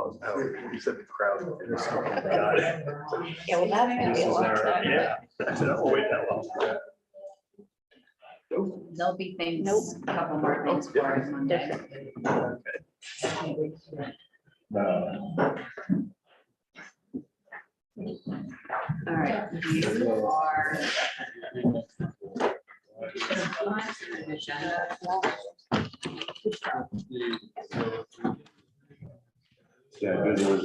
Oh, you said the crowd. Yeah, well, that's gonna be a long time. Yeah. I said, oh, wait that long. There'll be things, a couple more things for us Monday. All right, you are. Yeah, good news.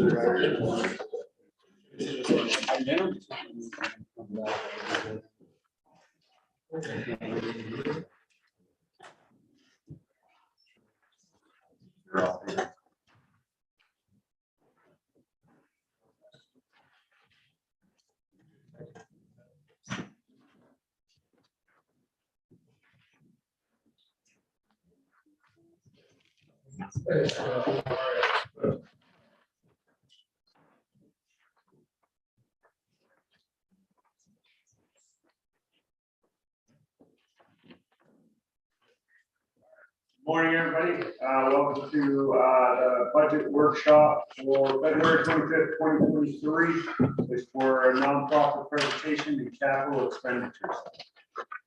Morning, everybody. Welcome to the budget workshop for February 25th, 2023. It's for a nonprofit presentation and capital expenditures.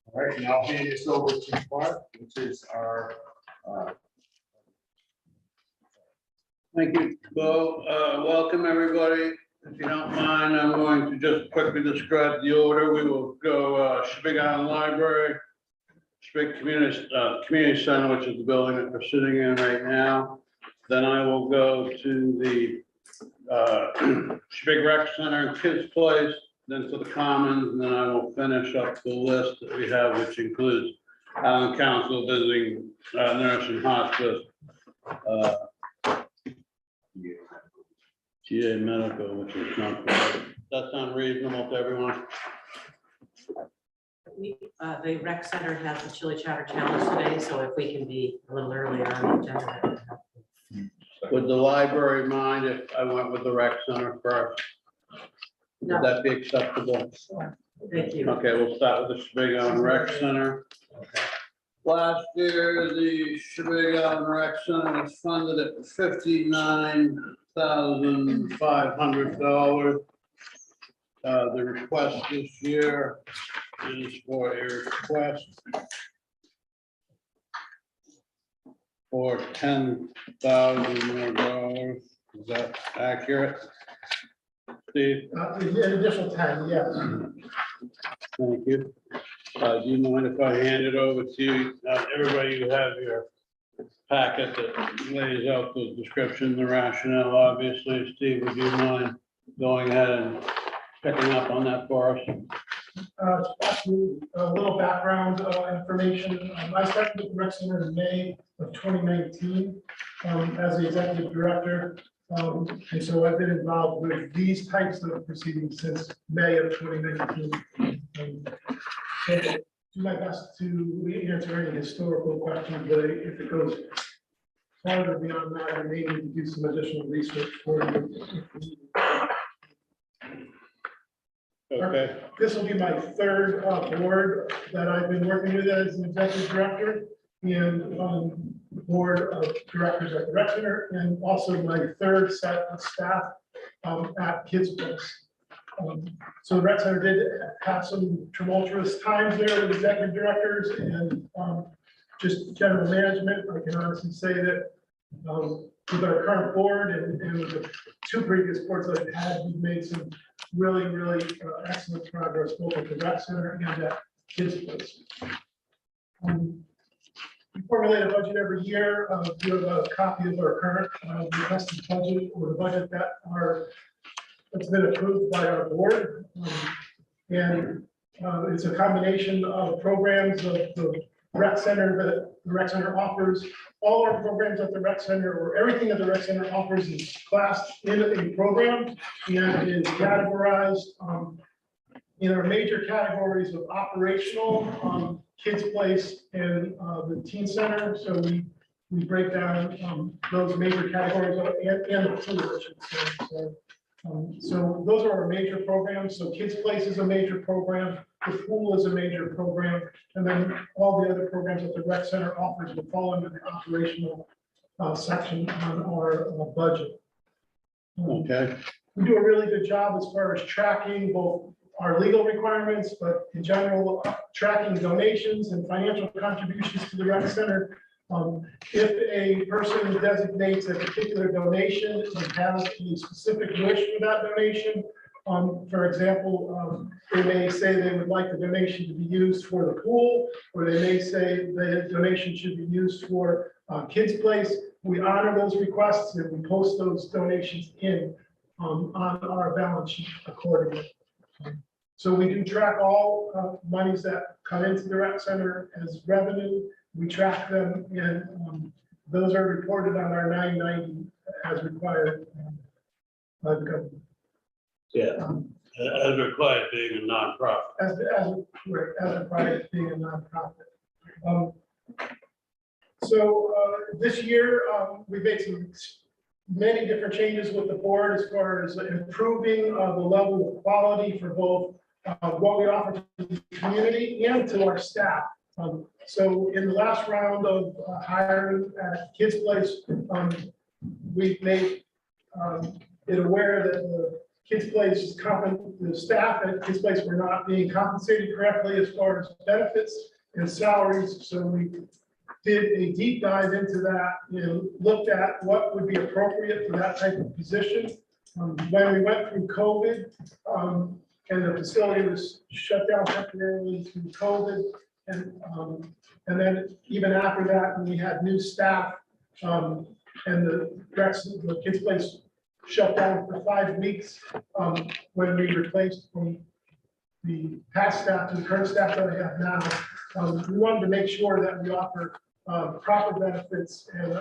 All right, and I'll hand this over to Clark, which is our. Thank you, Bo. Welcome, everybody. If you don't mind, I'm going to just quickly describe the order. We will go Shebig Island Library, Shebig Community Center, which is the building that we're sitting in right now. Then I will go to the Shebig Rec Center and Kids Place, then to the Commons, and then I will finish up the list that we have, which includes Allen Council visiting nursing hospice, GA Medical, which is not, that sound reasonable to everyone? The rec center has the chili chowder challenge today, so if we can be a little earlier on the agenda, that would help. Would the library mind if I went with the rec center first? No. Would that be acceptable? Thank you. Okay, we'll start with the Shebig Island Rec Center. Last year, the Shebig Island Rec Center was funded at $59,500. The request this year is for a request for $10,000 more. Is that accurate? Steve? An additional 10, yes. Thank you. Do you mind if I hand it over to you? Everybody, you have your packet that lays out the description, the rationale, obviously. Steve, would you mind going ahead and picking up on that for us? Absolutely. A little background information. I started with the rec center in May of 2019 as the executive director. And so I've been involved with these types of proceedings since May of 2019. So do my best to answer any historical questions, but if it goes farther beyond that, I may need to do some additional research for you. Okay. This will be my third board that I've been working with as an executive director and board of directors at the rec center, and also my third set of staff at Kids Place. So the rec center did have some tumultuous times there with executive directors and just general management. I can honestly say that with our current board and with the two previous boards that I've had, we've made some really excellent progress both at the rec center and at Kids Place. We formulate a budget every year. We have a copy of our current requested budget, or the budget that's been approved by our board. And it's a combination of programs of the rec center that the rec center offers. All our programs at the rec center, or everything that the rec center offers, is classed in a program and is categorized in our major categories of operational, Kids Place, and the teen center. So we break down those major categories and the pool, I should say. So those are our major programs. So Kids Place is a major program, the pool is a major program, and then all the other programs that the rec center offers will fall under the operational section on our budget. Okay, We do a really good job as far as tracking both our legal requirements, but in general, tracking donations and financial contributions to the rec center. If a person designates a particular donation and has a specific wish for that donation, for example, they may say they would like the donation to be used for the pool, or they may say the donation should be used for kids' place. We honor those requests and we post those donations in on our balance sheet accordingly. So we do track all monies that come into the rec center as revenue. We track them and those are reported on our 990 as required by the government. yeah, as required being a nonprofit. As required being a nonprofit. So this year, we made many different changes with the board as far as improving the level of quality for both what we offer to the community and to our staff. So in the last round of hiring at Kids Place, we made it aware that the Kids Place the staff at Kids Place were not being compensated correctly as far as benefits and salaries. So we did a deep dive into that and looked at what would be appropriate for that type of position. When we went through COVID, and the facility was shut down temporarily through COVID, and then even after that, when we had new staff, and the Kids Place shut down for 5 weeks, when we replaced from the past staff to the current staff that we have now. We wanted to make sure that we offer proper benefits and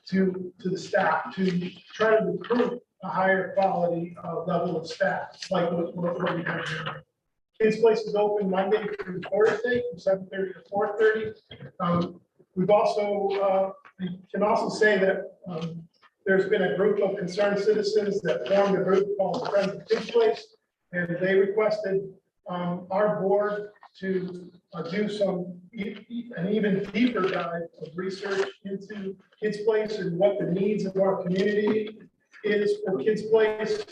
to the staff to try to recruit a higher quality level of staff, like what we have here. Kids Place is open Monday through Thursday from 7:30 to 4:30. We've also, we can also say that there's been a group of concerned citizens that formed a group called Friends of Kids Place, and they requested our board to do an even deeper dive of research into Kids Place and what the needs of our community is for Kids Place,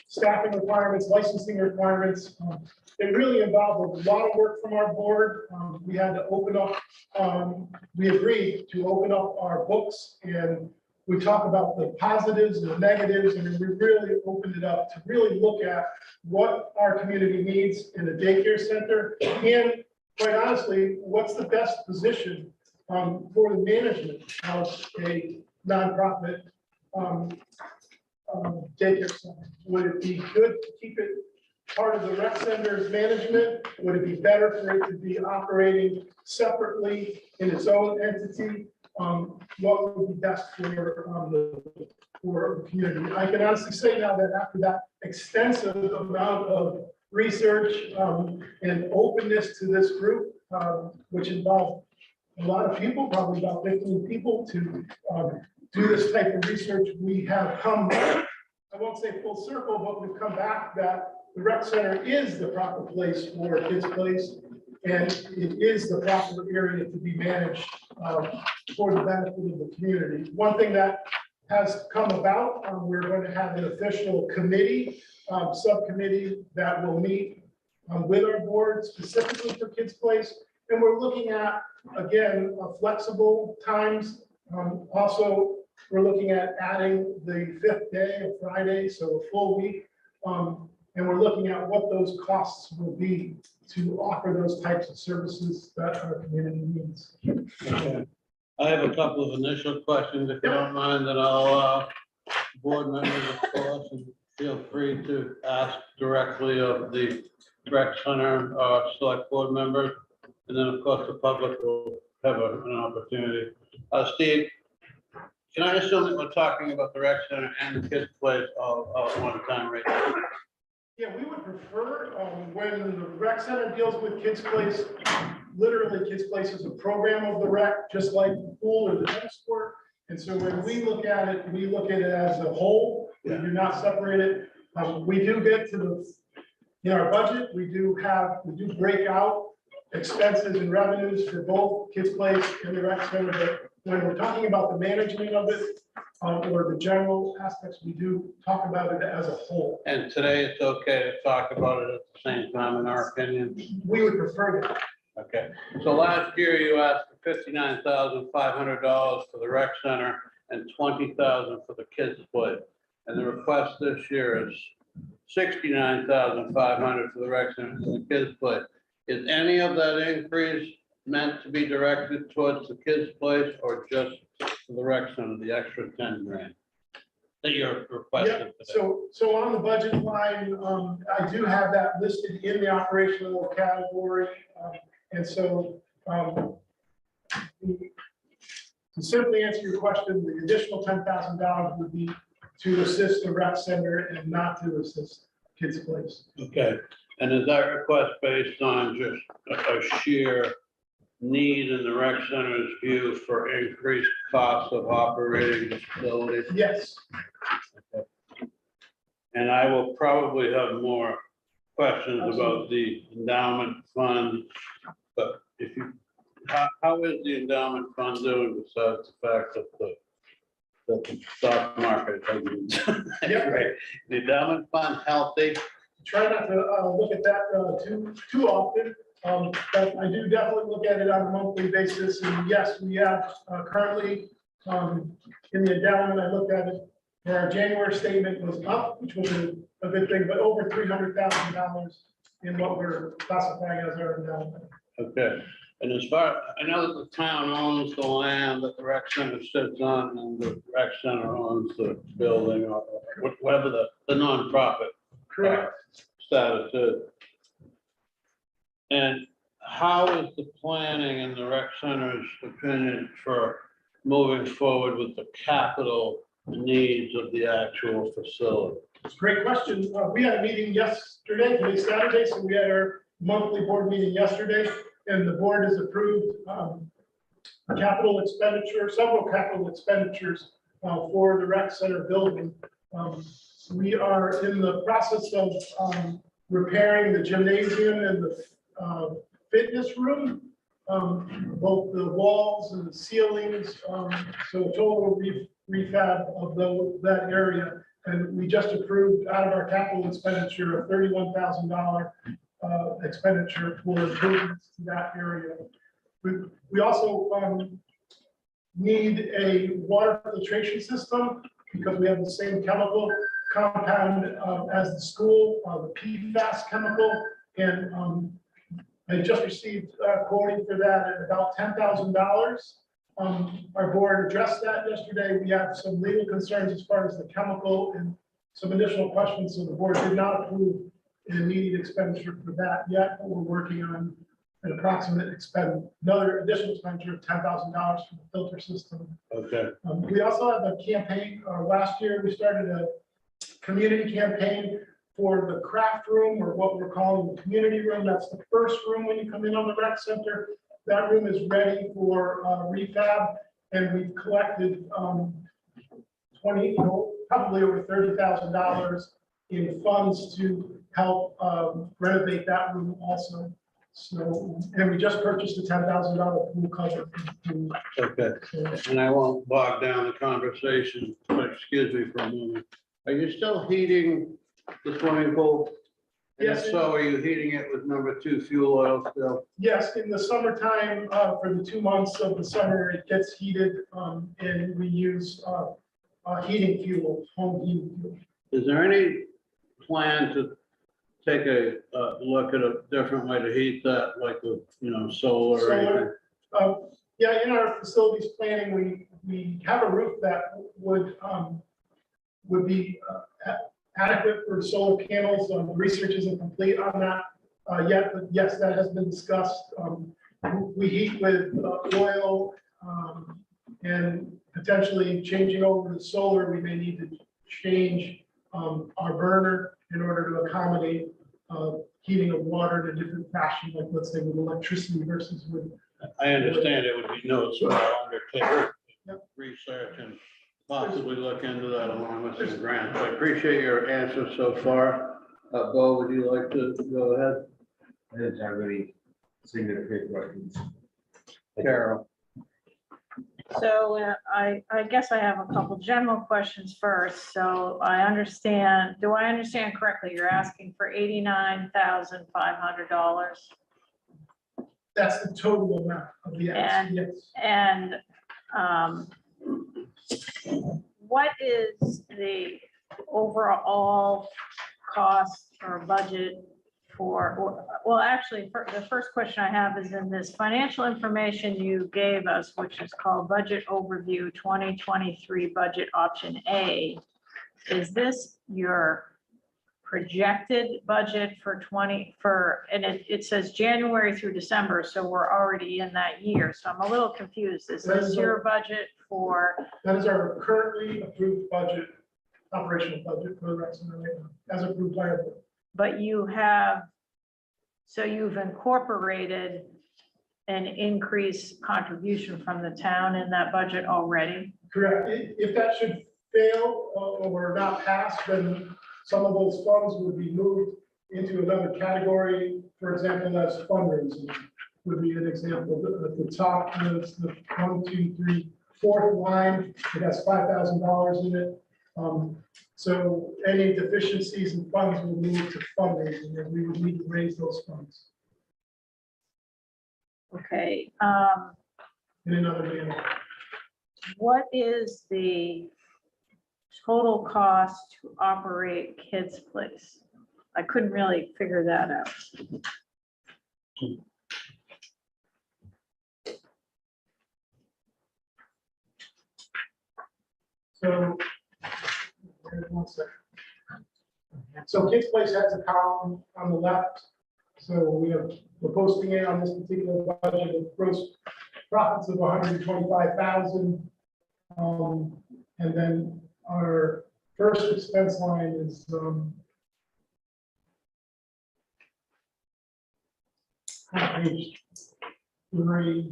staffing requirements, licensing requirements. It really involved a lot of work from our board. We had to open up, we agreed to open up our books, and we talk about the positives and the negatives, and we really opened it up to really look at what our community needs in a daycare center, and quite honestly, what's the best position for the management of a nonprofit daycare center. Would it be good to keep it part of the rec center's management? Would it be better for it to be operating separately in its own entity? What would be best for the community? I can honestly say now that after that extensive amount of research and openness to this group, which involved a lot of people, probably about 15 people, to do this type of research, we have come, I won't say full circle, but we've come back that the rec center is the proper place for Kids Place, and it is the proper area to be managed for the benefit of the community. One thing that has come about, we're going to have an official committee, subcommittee that will meet with our board specifically for Kids Place, and we're looking at, again, flexible times. Also, we're looking at adding the 5th day of Friday, so a full week. And we're looking at what those costs will be to offer those types of services that our community needs. Okay. I have a couple of initial questions, if you don't mind, that I'll, board members, of course, and feel free to ask directly of the rec center, select board members. And then, of course, the public will have an opportunity. Steve, can I assume that we're talking about the rec center and the Kids Place all at one time, right now? Yeah, we would prefer when the rec center deals with Kids Place, literally Kids Place is a program of the rec, just like the pool or the tennis court. And so when we look at it, we look at it as a whole. We do not separate it. We do get to in our budget, we do break out expenses and revenues for both Kids Place and the rec center. But when we're talking about the management of it, or the general aspects, we do talk about it as a whole. And today it's okay to talk about it at the same time, in our opinion. We would prefer that. Okay, so last year you asked for $59,500 for the rec center and $20,000 for the kids' play. And the request this year is $69,500 for the rec center and the kids' play. Is any of that increase meant to be directed towards the kids' place or just for the rec center, the extra 10 grand that you're requesting today? So on the budget line, I do have that listed in the operational category. And so, to simply answer your question, the additional $10,000 would be to assist the rec center and not to assist kids' place. Okay, and is that request based on just a sheer need in the rec center's view for increased costs of operating the facility? Yes, And I will probably have more questions about the endowment fund, but if you, how is the endowment fund doing besides the fact that the stock market hasn't? Right. The endowment fund healthy? try not to look at that too often. But I do definitely look at it on a monthly basis. And yes, we have currently in the endowment, I looked at it, our January statement was up, which was a good thing, but over $300,000 in what we're classifying as our endowment. Okay, and as far, I know that the town owns the land that the rec center sits on, and the rec center owns the building, or whatever the nonprofit Correct. status is. And how is the planning in the rec center's opinion for moving forward with the capital needs of the actual facility? It's a great question. We had a meeting yesterday, today's Saturday, so we had our monthly board meeting yesterday, and the board has approved capital expenditure, several capital expenditures for the rec center building. We are in the process of repairing the gymnasium and the fitness room, both the walls and the ceilings, so a total refab of that area. And we just approved out of our capital expenditure a $31,000 expenditure for improvements to that area. We also need a water filtration system because we have the same chemical compound as the school, the PFAS chemical. And I just received quoting for that at about $10,000. Our board addressed that yesterday. We have some legal concerns as far as the chemical and some additional questions. So the board did not approve an immediate expenditure for that yet, but we're working on an approximate another additional expenditure of $10,000 for the filter system. Okay, We also have a campaign. Last year, we started a community campaign for the craft room, or what we're calling the community room. That's the first room when you come in on the rec center. That room is ready for refab, and we've collected probably over $30,000 in funds to help renovate that room also. So, and we just purchased a $10,000 pool cover. okay. And I won't bog down the conversation, but excuse me for a moment. Are you still heating the swimming pool? And if Yes. so, are you heating it with #2 fuel oil still? Yes, in the summertime, for the 2 months of the summer, it gets heated, and we use heating fuel, home heating fuel. Is there any plan to take a look at a different way to heat that, like with, solar or anything? Yeah, in our facilities planning, we have a roof that would be adequate for solar panels. Research isn't complete on that yet, but yes, that has been discussed. We heat with oil, and potentially changing over to solar, we may need to change our burner in order to accommodate heating of water in a different fashion, like let's say with electricity versus with. I understand it would be no small undertaking, Yep. research and possibly look into that along with some grants. I appreciate your answers so far. Bo, would you like to go ahead? I didn't have any significant questions. Carol? So I guess I have a couple general questions first. So I understand, do I understand correctly? You're asking for $89,500. That's the total amount of the ask, yes. And what is the overall cost or budget for, well, actually, the first question I have is in this financial information you gave us, which is called Budget Overview 2023 Budget Option A. Is this your projected budget for and it says January through December, so we're already in that year. So I'm a little confused. Is this your budget for? That is our currently approved budget, operational budget for the rec center right now, as approved by our board. But you have, so you've incorporated an increased contribution from the town in that budget already? Correct. If that should fail or not pass, then some of those funds would be moved into another category. For example, as fundraising would be an example. At the top, it's the 1, 2, 3, 4th line. It has $5,000 in it. So any deficiencies in funds will move to fundraising, and we would need to raise those funds Okay. in another manner. What is the total cost to operate Kids Place? I couldn't really figure that out. So, one second. So Kids Place has a column on the left. So we're posting it on this particular budget of gross profits of 125,000. And then our first expense line is page 3.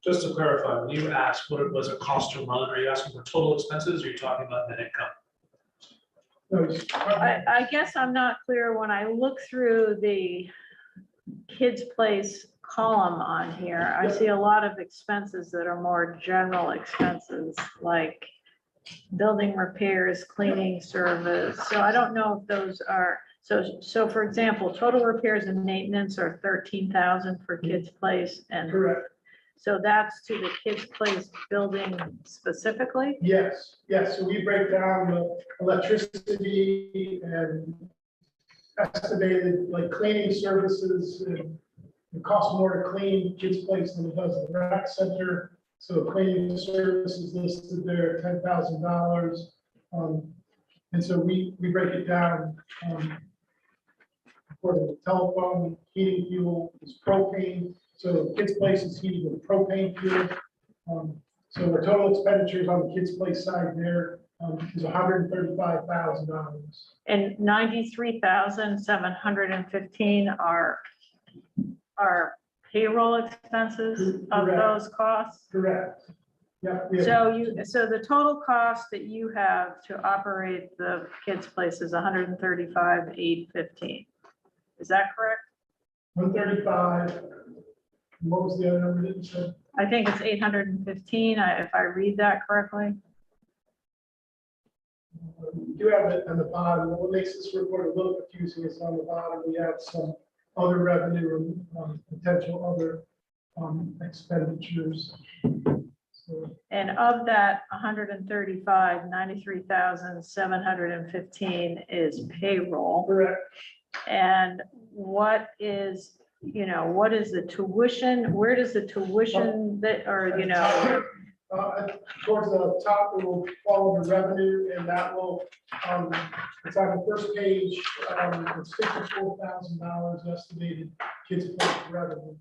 Just to clarify, when you asked what it was a cost to run, are you asking for total expenses or are you talking about net income? I guess I'm not clear when I look through the Kids Place column on here. I see a lot of expenses that are more general expenses, like building repairs, cleaning service. So I don't know if those are, so for example, total repairs and maintenance are 13,000 for Kids Place. And Correct. so that's to the Kids Place building specifically? Yes, yes. So we break down the electricity and estimated like cleaning services. And it costs more to clean Kids Place than it does the rec center. So cleaning services listed there, $10,000. And so we break it down. For the telephone, heating fuel is propane. So Kids Place is heated with propane fuel. So the total expenditures on the Kids Place side there is $135,000. And 93,715 are payroll expenses of Correct. those costs? Correct. Yeah. So the total cost that you have to operate the Kids Place is 135,815. Is that correct? 135. What was the other number that you said? I think it's 815, if I read that correctly. We do have it on the bottom. What makes this report a little confusing is on the bottom, we have some other revenue and potential other expenditures. So, And of that 135, 93,715 is payroll. correct. And what is, what is the tuition? Where does the tuition that, or, Towards the top, it will fall under revenue, and that will, it's on the first page, it's $54,000 estimated Kids Place revenue.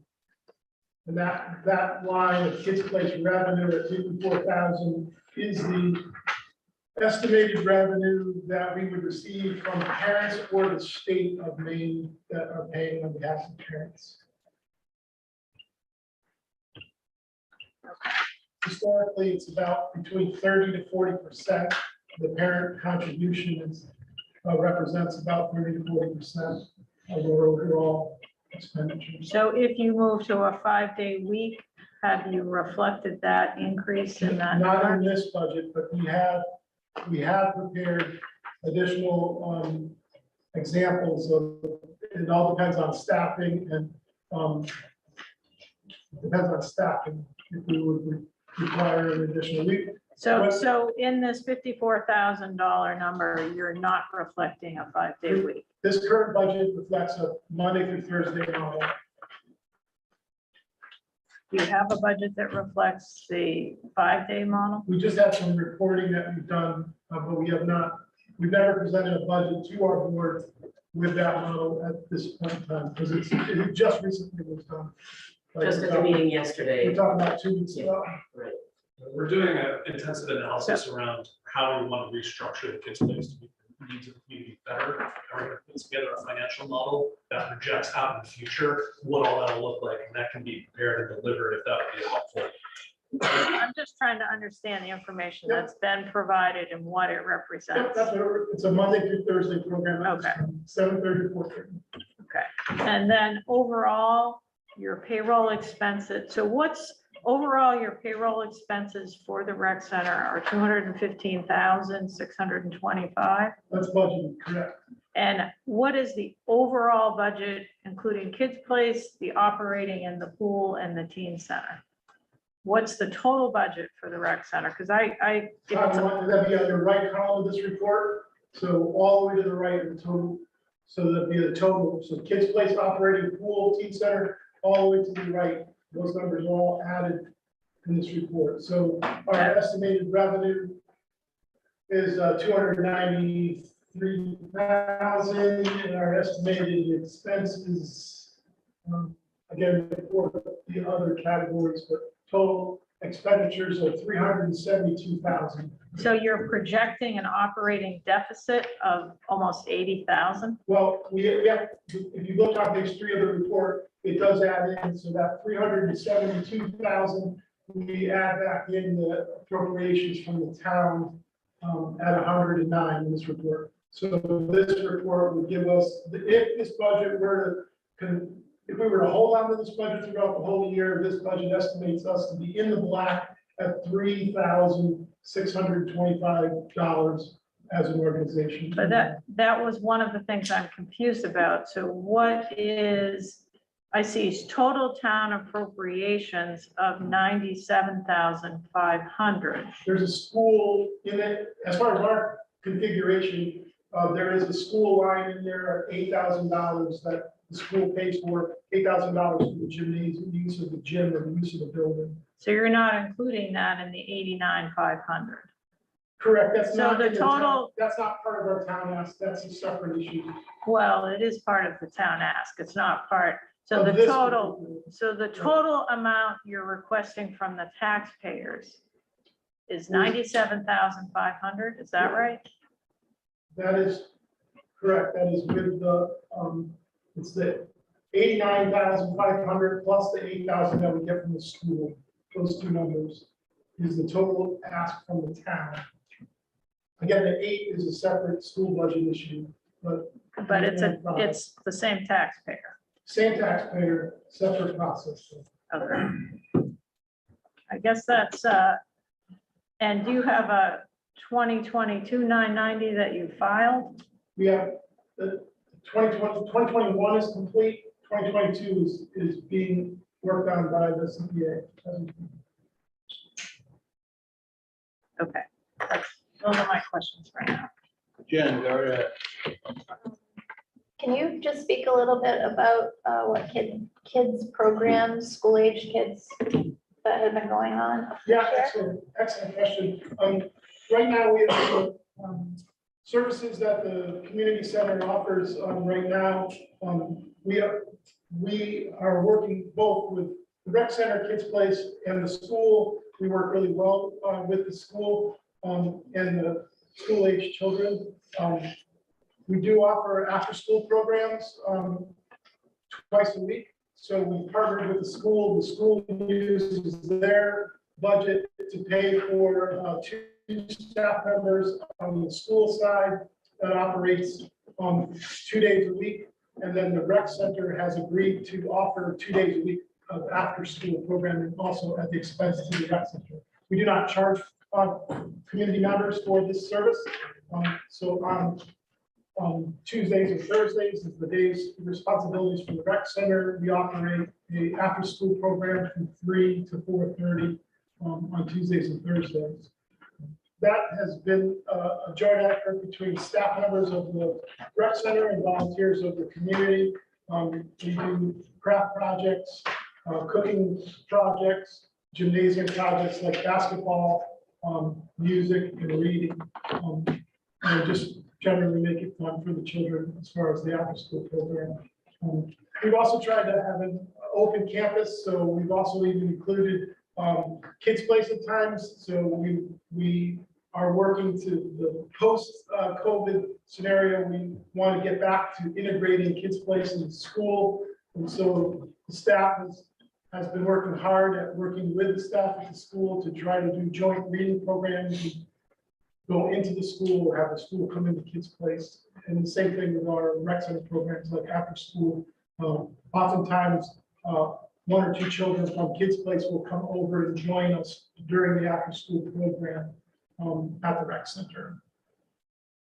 And that line of Kids Place revenue at 54,000 is the estimated revenue that we would receive from parents or the state of Maine that are paying on behalf of parents. Historically, it's about between 30 to 40%. The parent contribution represents about 30 to 40% of our overall expenditures. So if you move to a 5-day week, have you reflected that increase in that? Not in number? this budget, but we have prepared additional examples of, it all depends on staffing and depends on staffing, if we would require an additional week. So in this $54,000 number, you're not reflecting a 5-day week. This current budget reflects a Monday through Thursday model. Do you have a budget that reflects the 5-day model? We just have some reporting that we've done, but we've never presented a budget to our board with that model at this point in time, because it just recently was done. Like, Just at the meeting we're yesterday. talking about 2 weeks ago. We're doing an intensive analysis around how we want to restructure the kids' place to meet the needs of the community better. And we're going to put together a financial model that projects out in the future what all that'll look like, and that can be prepared and delivered if that would be helpful. I'm just trying to understand the information that's been provided and what it Yep, represents. it's a Monday through Thursday program. Okay. 7:30 to 4:30. Okay, and then overall, your payroll expenses, so what's overall your payroll expenses for the rec center are 215,625? That's budgeted, correct. And what is the overall budget, including kids' place, the operating and the pool and the teen center? What's the total budget for the rec center? Because if it's a- That'd be on the right column of this report, so all the way to the right of the total. So that'd be the total, so kids' place, operating, pool, teen center, all the way to the right. Those numbers are all added in this report. So our estimated revenue is 293,000, and our estimated expenses, again, for the other categories, but total expenditures of 372,000. so you're projecting an operating deficit of almost 80,000? Well, we have, if you look on page 3 of the report, it does add in, so that 372,000, we add back in the appropriations from the town at 109 in this report. So this report would give us, if this budget were to, if we were to hold on to this budget throughout the whole year, this budget estimates us to be in the black at $3,625 as an organization. But that was one of the things I'm confused about. So what is, I see total town appropriations of 97,500. There's a school in it, as far as our configuration, there is a school line in there, $8,000 that the school pays for, $8,000 for the gymnasium, the use of the gym or the use of the building. So you're not including that in the 89,500. Correct, that's So not. the in town- total- That's not part of our town ask, that's a separate issue. Well, it is part of the town ask. It's not part. So Of the this total, particular- so the total amount you're requesting from the taxpayers is 97,500, is that right? That is correct, that is with the, it's the 89,500 plus the 8,000 that we get from the school. Those two numbers is the total ask from the town. Again, the 8 is a separate school budget issue, but But it's the same taxpayer. same taxpayer, separate process. Okay. I guess that's, and do you have a 2022 990 that you filed? We have the 2021 is complete, 2022 is being worked on by the CPA. Okay, those are my questions right now. Jen, go ahead. Can you just speak a little bit about what kids programs, school age kids that have been going on? Yeah, excellent question. Right now, we have services that the community center offers right now. We are working both with the rec center, kids place, and the school. We work really well with the school and the school age children. We do offer after-school programs twice a week. So we partnered with the school. The school uses their budget to pay for 2 staff members on the school side that operates 2 days a week. And then the rec center has agreed to offer 2 days a week of after-school programming also at the expense to the rec center. We do not charge community members for this service. So on Tuesdays and Thursdays is the days responsibilities for the rec center. We operate a after-school program from 3 to 4:30 on Tuesdays and Thursdays. That has been a joint effort between staff members of the rec center and volunteers of the community. We do craft projects, cooking projects, gymnasium projects like basketball, music and reading. And just generally make it fun for the children as far as the after-school program. We've also tried to have an open campus, so we've also even included kids' place at times. So we are working to the post-COVID scenario. We want to get back to integrating kids' place in school. And so the staff has been working hard at working with the staff at the school to try to do joint reading programs. We go into the school or have the school come into kids' place. And the same thing with our rec center programs like after school. Oftentimes, 1 or 2 children from kids' place will come over and join us during the after-school program at the rec center.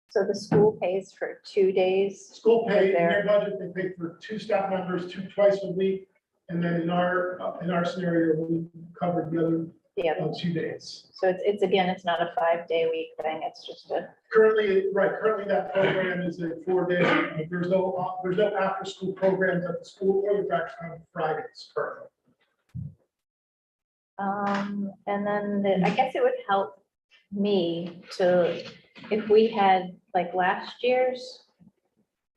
So the school pays for 2 days. School pay, in their budget, they pay for 2 staff members, twice a week. And then in our scenario, we covered the other Yeah, 2 days. so it's again, it's not a 5-day-week thing, it's just a, Currently that program is a 4-day, there's no after-school programs at the school or the rec on Fridays currently. and then I guess it would help me if we had like last year's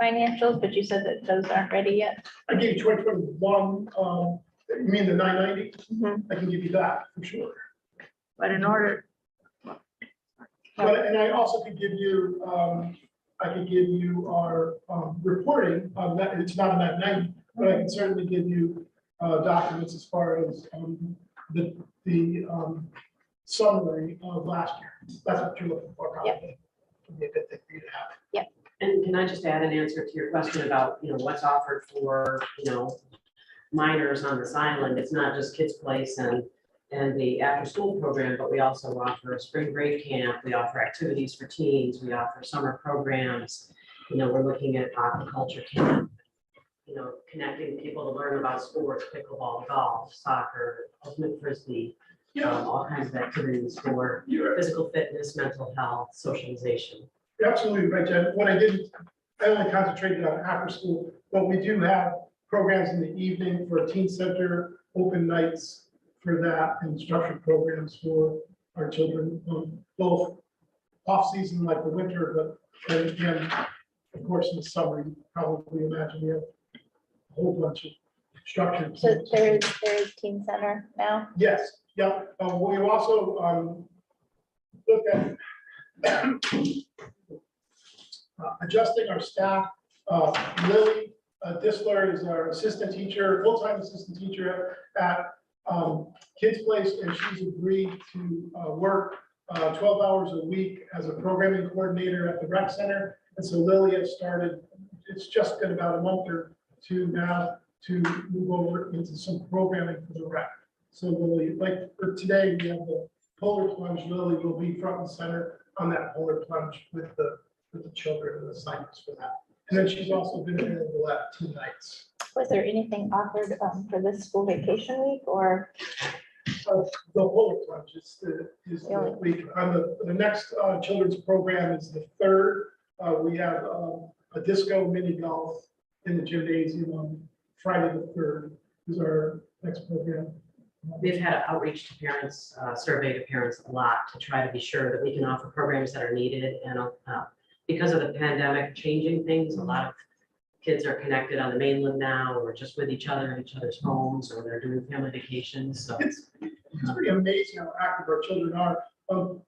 financials, but you said that those aren't ready yet. I gave you 2021, you mean the 990? I can give you that for sure. But in order, But, and I also could give you, our reporting of that. It's not a 990, but I can certainly give you documents as far as the summary of last year. That's what you're looking for, probably. Would be a good thing for you to have. And can I just add an answer to your question about, what's offered for, minors on this island? It's not just Kids Place and the after-school program, but we also offer a spring break camp. We offer activities for teens. We offer summer programs. We're looking at aquaculture camp, connecting people to learn about sports, pickleball, golf, soccer, ultimate frisbee, all kinds of activities for physical fitness, mental health, socialization. You're absolutely right, Jen. What I did, I only concentrated on after school, but we do have programs in the evening for a teen center, open nights for that, and structured programs for our children, both off-season like the winter, but and again, of course, in the summer, you probably imagine we have a whole bunch of structured. So camps. there is teen center now. Yes, yeah. We also look at adjusting our staff. Lily Disler is our assistant teacher, full-time assistant teacher at Kids Place, and she's agreed to work 12 hours a week as a programming coordinator at the rec center. And so Lily has started, it's just been about a month or 2 now to move over into some programming for the rec. So Lily, like for today, we have the polar plunge. Lily will be front and center on that polar plunge with the children and the assignments for that. And then she's also been available at 2 nights. Was there anything offered for this school vacation week or? The polar plunge is the week. On the next children's program is the 3rd. We have a disco mini golf in the gymnasium on Friday the 3rd is our next program. We've had outreach to parents, survey to parents a lot to try to be sure that we can offer programs that are needed. And because of the pandemic changing things, a lot of kids are connected on the mainland now, or just with each other in each other's homes, or they're doing family vacations. So It's pretty amazing how active our children are.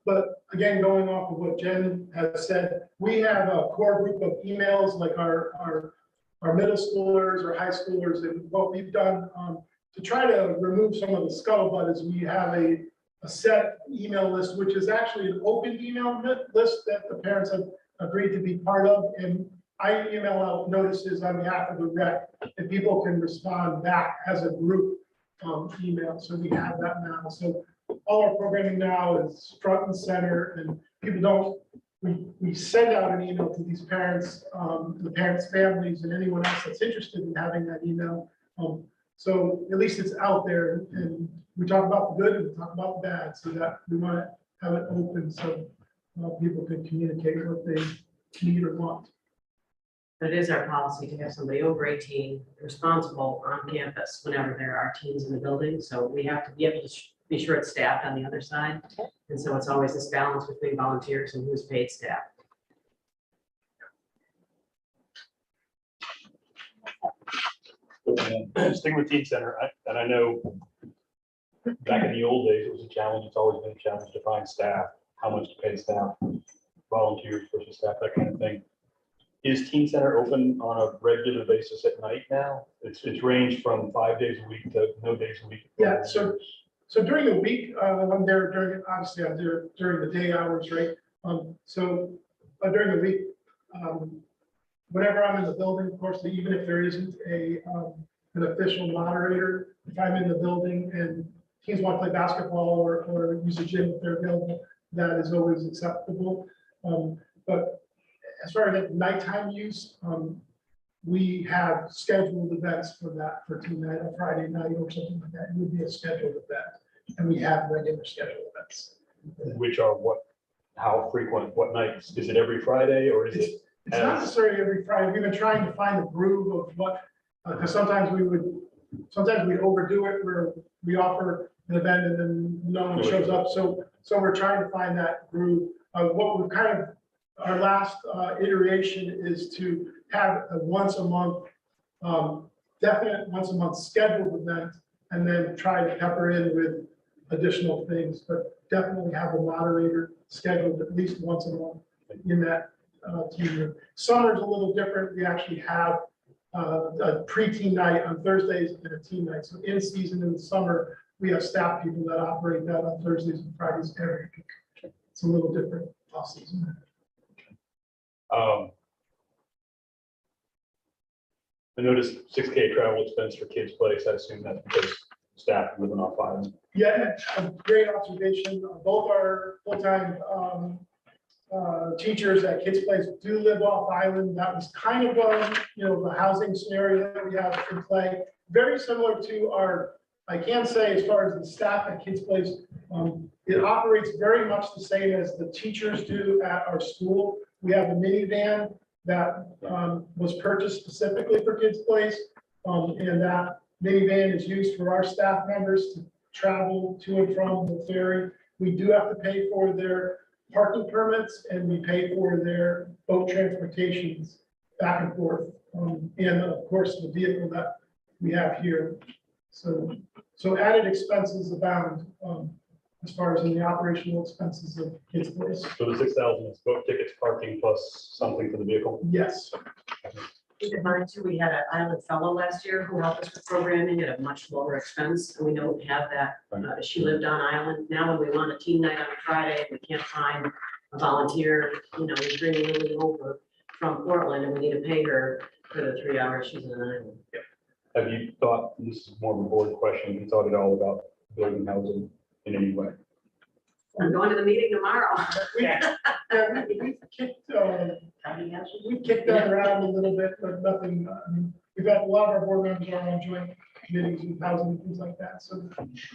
But again, going off of what Jen has said, we have a core group of emails like our middle schoolers or high schoolers. And what we've done to try to remove some of the scuttlebutt is we have a set email list, which is actually an open email list that the parents have agreed to be part of. And I email out notices on behalf of the rec, and people can respond back as a group email, so we have that now. So all our programming now is front and center, and people don't, we send out an email to these parents, the parents' families, and anyone else that's interested in having that email. So at least it's out there, and we talk about the good and we talk about the bad, so that we want to have it open so people can communicate what they need or want. But it is our policy to have somebody over 18 responsible on campus whenever there are teens in the building. So we have to be able to be sure it's staffed on the other side. And so it's always this balance between volunteers and who's paid staff. Sticking with Teen Center, and I know back in the old days, it was a challenge. It's always been a challenge to find staff, how much to pay staff, volunteers versus staff, that kind of thing. Is Teen Center open on a regular basis at night now? It's ranged from 5 days a week to no days a week. Yeah, so during the week, I'm there during, obviously I'm there during the day hours, right? So during the week, whenever I'm in the building, of course, even if there isn't an official moderator, if I'm in the building and teams want to play basketball or use a gym if they're available, that is always acceptable. But as far as nighttime use, we have scheduled events for that, for team night on Friday night or something like that. It would be a scheduled event, and we have regular scheduled events. Which are what, how frequent, what nights? Is it every Friday or is it? It's not necessarily every Friday. We've been trying to find the groove of what, because sometimes we'd overdo it where we offer an event and then no one shows up. So we're trying to find that groove. What we've kind of, our last iteration is to have a once a month, definite once a month scheduled event, and then try to pepper in with additional things, but definitely have a moderator scheduled at least once a month in that team room. Summer's a little different. We actually have a pre-team night on Thursdays and a team night. So in season in the summer, we have staff people that operate that on Thursdays and Fridays every week. It's a little different off season. I noticed 6K travel expense for Kids Place. I assume that's because staff living off island. Yeah, a great observation. Both our full-time teachers at Kids Place do live off island. That was kind of the housing scenario that we have in play. Very similar to our, I can say as far as the staff at Kids Place, it operates very much the same as the teachers do at our school. We have a minivan that was purchased specifically for Kids Place, and that minivan is used for our staff members to travel to and from the ferry. We do have to pay for their parking permits, and we pay for their boat transportations back and forth, and of course the vehicle that we have here. So added expenses abound as far as in the operational expenses of Kids Place. So the 6,000 is boat tickets, parking plus something for the vehicle. Yes. We had an island fellow last year who helped us with programming at a much lower expense, and we don't have that. She lived on island. Now when we want a team night on a Friday, we can't find a volunteer, we bring Lily over from Portland and we need to pay her for the 3 hours she's on island. Have you thought, this is more of a board question, have you thought at all about building housing in any way? I'm going to the meeting tomorrow. We kicked that around a little bit, but nothing, we've had a lot of our board members are on joint committees with housing and things like that, so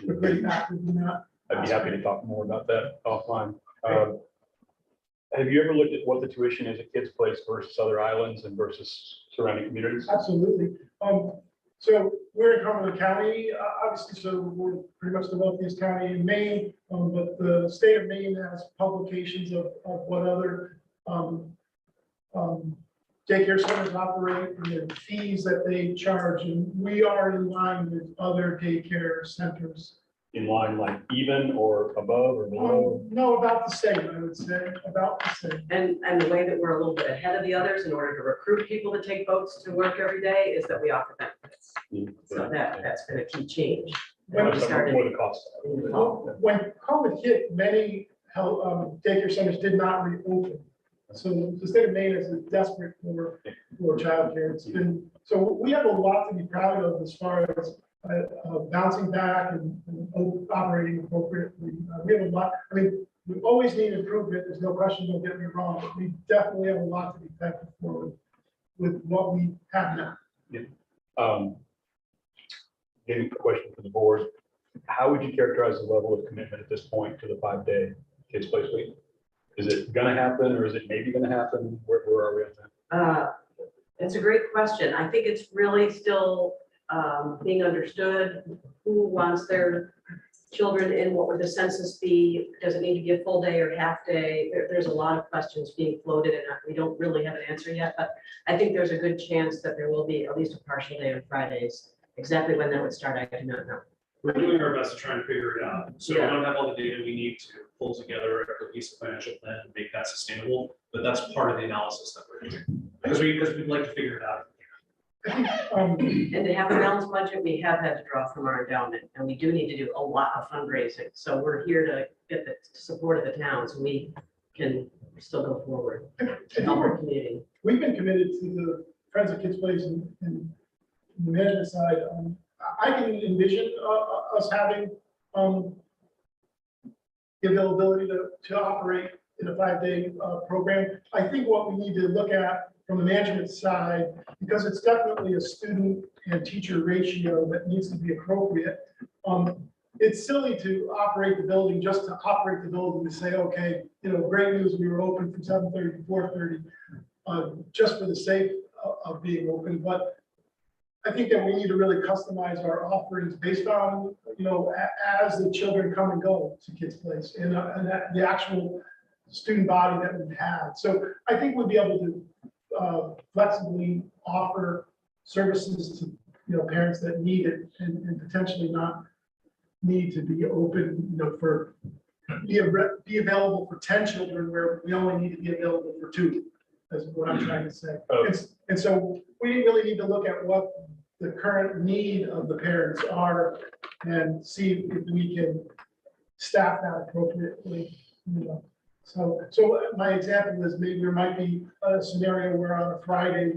we're pretty active in that. I'd be happy to talk more about that offline. Have you ever looked at what the tuition is at Kids Place versus other islands and versus surrounding communities? Absolutely. So we're in Cumberland County, obviously, so we're pretty much the wealthiest county in Maine, but the state of Maine has publications of what other daycare centers operate and their fees that they charge, and we are in line with other daycare centers. In line, like even or above or below? No, about the same, I would say, about the same. And the way that we're a little bit ahead of the others in order to recruit people to take boats to work every day is that we offer benefits. So that's been a key change. When we started More the cost. in the fall. When COVID hit, many daycare centers did not reopen. So the state of Maine is desperate for childcare. It's been, so we have a lot to be proud of as far as bouncing back and operating appropriately. We have a lot, I mean, we always need improvement, there's no question, don't get me wrong, but we definitely have a lot to be thankful for with what we have now. Maybe a question for the board. How would you characterize the level of commitment at this point to the 5-day Kids Place Week? Is it gonna happen, or is it maybe gonna happen? Where are we on that? It's a great question. I think it's really still being understood. Who wants their children in? What would the census be? Does it need to be a full day or half day? There's a lot of questions being floated and we don't really have an answer yet, but I think there's a good chance that there will be at least a partial day on Fridays. Exactly when that would start, I do not know. We're doing our best to try and figure it out. So we Yeah. don't have all the data we need to pull together a cohesive financial plan and make that sustainable, but that's part of the analysis that we're doing. Because we'd like to figure it out. And to have a balanced budget, we have had to draw from our endowment, and we do need to do a lot of fundraising. So we're here to get the support of the town so we can still go forward to help our community. We've been committed to the Friends of Kids Place and the management side. I can envision us having the availability to operate in a 5-day program. I think what we need to look at from the management side, because it's definitely a student and teacher ratio that needs to be appropriate. It's silly to operate the building just to operate the building to say, okay, great news, we were open from 7:30 to 4:30, just for the sake of being open. But I think that we need to really customize our offerings based on, as the children come and go to Kids Place and that the actual student body that we have. So I think we'll be able to flexibly offer services to, parents that need it and potentially not need to be open, be available for 10 children where we only need to be available for 2. That's what I'm trying to say. Oh. And so we really need to look at what the current need of the parents are and see if we can staff that appropriately. So my example is maybe there might be a scenario where on a Friday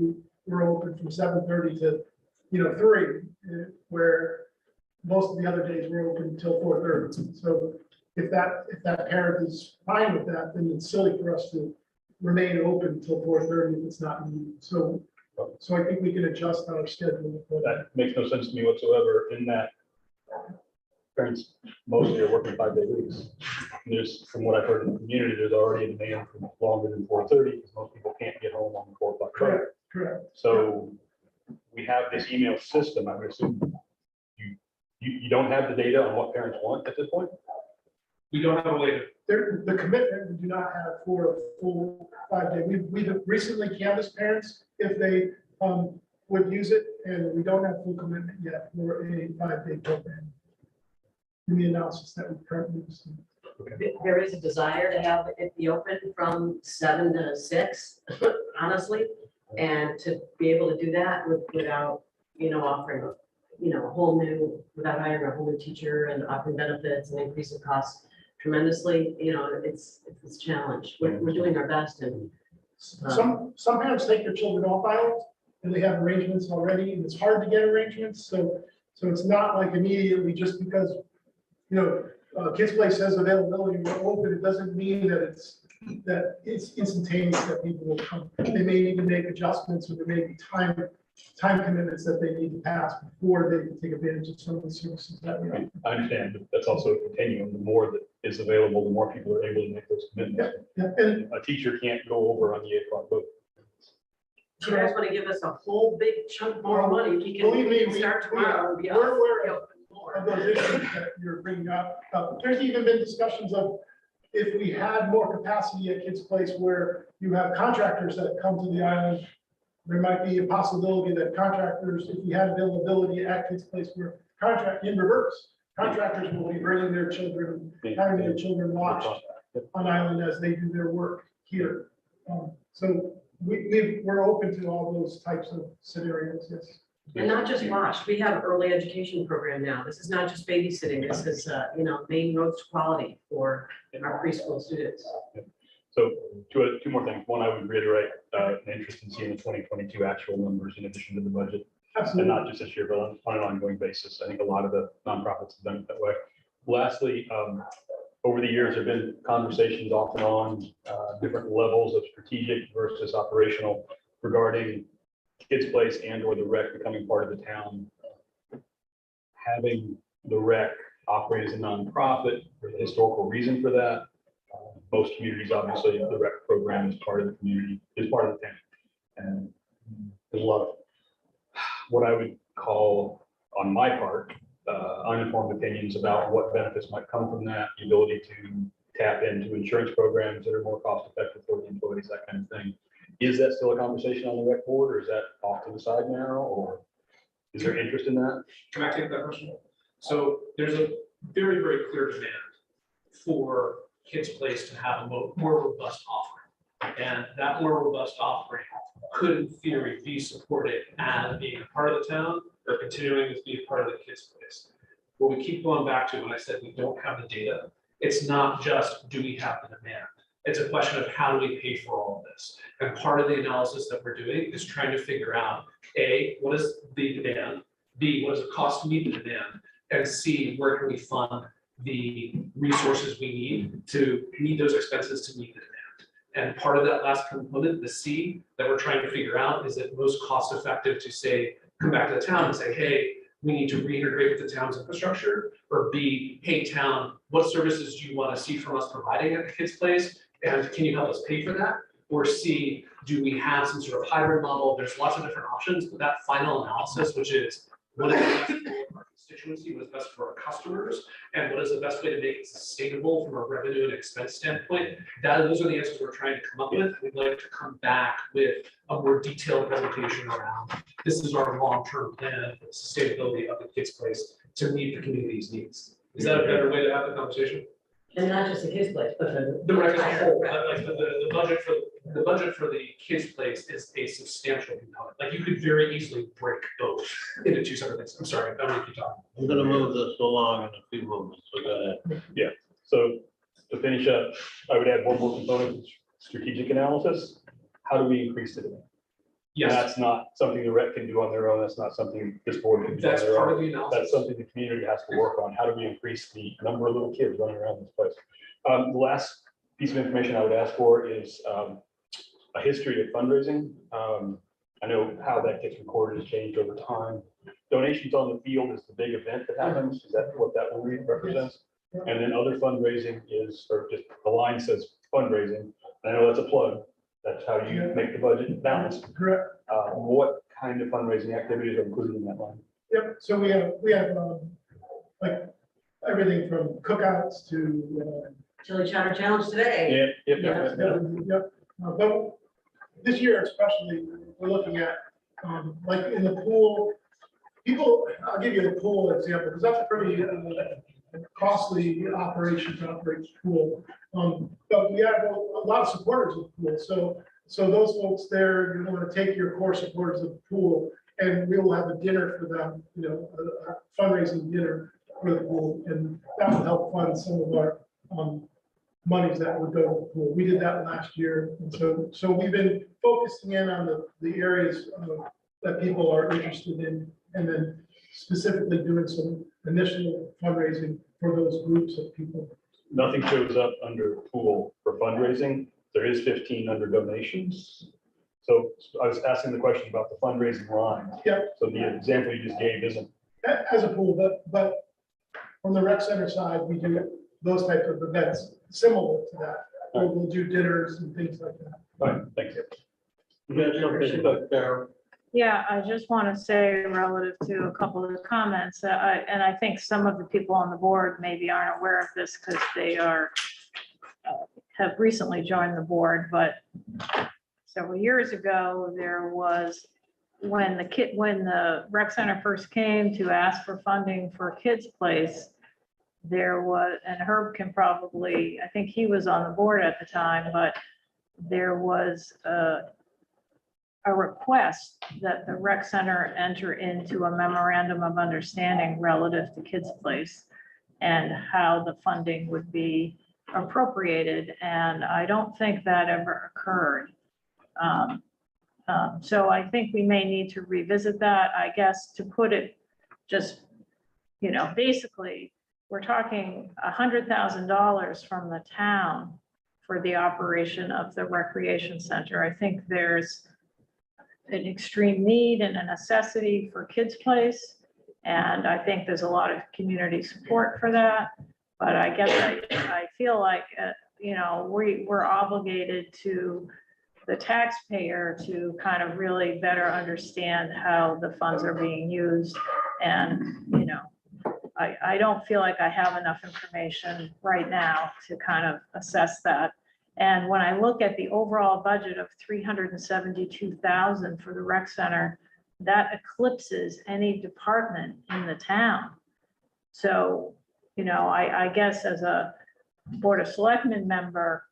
we're open from 7:30 to 3, where most of the other days we're open until 4:30. So if that parent is fine with that, then it's silly for us to remain open until 4:30 if it's not needed. So I think we can adjust our schedule for that. That makes no sense to me whatsoever, in that parents mostly are working 5-day weeks. And there's, from what I've heard in the community, there's already a demand for longer than 4:30 because most people can't get home on the 4 o'clock train. Correct. So we have this email system. I would assume you don't have the data on what parents want at this point? We don't have a way to, The commitment, we do not have for a full 5-day. We've recently canvassed parents if they would use it, and we don't have full commitment yet for a 5-day program. In the analysis that we currently see. There is a desire to have it be open from 7 to 6, honestly, and to be able to do that without, offering, a whole new, without hiring a whole new teacher and offering benefits and increasing costs tremendously, it's a challenge. We're doing our best and. Some parents take their children off island and they have arrangements already, and it's hard to get arrangements. So it's not like immediately just because, Kids Place has availability, we're open, it doesn't mean that it's instantaneous that people will come. They may need to make adjustments, or there may be time commitments that they need to pass before they can take advantage of some of the services that we have. I understand, but that's also a continuum. The more that is available, the more people are able to make those commitments. Yeah, and A teacher can't go over on the 8 o'clock boat. You guys want to give us a whole big chunk more money? We Believe me, can start tomorrow. and be we're off. aware Be of open more. those issues that you're bringing up. There's even been discussions of if we had more capacity at Kids Place where you have contractors that come to the island, there might be a possibility that contractors, if we had availability at Kids Place where in reverse, contractors will be bringing their children, having their children watched on island as they do their work here. So we're open to all those types of scenarios, yes. And not just watch, we have early education program now. This is not just babysitting. This is, main road to quality for our preschool students. So two more things. One, I would reiterate an interest in seeing the 2022 actual numbers in addition to the budget. And Absolutely. not just this year, but on an ongoing basis. I think a lot of the nonprofits have done it that way. Lastly, over the years, there have been conversations off and on, different levels of strategic versus operational regarding Kids Place and or the rec becoming part of the town. Having the rec operate as a nonprofit, there's a historical reason for that. Most communities, obviously, the rec program is part of the community, is part of the town. And there's a lot of what I would call, on my part, uninformed opinions about what benefits might come from that, the ability to tap into insurance programs that are more cost effective for the employees, that kind of thing. Is that still a conversation on the rec board, or is that off to the side now, or is there interest in that? Can I take that question? So there's a very, very clear demand for Kids Place to have a more robust offering. And that more robust offering could in theory be supported as being a part of the town or continuing to be a part of the Kids Place. What we keep going back to when I said we don't have the data, it's not just do we have the demand. It's a question of how do we pay for all of this? And part of the analysis that we're doing is trying to figure out, A, what is the demand? B, what does it cost to meet the demand? And C, where can we fund the resources we need to meet those expenses to meet the demand? And part of that last component, the C, that we're trying to figure out, is it most cost effective to say, come back to the town and say, hey, we need to reintegrate with the town's infrastructure, or B, hey, town, what services do you want to see from us providing at the Kids Place? And can you help us pay for that? Or C, do we have some sort of hybrid model? There's lots of different options, but that final analysis, which is what is best for our constituency, what is best for our customers, and what is the best way to make it sustainable from a revenue and expense standpoint, those are the answers we're trying to come up with. We'd like to come back with a more detailed presentation around this is our long-term plan for the sustainability of the Kids Place to meet the community's needs. Is that a better way to have the conversation? And not just the Kids Place, but The rec as a whole, like the budget for the Kids Place is a substantial component. Like you could very easily break both into two separate things. I'm sorry, I don't know if you talk. I'm gonna move this along in a few moments, so go ahead. So to finish up, I would add one more component, strategic analysis. How do we increase the demand? Yes, That's not something the rec can do on their own. That's not something this board can do on that's their part own. of the That's analysis. something the community has to work on. How do we increase the number of little kids running around this place? The last piece of information I would ask for is a history of fundraising. I know how that gets recorded has changed over time. Donations on the field is the big event that happens. Is that what that represents? And then other fundraising is, or just the line says fundraising. I know that's a plug. That's how you make the budget balance. Correct. What kind of fundraising activities are included in that line? Yep, so we have, like, everything from cookouts to, Chili Chowder Challenge today. yep. But this year especially, we're looking at, like in the pool, I'll give you the pool example, because that's a pretty costly operation to operate the pool. But we have a lot of supporters of the pool, so those folks there, you want to take your core supporters of the pool, and we will have a dinner for them, a fundraising dinner for the pool, and that will help fund some of our monies that would go to the pool. We did that last year, and so we've been focusing in on the areas that people are interested in, and then specifically doing some initial fundraising for those groups of people. Nothing shows up under pool for fundraising. There is 15 under donations. So I was asking the question about the fundraising line. Yeah. So the example you just gave isn't. As a pool, but on the rec center side, we do those types of events similar to that. We'll do dinners and things like that. All right, thank you. You got something, but, Carol? Yeah, I just want to say relative to a couple of the comments, and I think some of the people on the board maybe aren't aware of this because they have recently joined the board, but several years ago, there was, when the rec center first came to ask for funding for Kids Place, there was, and Herb can probably, I think he was on the board at the time, but there was a request that the rec center enter into a memorandum of understanding relative to Kids Place and how the funding would be appropriated, and I don't think that ever occurred. So I think we may need to revisit that, I guess, to put it just, basically, we're talking $100,000 from the town for the operation of the recreation center. I think there's an extreme need and a necessity for Kids Place. And I think there's a lot of community support for that. But I guess I feel like, we're obligated to the taxpayer to kind of really better understand how the funds are being used. And, I don't feel like I have enough information right now to kind of assess that. And when I look at the overall budget of $372,000 for the rec center, that eclipses any department in the town. So, I guess as a Board of Selectmen member,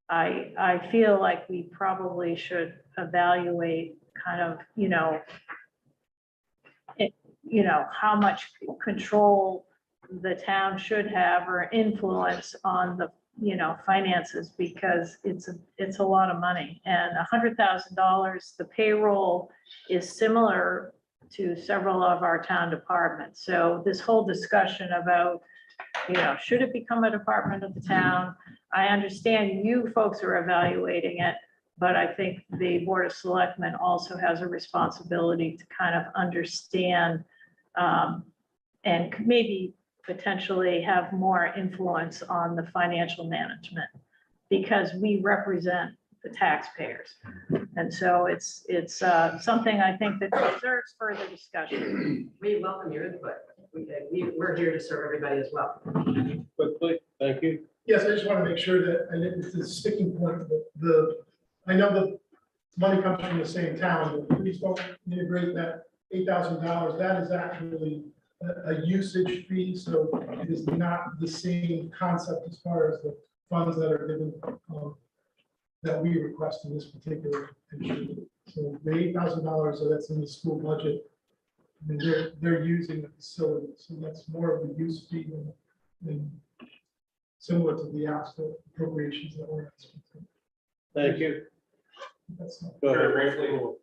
I feel like we probably should evaluate kind of, how much control the town should have or influence on the, finances, because it's a lot of money. And $100,000, the payroll is similar to several of our town departments. So this whole discussion about, should it become a department of the town? I understand you folks are evaluating it, but I think the Board of Selectmen also has a responsibility to kind of understand and maybe potentially have more influence on the financial management, because we represent the taxpayers. And so it's something I think that deserves further discussion. We welcome your input. We're here to serve everybody as well. Quickly, thank you. Yes, I just want to make sure that, and it's a sticking point, I know the money comes from the same town, but please don't integrate that $8,000. That is actually a usage fee, so it is not the same concept as far as the funds that are given, that we request in this particular issue. So the $8,000 that's in the school budget, I mean, they're using the facility, so that's more of a use fee than similar to the actual appropriations that we're asking for. Thank you. That's all. Go ahead. Very briefly,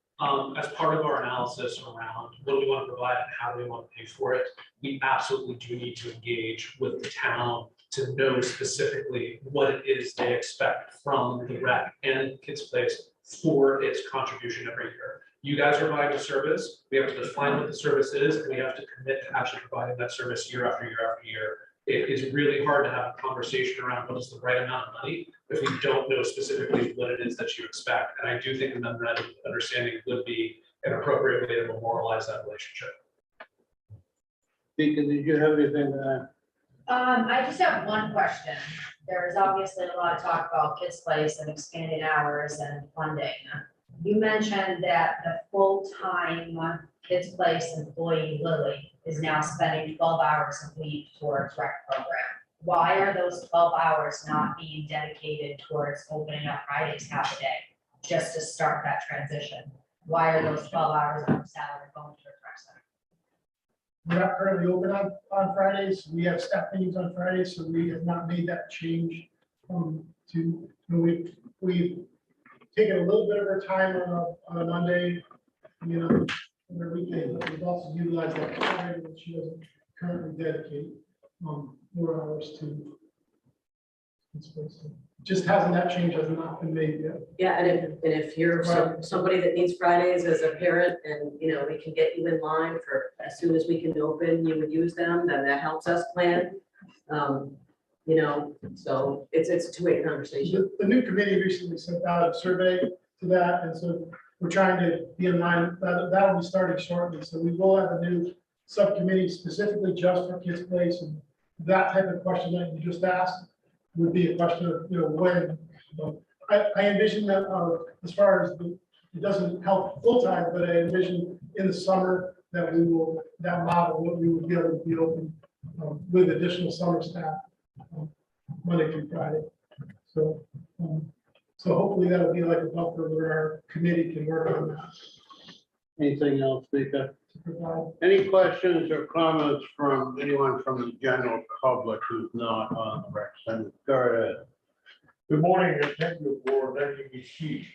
as part of our analysis around what do we want to provide and how do we want to pay for it, we absolutely do need to engage with the town to know specifically what it is they expect from the rec and Kids Place for its contribution every year. You guys are providing a service, we have to define what the service is, and we have to commit to actually providing that service year after year after year. It is really hard to have a conversation around what is the right amount of money if we don't know specifically what it is that you expect. And I do think a memorandum of understanding would be an appropriate way to memorialize that relationship. Deacon, did you have anything to add? I just have one question. There is obviously a lot of talk about Kids Place and expanded hours and funding. You mentioned that the full-time Kids Place employee, Lily, is now spending 12 hours a week towards rec program. Why are those 12 hours not being dedicated towards opening up Fridays half a day, just to start that transition? Why are those 12 hours of salary going to the rec center? We're not currently open on Fridays. We have staff meetings on Fridays, so we have not made that change. We've taken a little bit of our time on a Monday, every weekend, but we've also utilized that Friday that she doesn't currently dedicate 4 hours to. Just hasn't, that change has not been made yet. Yeah, and if you're somebody that needs Fridays as a parent and, we can get you in line for as soon as we can open, you would use them, then that helps us plan. So it's a two-way conversation. The new committee recently sent out a survey to that, and so we're trying to be in line. That'll be starting shortly, so we will have a new subcommittee specifically just for Kids Place, and that type of question that you just asked would be a question of, when. I envision that as far as it doesn't help full-time, but I envision in the summer that that model, what we would be able to be open with additional summer staff Monday through Friday. So hopefully that'll be like a buffer where our committee can work on that. Anything else, Mika? To provide. Any questions or comments from anyone from the general public who's not on the rec center? Go ahead. Good morning, and thank you for letting me speak.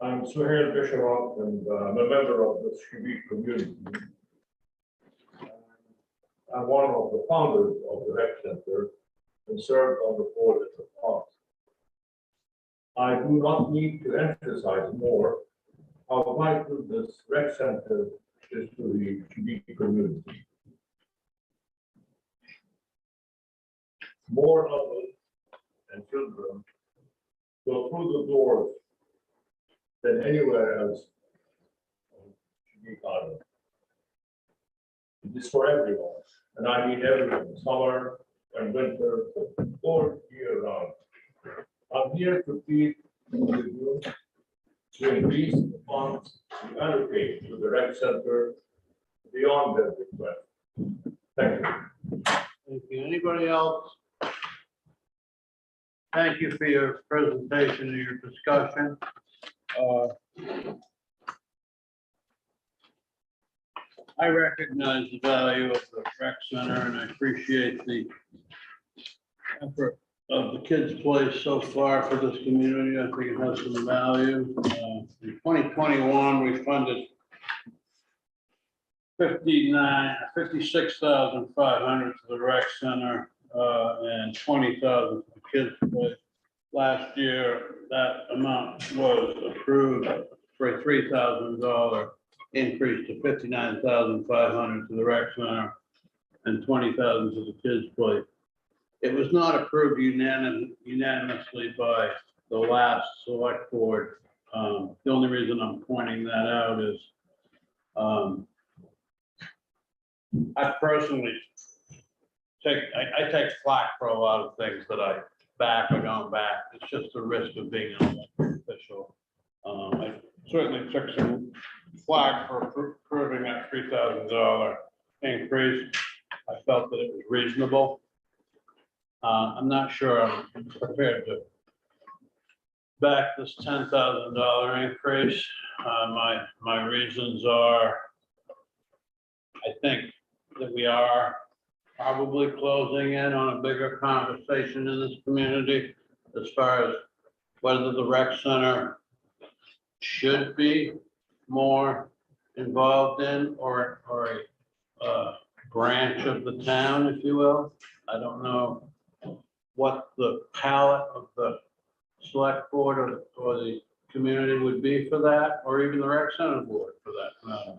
I'm Suhail Bisharaf, and I'm a member of the Shibik community. I'm one of the founders of the Rec Center and served on the board at the past. I do not need to emphasize more how vital this Rec Center is to the Shibik community. More adults and children go through the doors than anywhere else on Shibik Island. It is for everyone, and I mean everyone, summer and winter, all year round. I'm here to plead with you to increase the funds we allocate to the Rec Center beyond their request. Thank you. Thank you. Anybody else? Thank you for your presentation and your discussion. I recognize the value of the rec center and I appreciate the effort of the kids' place so far for this community. I think it has some value. In 2021, we funded 56,500 to the rec center and 20,000 to the kids' place. Last year, that amount was approved for a $3,000 increase to 59,500 to the rec center and 20,000 to the kids' place. It was not approved unanimously by the last select board. The only reason I'm pointing that out is I personally I take flack for a lot of things that I back or don't back. It's just the risk of being an elected official. I certainly took some flack for approving that $3,000 increase. I felt that it was reasonable. I'm not sure I'm prepared to back this $10,000 increase. My reasons are, I think that we are probably closing in on a bigger conversation in this community as far as whether the rec center should be more involved in or a branch of the town, if you will. I don't know what the palette of the select board or the community would be for that, or even the rec center board for that matter.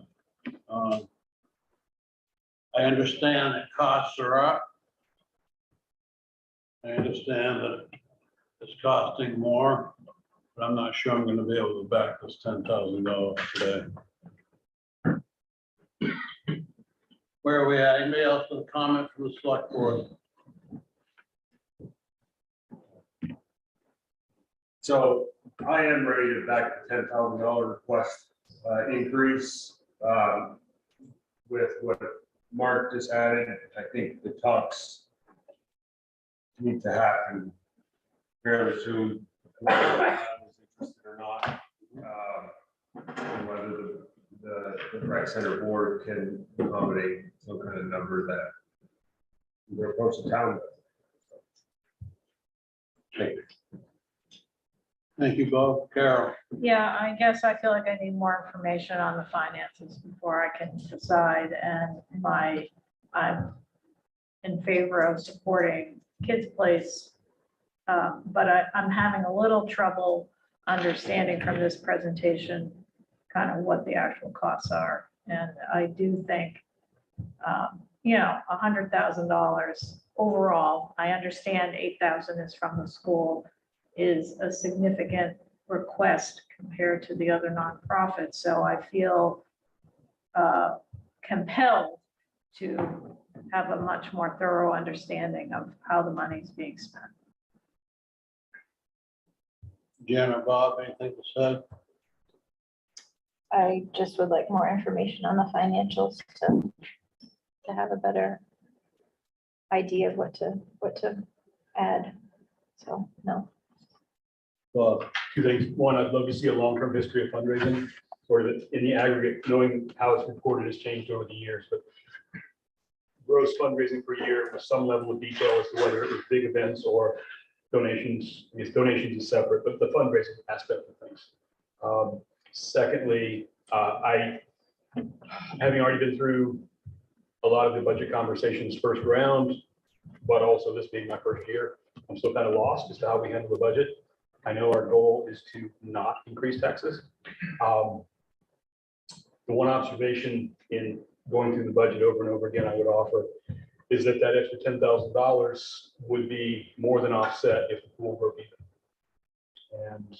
I understand that costs are up. I understand that it's costing more, but I'm not sure I'm going to be able to back this $10,000 today. Where are we at? Anybody else with a comment from the select board? So I am ready to back the $10,000 request increase with what Mark just added. I think the talks need to happen fairly soon, whether I'm interested or not, and whether the rec center board can accommodate some kind of number that they're approach the town with. Thank you. Thank you both. Carol? Yeah, I guess I feel like I need more information on the finances before I can decide, and I'm in favor of supporting Kids Place. But I'm having a little trouble understanding from this presentation kind of what the actual costs are. And I do think, $100,000 overall, I understand 8,000 is from the school, is a significant request compared to the other nonprofits. So I feel compelled to have a much more thorough understanding of how the money is being spent. Jen or Bob, anything to say? I just would like more information on the financials to have a better idea of what to add. So, no. Bob? Two things. One, I'd love to see a long-term history of fundraising, or that in the aggregate, knowing how it's reported has changed over the years, but gross fundraising per year with some level of detail as to whether it was big events or donations, I guess donations is separate, but the fundraising aspect of things. Secondly, having already been through a lot of the budget conversations first round, but also this being my first year, I'm still kind of lost as to how we handle the budget. I know our goal is to not increase taxes. The one observation in going through the budget over and over again, I would offer is that that extra $10,000 would be more than offset if the pool broke even. And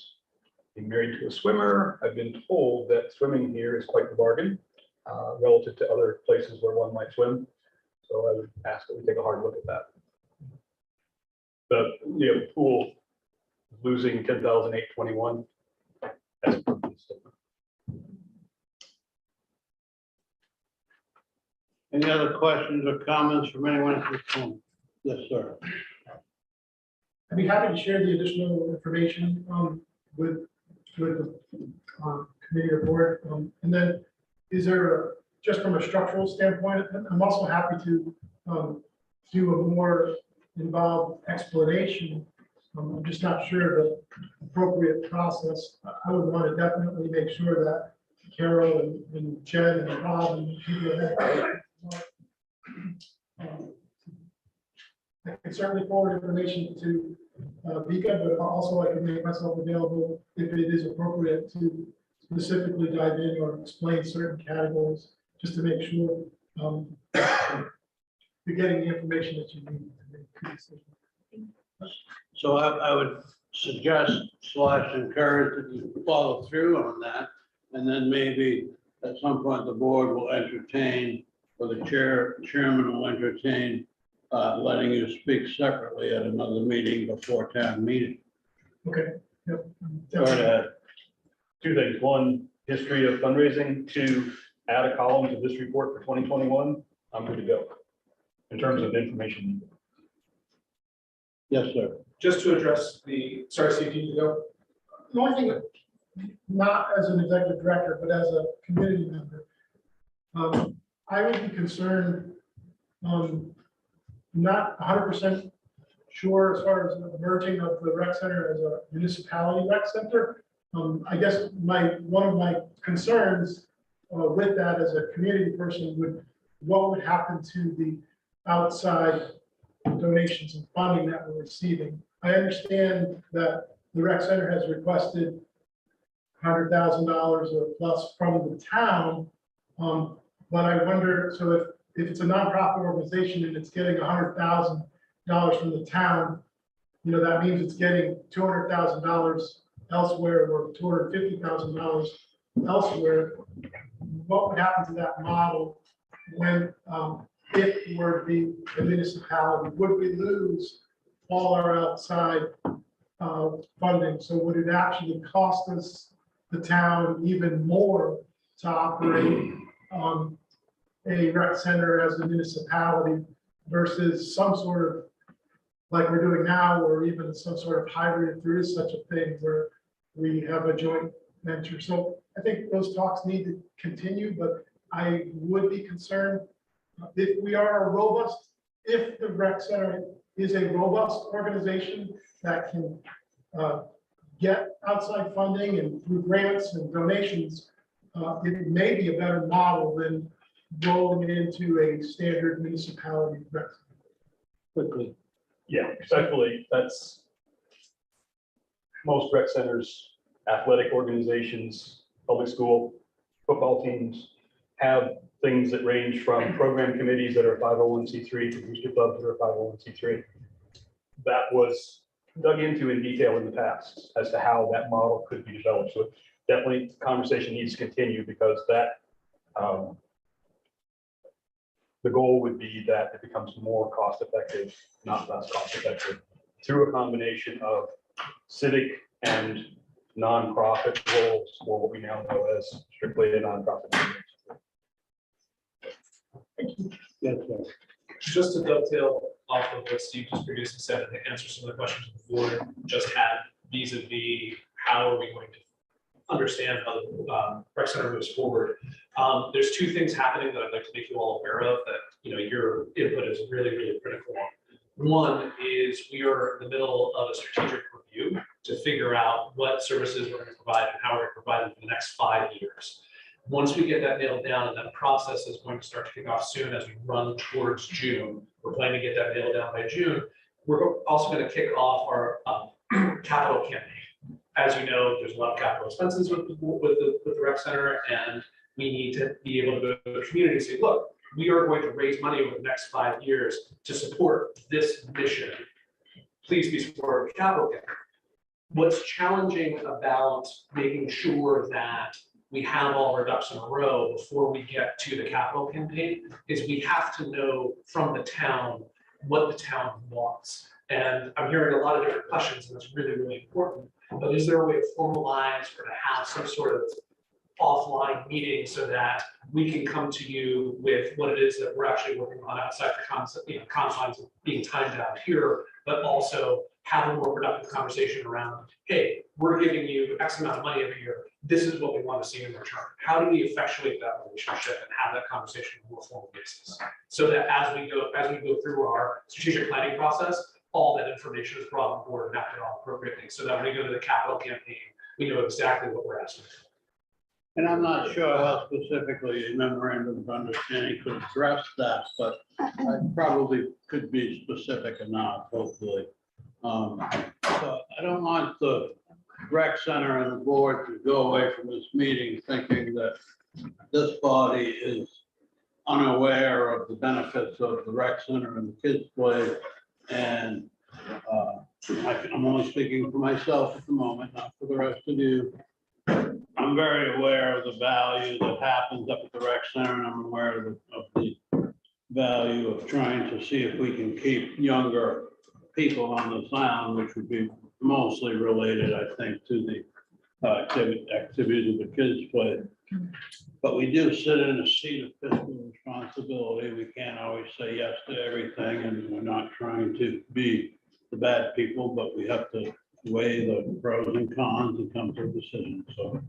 being married to a swimmer, I've been told that swimming here is quite the bargain relative to other places where one might swim. So I would ask that we take a hard look at that. The pool losing 10,821. That's a permanent statement. Any other questions or comments from anyone at this point? Yes, sir. I'd be happy to share the additional information with the committee or board. And then is there, just from a structural standpoint, I'm also happy to do a more involved explanation. I'm just not sure the appropriate process. I would want to definitely make sure that Carol and Jen and Rob and people I can certainly forward information to Vika, but also I can make myself available if it is appropriate to specifically dive in or explain certain categories, just to make sure you're getting the information that you need to make a decision. So I would suggest / encourage that you follow through on that. And then maybe at some point the board will entertain, or the chairman will entertain letting you speak separately at another meeting before town meeting. Okay. Yep. Go ahead. Two things. One, history of fundraising. Two, add a column to this report for 2021. I'm good to go in terms of information. Yes, sir. Just to address the, sorry, Steve, do you go? The only thing, not as an executive director, but as a community member, I would be concerned, not 100% sure as far as the merging of the rec center as a municipality rec center. I guess one of my concerns with that as a community person what would happen to the outside donations and funding that we're receiving. I understand that the rec center has requested $100,000 or plus from the town. But I wonder, so if it's a nonprofit organization and it's getting $100,000 from the town, that means it's getting $200,000 elsewhere or $250,000 elsewhere. What would happen to that model when, if it were to be a municipality? Would we lose all our outside funding? So would it actually cost us, the town, even more to operate a rec center as a municipality versus some sort of, like we're doing now, or even some sort of hybrid, if there is such a thing, where we have a joint venture? So I think those talks need to continue, but I would be concerned if we are if the rec center is a robust organization that can get outside funding and through grants and donations, it may be a better model than rolling it into a standard municipality rec center. Quickly. Yeah, respectfully, that's most rec centers, athletic organizations, public school, football teams have things that range from program committees that are 501c3 to booster clubs that are 501c3. That was dug into in detail in the past as to how that model could be developed. So definitely the conversation needs to continue, because that the goal would be that it becomes more cost effective, not less cost effective, through a combination of civic and nonprofit roles, or what we now know as strictly a nonprofit. Yes, sir. Just to dovetail off of what Steve just previously said, and to answer some of the questions the board just had vis-a-vis how are we going to understand how the rec center moves forward. There's two things happening that I'd like to make you all aware of that your input is really, really critical on. One is we are in the middle of a strategic review to figure out what services we're going to provide and how we're going to provide them for the next 5 years. Once we get that nailed down, and that process is going to start to kick off soon as we run towards June, we're planning to get that nailed down by June. We're also going to kick off our capital campaign. As you know, there's a lot of capital expenses with the rec center, and we need to be able to go to the community and say, look, we are going to raise money over the next 5 years to support this mission. Please be supportive of the capital campaign. What's challenging about making sure that we have all our ducks in a row before we get to the capital campaign is we have to know from the town what the town wants. And I'm hearing a lot of different questions, and it's really, really important. But is there a way to formalize or to have some sort of offline meeting so that we can come to you with what it is that we're actually working on outside the concept, confines of being timed out here, but also have a more productive conversation around, hey, we're giving you X amount of money every year. This is what we want to see in return. How do we effectuate that relationship and have that conversation on a more formal basis? So that as we go through our strategic planning process, all that information is brought on board and acted on appropriately, so that when we go to the capital campaign, we know exactly what we're asking for. And I'm not sure how specifically a memorandum of understanding could address that, but I probably could be specific enough, hopefully. So I don't want the rec center and the board to go away from this meeting thinking that this body is unaware of the benefits of the rec center and the kids' play. And I'm only speaking for myself at the moment, not for the rest of you. I'm very aware of the value that happens up at the rec center, and I'm aware of the value of trying to see if we can keep younger people on this island, which would be mostly related, I think, to the activities of the kids' play. But we do sit in a seat of fiscal responsibility. We can't always say yes to everything, and we're not trying to be the bad people, but we have to weigh the pros and cons and come to a decision. So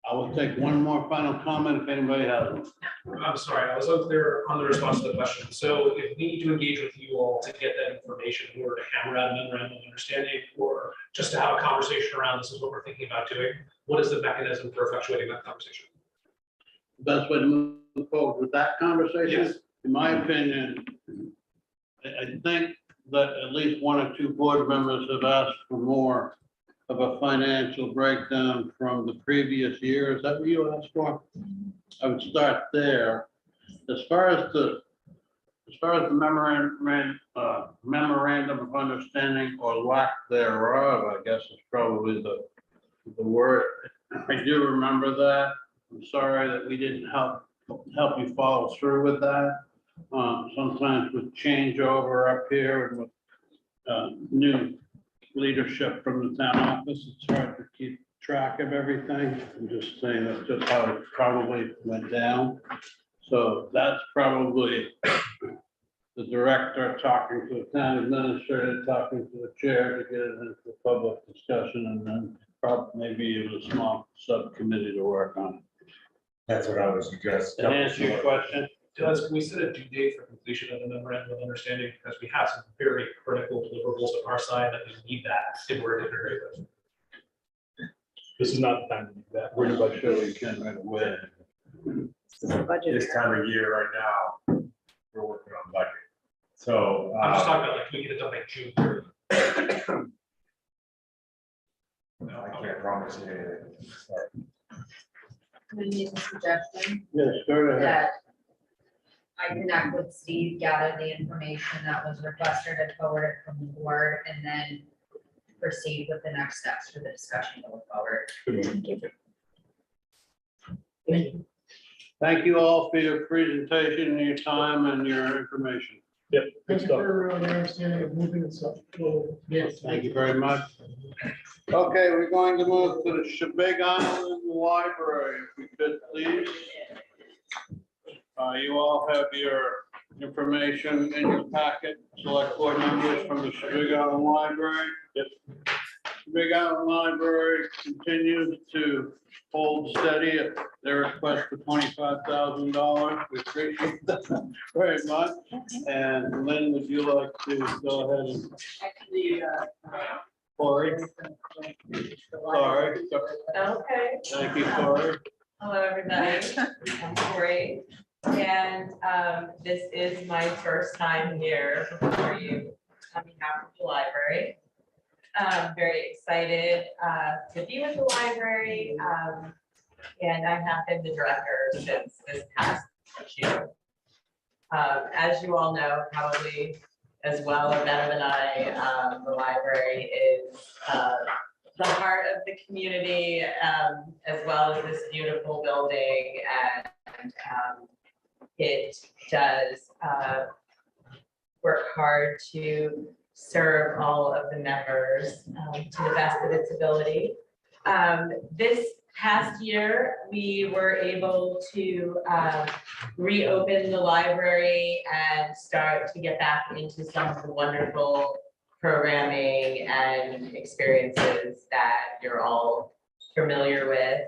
I will take one more final comment if anybody has one. I'm sorry, I was unclear on the response to the question. So if we need to engage with you all to get that information in order to hammer out a memorandum of understanding, or just to have a conversation around this is what we're thinking about doing, what is the mechanism for effectuating that conversation? The best way to move forward with that conversation, Yes. in my opinion, I think that at least one or two board members have asked for more of a financial breakdown from the previous year. Is that what you asked for? I would start there. As far as the memorandum of understanding or lack thereof, I guess is probably the word. I do remember that. I'm sorry that we didn't help you follow through with that. Sometimes with changeover up here and with new leadership from the town office, it's hard to keep track of everything. I'm just saying that's just how it probably went down. So that's probably the director talking to the town administrator, talking to the chair to get it into the public discussion, and then probably maybe use a small subcommittee to work on it. That's what I would suggest. To answer your question, Does, can we set a due date for completion of the memorandum of understanding? Because we have some very critical deliverables on our side that we need that in order to integrate those. This is not the time to do that. We're in a budget. sure we can right away. This time of year right now, we're working on budget. So. I'm just talking about like, can we get it done by June 30th? I can't promise you anything. Sorry. Can I make a suggestion Yes, go ahead. that I connect with Steve, gather the information that was requested and forward it from the board, and then proceed with the next steps for the discussion going forward. Thank you all for your presentation, your time, and your information. Yep, good Thank you stuff. for the understanding of moving and stuff. Well, Yes. Thank you very much. Okay, we're going to move to the Shebig Island Library, if we could, please. You all have your information in your packet, select board members from the Shebig Island Library. Yep. Big Island Library continues to hold steady at their request for $25,000. We appreciate that very much. And Lynn, would you like to go ahead and? Actually, Corey? Sorry. Okay. Thank you, Corey. Hello, everybody. I'm Cory. And this is my first time here before you on behalf of the library. I'm very excited to be with the library. And I have been the director since this past June. As you all know, probably as well, or better than I, the library is the heart of the community, as well as this beautiful building, and it does work hard to serve all of the members to the best of its ability. This past year, we were able to reopen the library and start to get back into some of the wonderful programming and experiences that you're all familiar with.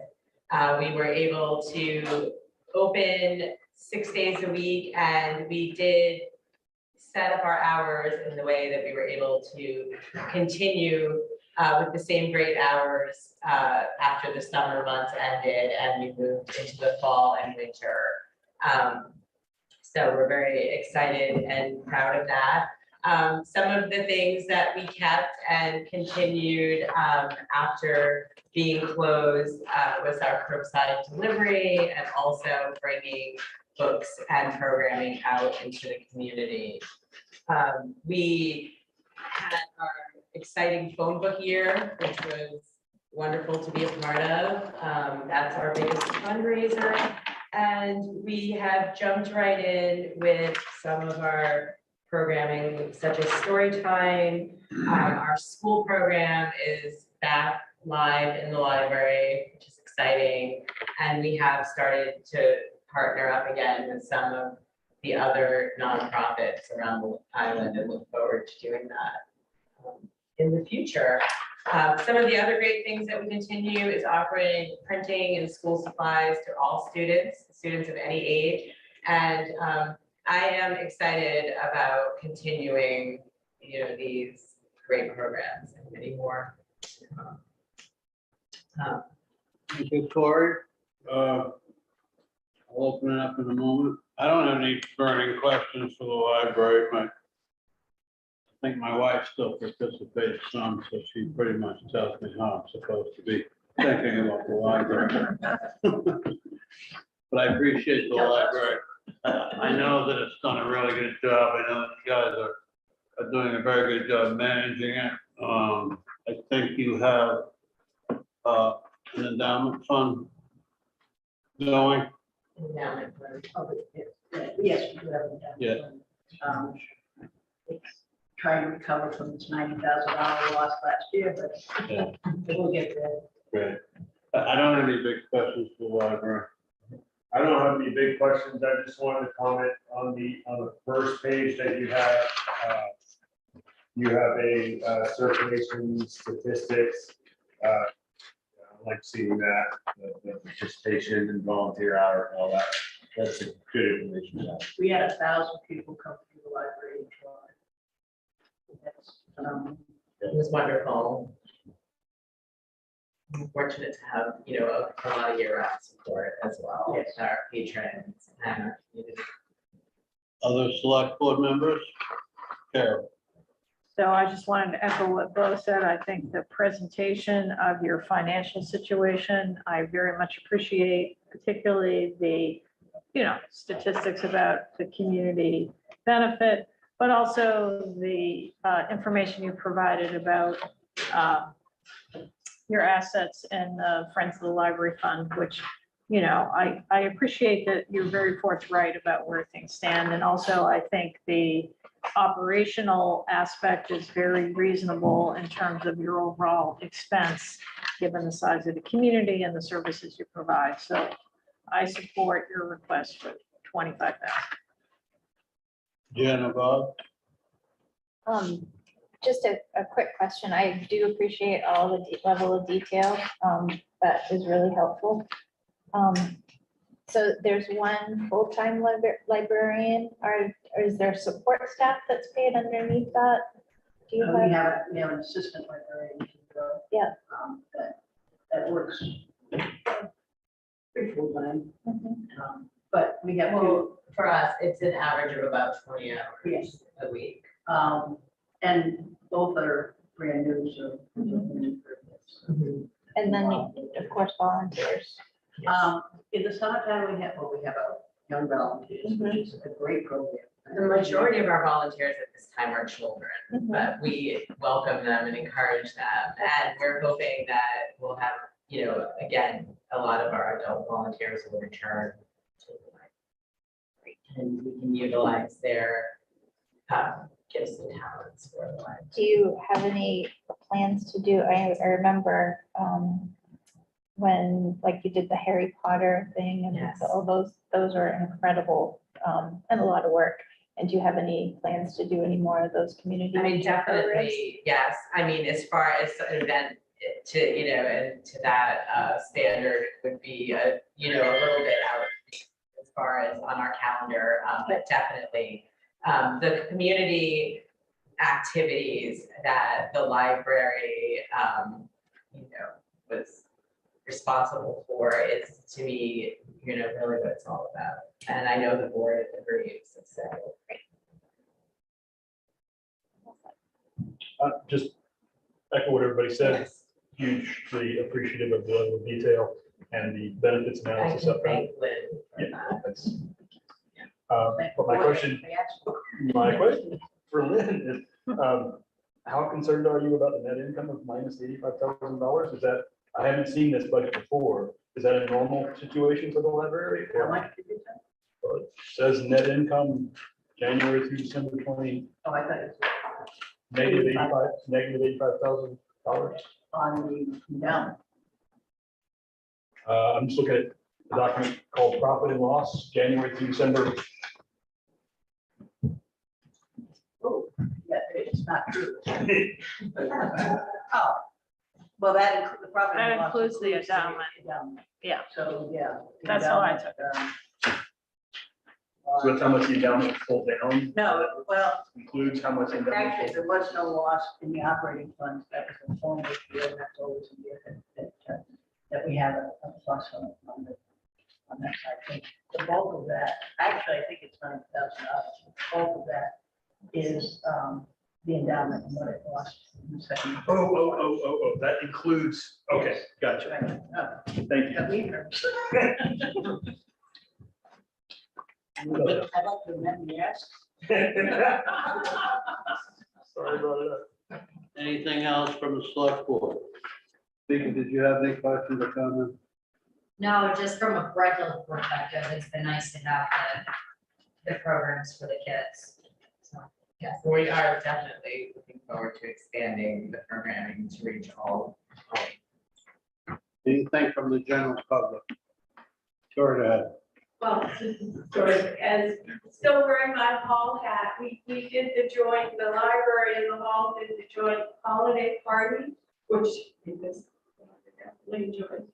We were able to open 6 days a week, and we did set up our hours in the way that we were able to continue with the same great hours after the summer months ended and we moved into the fall and winter. So we're very excited and proud of that. Some of the things that we kept and continued after being closed was our curbside delivery and also bringing books and programming out into the community. We had our exciting phone book year, which was wonderful to be a part of. That's our biggest fundraiser. And we have jumped right in with some of our programming, such as story time. Our school program is back live in the library, which is exciting. And we have started to partner up again with some of the other nonprofits around the island and look forward to doing that in the future. Some of the other great things that we continue is offering printing and school supplies to all students of any age. And I am excited about continuing, these great programs and many more. Thank you, Corey. I'll open it up in a moment. I don't have any burning questions for the library, but I think my wife still participates some, so she pretty much tells me how I'm supposed to be thinking about the library. But I appreciate the library. I know that it's done a really good job. I know that you guys are doing a very good job managing it. I think you have an endowment fund going. endowment for public, yes, we do have an endowment. Yeah. fund. It's trying to recover from its $90,000 loss last year, but Yeah. we'll get there. Great. I don't have any big questions for the library. I don't have any big questions. I just wanted to comment on the first page that you have. You have a circulation statistics. I like seeing that, the participation and volunteer hour and all that. That's a good information to have. We had 1,000 people come through the library in July. That's phenomenal. It was wonderful. I'm fortunate to have, a lot of year-round support as well, with our patrons and our community. Other select board members? Carol? So I just wanted to echo what Bo said. I think the presentation of your financial situation, I very much appreciate, particularly the, statistics about the community benefit, but also the information you provided about your assets and the Friends of the Library Fund, which, I appreciate that you're very forthright about where things stand. And also, I think the operational aspect is very reasonable in terms of your overall expense, given the size of the community and the services you provide. So I support your request for 25,000. Jen or Bob? Just a quick question. I do appreciate all the level of detail. That is really helpful. So there's one full-time librarian, or is there support staff that's paid underneath that? Do you We have? have an assistant librarian. Yeah. That works pretty full time. Mhm. But we have to, Well, for us, it's an average of about 20 hours Yes. a week. and both are brand new, so. And then, of course, volunteers. In the summertime, we have a young volunteers, which is a great program. The majority of our volunteers at this time are children, Mhm. but we welcome them and encourage them. And we're hoping that we'll have, again, a lot of our adult volunteers will return to the library. And we can utilize their gifts and talents for the library. Do you have any plans to do, I remember when, like, you did the Harry Potter thing and Yes. all those are incredible and a lot of work. And do you have any plans to do any more of those community? I mean, programs? definitely, yes. I mean, as far as an event to, and to that standard would be, a little bit out as far as on our calendar, but definitely. The community activities that the library, was responsible for is to me, really what it's all about. And I know the board agrees, so. Just echo what everybody said, Yes. hugely appreciative of the level of detail and the benefits I analysis can up front. thank Lynn for Yeah, that. that's. But my question for Lynn is, how concerned are you about the net income of minus $85,000? Is that, I haven't seen this budget before. Is that a normal situation for the library? How Or much did you say? it says net income January through December 20, Oh, I thought it was negative $85,000. on the down. I'm just looking at the document called profit and loss, January through December. Oh, yeah, it's not true. Oh, well, the profit. and That loss includes the endowment. endowment. Yeah. So, yeah. the That's how I endowment, So that's how much the endowment pulled down. No, well, Includes how much endowment. actually, there was no loss in the operating funds. That was a form this year, and that's always a year that we have a plus on that side. The bulk of that, actually, I think it's $9,000. The bulk of that is the endowment and what it lost in the second. Oh, that includes, okay, gotcha. Right. Oh, Thank yeah, we heard. I'd like to amend, yes. Sorry about that. Anything else from the select board? Speaker, did you have any questions or comments? No, just from a parental perspective, it's been nice to have the programs for the kids. So, Yes, we are definitely looking forward to expanding the programming to reach all. Anything from the general public? Go ahead. Well, sort of as still wearing my hall hat, we did the library and the hall did the joint holiday party, which is definitely enjoyed.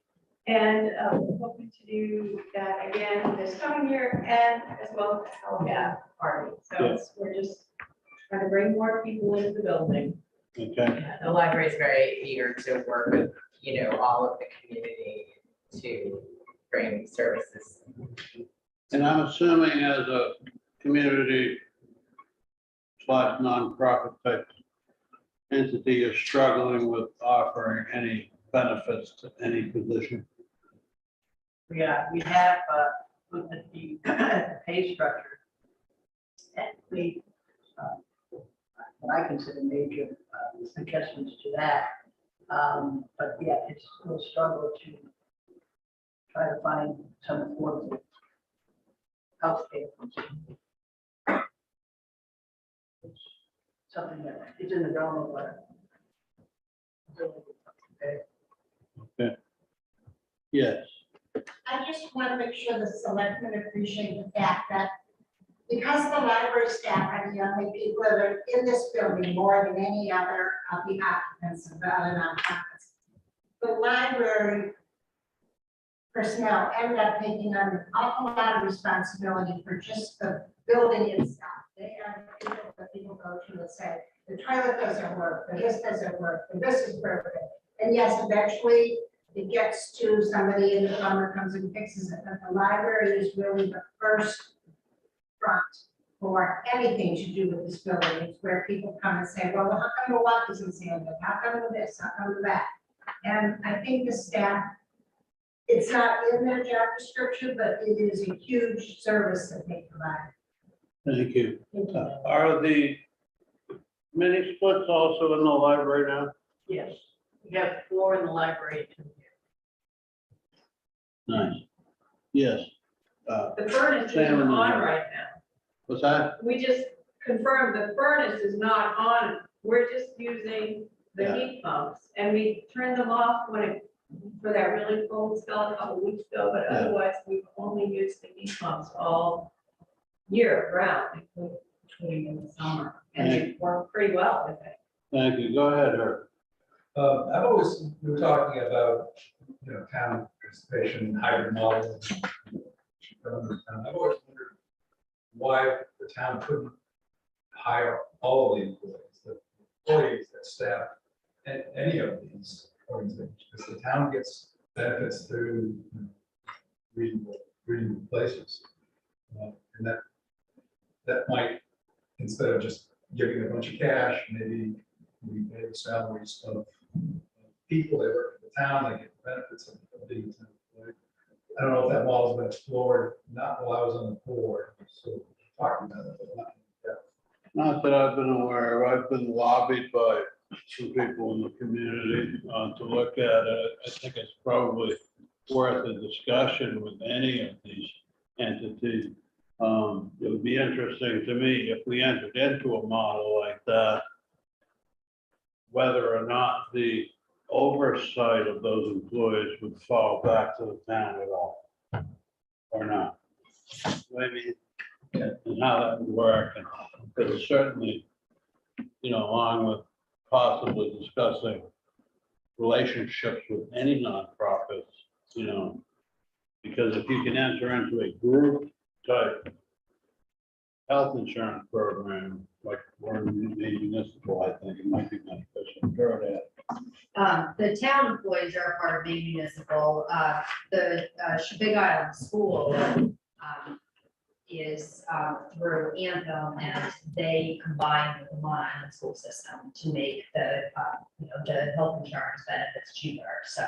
And we're hoping to do that again this coming year and as well as the Halloween party. So we're just trying to bring more people into the building. Okay, Yeah, the library is very eager to work with, all of the community to bring services. and I'm assuming as a community / nonprofit type entity, you're struggling with offering any benefits to any position. Yeah, we have looked at the pay structure. And we, what I consider major adjustments to that. But yeah, it's a struggle to try to find some affordable healthcare. It's something that is in the realm of what. Okay. Yes. I just want to make sure the selectmen appreciate the fact that because the library staff are the only people that are in this building more than any other of the occupants of the other nonprofits, the library personnel end up taking on an awful lot of responsibility for just the building itself. They are the people that people go to and say, the toilet doesn't work, the this doesn't work, the this is broken. And yes, eventually it gets to somebody and the plumber comes and fixes it, but the library is really the first front for anything to do with this building. It's where people come and say, well, how come the lock isn't sealed? How come the this, how come the that? And I think the staff, it's not in their job description, but it is a huge service that they provide. Thank you. Are the mini splits also in the library now? Yes, we have 4 in the library, 2 here. Nice. Yes. The furnace is Sam, on right now. What's that? We just confirmed the furnace is not on. We're just using the Yeah. heat pumps. And we turned them off when it, for that really cold spell a couple weeks ago, but Yeah. otherwise we've only used the heat pumps all year round, including in the summer. And they work pretty well with it. Thank you. Go ahead, Herb. I've always, we were talking about, town participation, hybrid model. I've always wondered why the town couldn't hire all of the employees that staff any of these organizations, because the town gets benefits through reasonable places. And that might, instead of just giving a bunch of cash, maybe we pay the salaries of people that work for the town, they get benefits of being a town employee. I don't know if that model's been explored, not while I was on the board, so talking about it, but not in depth. Not that I've been aware of. I've been lobbied by some people in the community to look at it. I think it's probably worth a discussion with any of these entities. It would be interesting to me if we entered into a model like that, whether or not the oversight of those employees would fall back to the town at all, or not. Maybe, and how that would work, and because certainly, along with possibly discussing relationships with any nonprofits, because if you can enter into a group type health insurance program, like we're municipal, I think it might be beneficial. Go ahead. The town employees are part of being municipal. The Big Island School is through Anthem, and they combine with the Long Island school system to make the health insurance benefits cheaper. So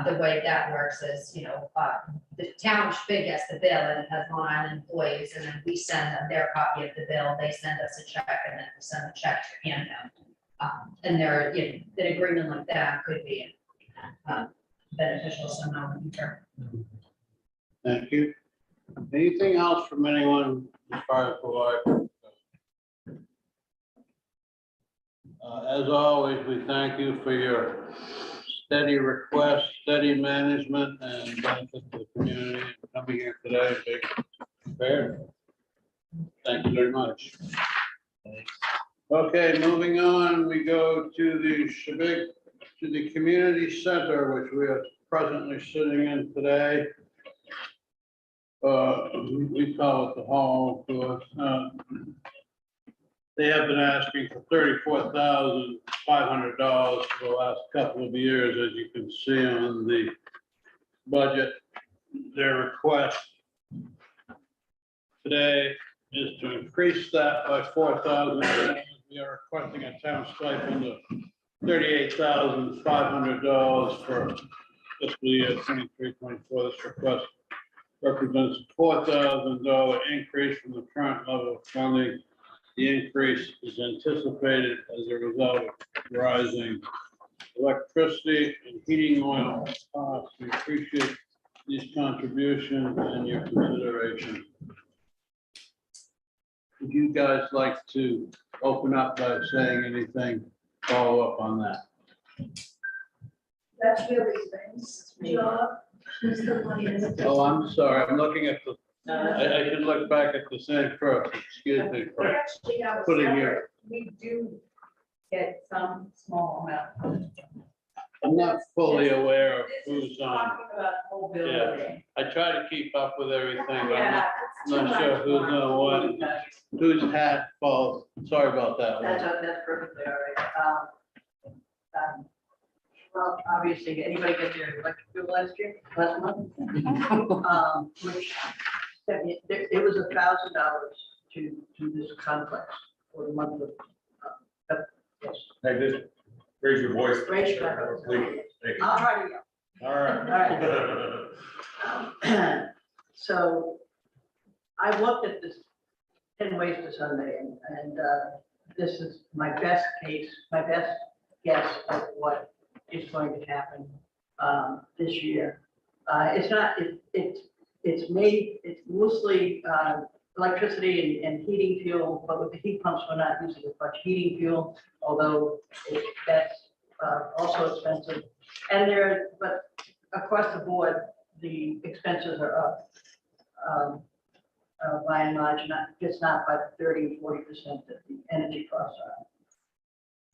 the way that works is, the town Big gets the bill and it has Long Island employees, and then we send them their copy of the bill. They send us a check, and then we send the check to Anthem. And there, an agreement like that could be beneficial somehow in the future. Thank you. Anything else from anyone as far as the library? As always, we thank you for your steady request, steady management, and benefit to the community. Coming here today, big fair. Thank you very much. Okay, moving on, we go to the community center, which we are presently sitting in today. We call it the hall to us. They have been asking for $34,500 for the last couple of years, as you can see on the budget. Their request today is to increase that by $4,000. We are requesting a town stipend of $38,500 for fiscal year 23-24. This request represents a $4,000 increase from the current level of funding. The increase is anticipated as a result of rising electricity and heating oil costs. We appreciate these contributions and your consideration. Would you guys like to open up by saying anything, follow up on that? That's really things. Oh, I'm sorry, I'm looking at the I should look back at the same first, excuse me, We for actually have a putting separate, here. we do get some small amount. I'm not fully aware of This is who's on. talking about whole building. I try to keep up with everything, but I'm Yeah, not, it's too not sure much who's for on what, you guys. whose hat falls. Sorry about that. That's perfectly all right. Well, obviously, anybody get their electric bill last year, last month? Which, it was $1,000 to this complex for the month of. Yes. Hey, just raise your voice. Raise your Please. Thank you. I'll try to yell. All right. So I looked at this 10 ways to Sunday and this is my best case, my best guess of what is going to happen this year. It's not, it's mostly electricity and heating fuel, but with the heat pumps, we're not using as much heating fuel, although that's also expensive. And but across the board, the expenses are up by and large, just not by 30, 40% that the energy costs are.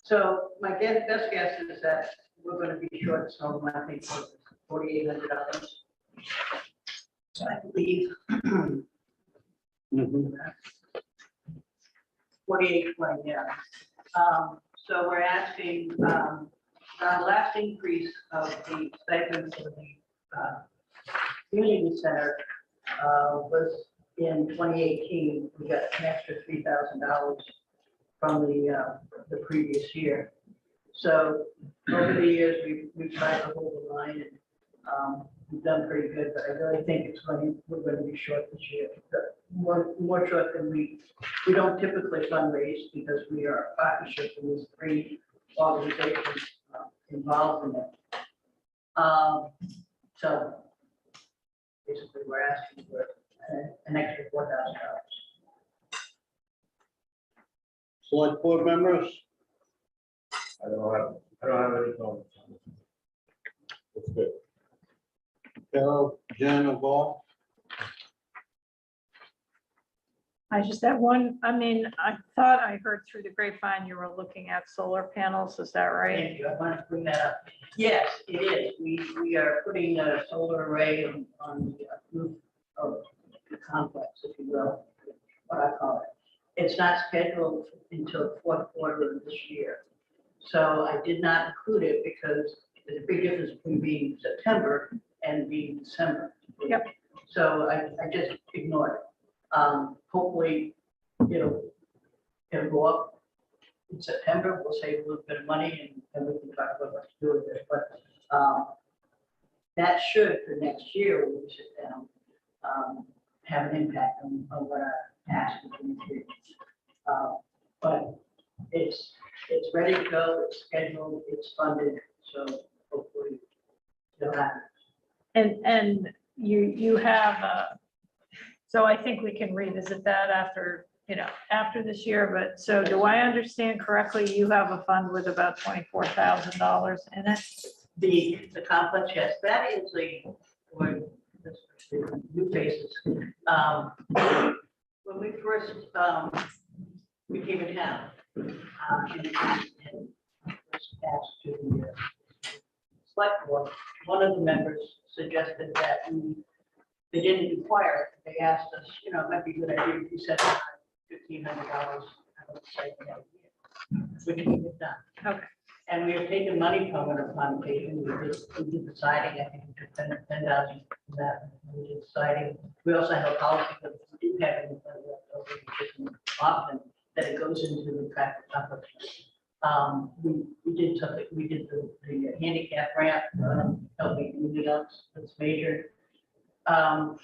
So my best guess is that we're going to be short some, I think, $4,800. So I believe Mhm. 48.20, yeah. So we're asking, our last increase of the stipend for the community center was in 2018. We got an extra $3,000 from the previous year. So over the years, we've tried to hold the line and we've done pretty good, but I really think we're going to be short this year. More short than we don't typically fundraise because we are a partnership and there's 3 organizations involved in it. So basically we're asking for an extra $4,000. Select board members? I don't have any comments. That's good. Carol, Jen, or Paul? I just have one, I mean, I thought I heard through the grapevine you were looking at solar panels, is that right? Thank you. I wanted to bring that up. Yes, it is. We are putting a solar array on the roof of the complex, if you will, what I call it. It's not scheduled until the 4th quarter of this year. So I did not include it because there's a big difference between being September and being December. Yep. So I just ignored it. Hopefully it'll go up in September. We'll save a little bit of money and we can talk about what to do with it. But that should for next year, when we sit down, have an impact on what our tax is going to be. But it's ready to go, it's scheduled, it's funded, so hopefully it'll happen. And you have, so I think we can revisit that after, after this year, but so do I understand correctly, you have a fund with about $24,000 in it? The complex, yes, that is for the new faces. When we first came in town, and was asked to the select board, one of the members suggested that they didn't require it. They asked us, it might be a good idea if you set aside $1,500 which we have done. Okay. And we have taken money from it upon occasion. We did the siding, I think we took 10,000 from that. We did siding. We also have a policy that we do have any money left over, which isn't often, that it goes into the practice complex. We did something, we did the handicap ramp, helping move it up, that's major.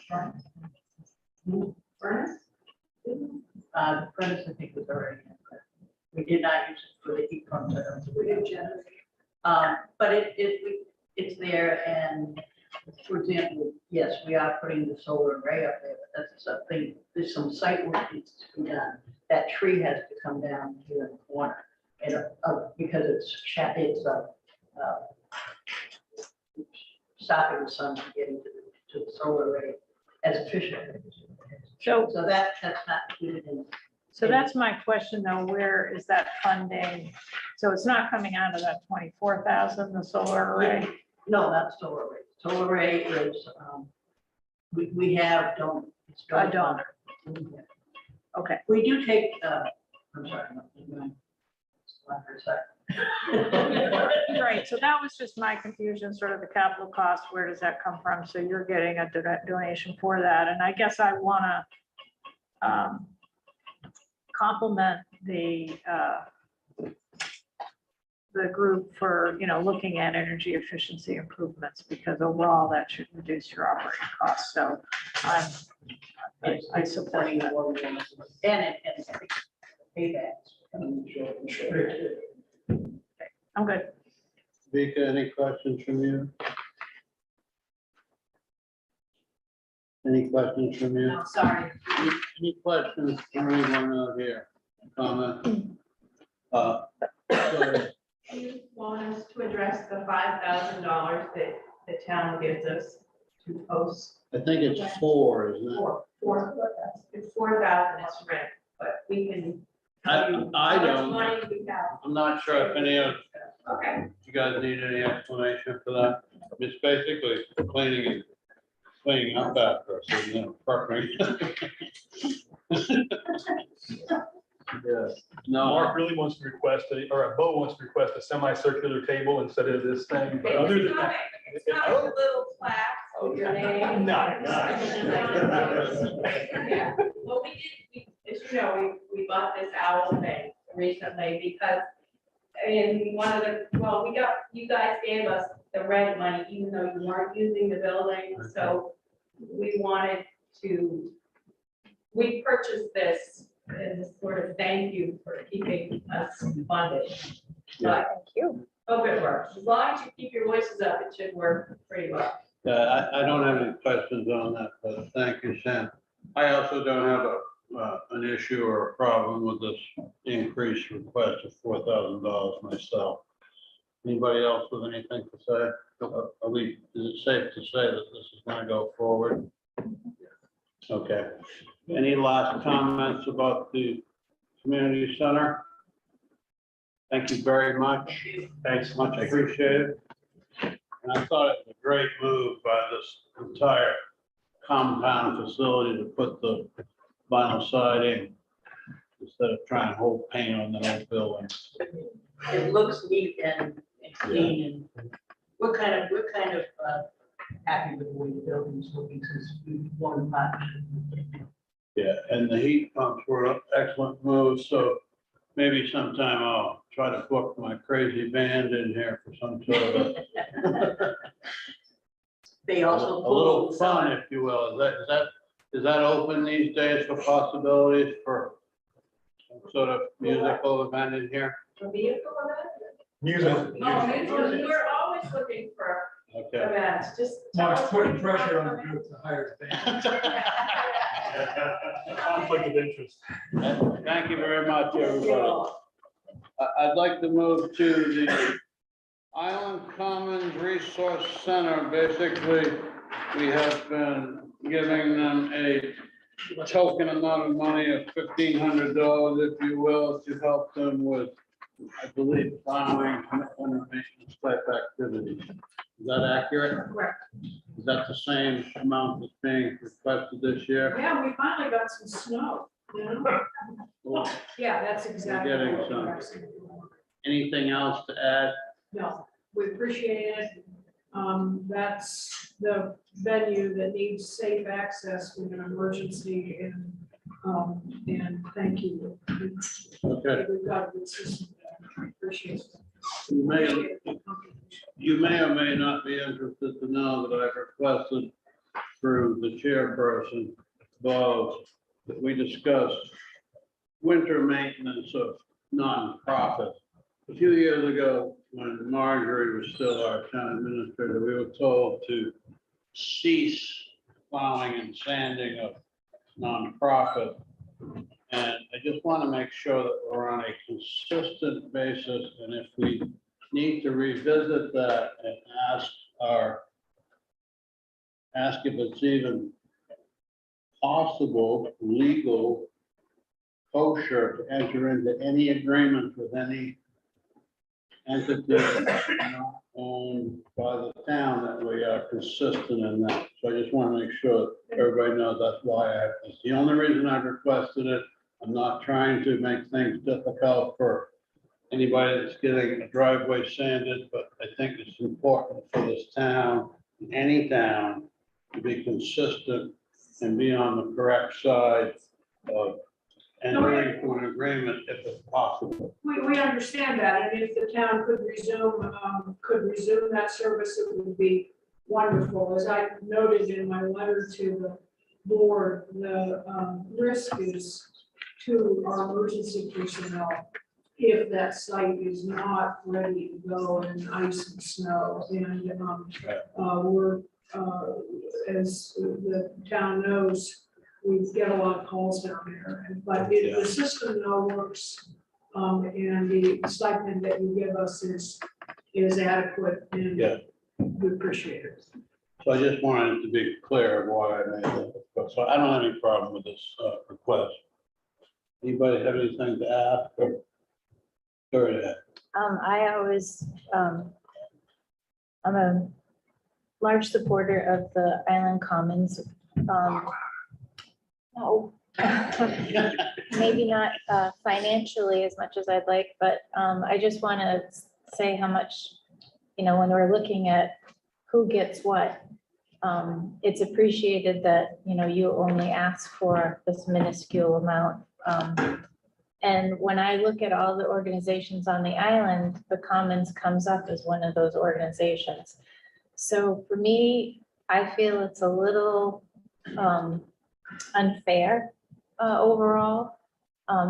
Furnace? Furnace, I think was already in, but we did not use it for the heat pumps. I don't think we did generate. But it's there, and for example, yes, we are putting the solar array up there, but that's something, there's some site work that needs to be done. That tree has to come down here in the corner, and because it's stopping the sun from getting to the solar array as efficient. So, So that's not included in. so that's my question though, where is that funding? So it's not coming out of that 24,000, the solar array? No, that's solar array. Solar array is, we have, it's A donor. Okay, We do take, I'm sorry. no, you're going. right, so that was just my confusion, sort of the capital cost, where does that come from? So you're getting a donation for that, and I guess I wanna compliment the group for, you know, looking at energy efficiency improvements, because overall that should reduce your operating costs, so I support that. And paybacks. I'm good. Vika, any questions from you? Any questions from you? No, sorry. Any questions from anyone out here? Comment? Sorry. Do you want us to address the $5,000 that the town gives us to post? I think it's 4, isn't it? It's 4,000, it's rent, but we can. tell you I how much don't. money we have. I'm not sure if any of Okay. you guys need any explanation for that. It's basically cleaning up after us, isn't it? Preparing. Yeah, no, Mark really wants to request, Bo wants to request a semicircular table instead of this thing, but other than that. It's not a little plaque with your name. No. Yeah, well, as you know, we bought this owl thing recently because in one of you guys gave us the rent money, even though you weren't using the building, so we purchased this as a sort of thank you for keeping us funded. But Thank you. hope it works. As long as you keep your voices up, it should work pretty well. yeah, I don't have any questions on that, but thank you, Sam. I also don't have an issue or a problem with this increased request of $4,000 myself. Anybody else with anything to say? Is it safe to say that this is gonna go forward? Okay. Any last comments about the community center? Thank you very much. Thanks, much appreciated. And I thought it was a great move by this entire compound facility to put the vinyl siding instead of trying to hold paint on the whole building. It looks neat and clean, and we're kind of happy with the way the building's looking since we won that. Yeah, and the heat pumps were an excellent move, so maybe sometime I'll try to book my crazy band in here for some sort of They a also. little fun, if you will. Is that open these days for possibilities for some sort of musical event in here? A vehicle event? Music. We're always looking for Okay. events, just. Mark's putting pressure on the group to hire the band. Conflict of interest. Thank you very much, everybody. I'd like to move to the Island Commons Resource Center. Basically, we have been giving them a token amount of money of $1,500, if you will, to help them with, I believe, plowing and maintenance type activities. Is that accurate? Correct. Is that the same amount that's being requested this year? Yeah, we finally got some snow, you know? Well, Yeah, that's exactly. getting what some. we're asking for. anything else to add? No, we appreciate it. That's the venue that needs safe access with an emergency and thank you. Okay. We've got a good system. Appreciate it. You may or may not be interested to know that I've requested through the chairperson, Bo, that we discuss winter maintenance of nonprofit. A few years ago, when Marjorie was still our town administrator, we were told to cease plowing and sanding of nonprofit. And I just want to make sure that we're on a consistent basis, and if we need to revisit that and ask if it's even possible legal kosher to enter into any agreement with any entity not owned by the town, that we are consistent in that. So I just want to make sure everybody knows that's why it's the only reason I've requested it. I'm not trying to make things difficult for anybody that's getting a driveway sanded, but I think it's important for this town, any town, to be consistent and be on the correct side of entering into an agreement if it's possible. We understand that, and if the town could resume that service, it would be wonderful. As I noted in my letter to the board, the risk is to our emergency personnel if that site is not ready to go in ice and snow. And we're, as the town knows, we get a lot of calls down there, but if the system now works, and the stipend that you give us is adequate, and Yeah. we appreciate it. So I just wanted to be clear of why I made that request. So I don't have any problem with this request. Anybody have anything to ask or? Go ahead. I always, I'm a large supporter of the Island Commons. No, maybe not financially as much as I'd like, but I just want to say how much, when we're looking at who gets what, it's appreciated that, you only ask for this minuscule amount. And when I look at all the organizations on the island, the Commons comes up as one of those organizations. So for me, I feel it's a little unfair overall,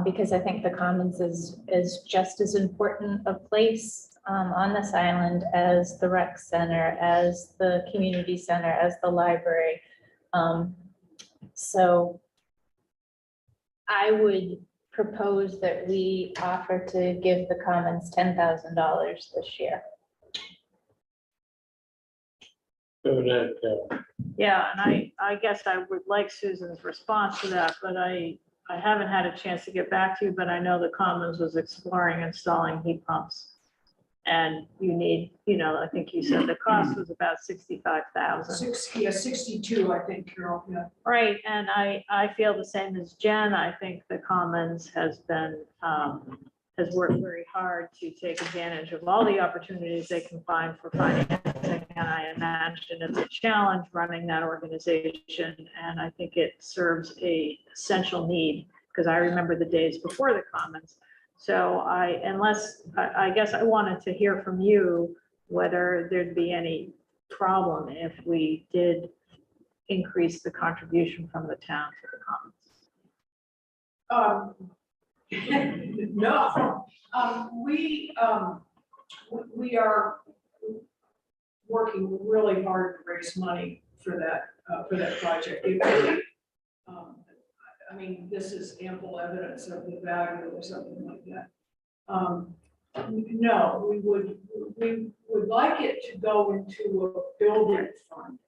because I think the Commons is just as important a place on this island as the rec center, as the community center, as the library. So I would propose that we offer to give the Commons $10,000 this year. Go ahead, Carol. Yeah, and I guess I would like Susan's response to that, but I haven't had a chance to get back to you, but I know the Commons was exploring installing heat pumps. And you need, I think you said the cost was about 65,000. 62, I think, Carol, yeah. Right, and I feel the same as Jen. I think the Commons has worked very hard to take advantage of all the opportunities they can find for financing. And I imagine it's a challenge running that organization. And I think it serves a essential need, because I remember the days before the Commons. So I guess I wanted to hear from you whether there'd be any problem if we did increase the contribution from the town to the Commons. No, we are working really hard to raise money for that project. It really, I mean, this is ample evidence of the value or something like that. No, we would like it to go into a building fund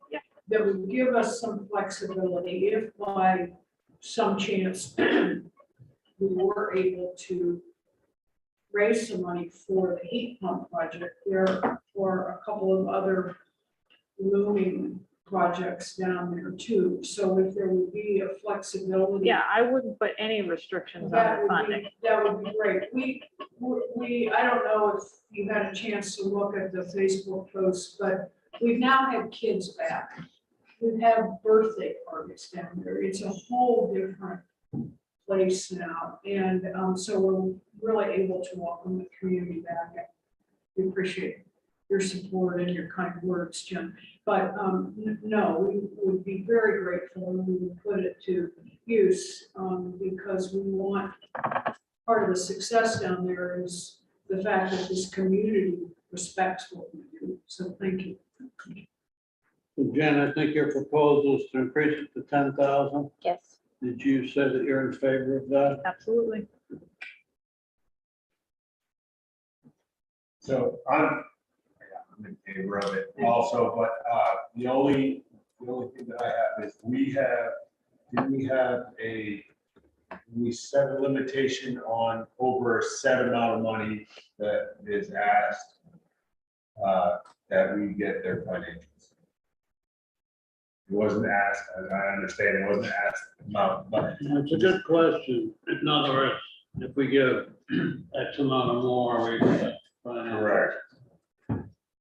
that would give us some flexibility if by some chance we were able to raise some money for the heat pump project. There are a couple of other looming projects down there too. So if there would be a flexibility. Yeah, I wouldn't put any restrictions on the funding. That would be great. I don't know if you had a chance to look at the Facebook posts, but we've now had kids back. We have birthday parties down there. It's a whole different place now. And so we're really able to welcome the community back. We appreciate your support and your kind words, Jim. But no, we would be very grateful and we would put it to use because we want, part of the success down there is the fact that this community respects what we do. So thank you. Jen, I think your proposal is to increase it to 10,000. Yes. Did you say that you're in favor of that? Absolutely. So I'm in favor of it also, but the only thing that I have is we have did we set a limitation on over a set amount of money that is asked, that we get their financials? It wasn't asked, as I understand, it wasn't asked amount, but It's a good question. In other words, if we give X amount or more, we get financial. correct.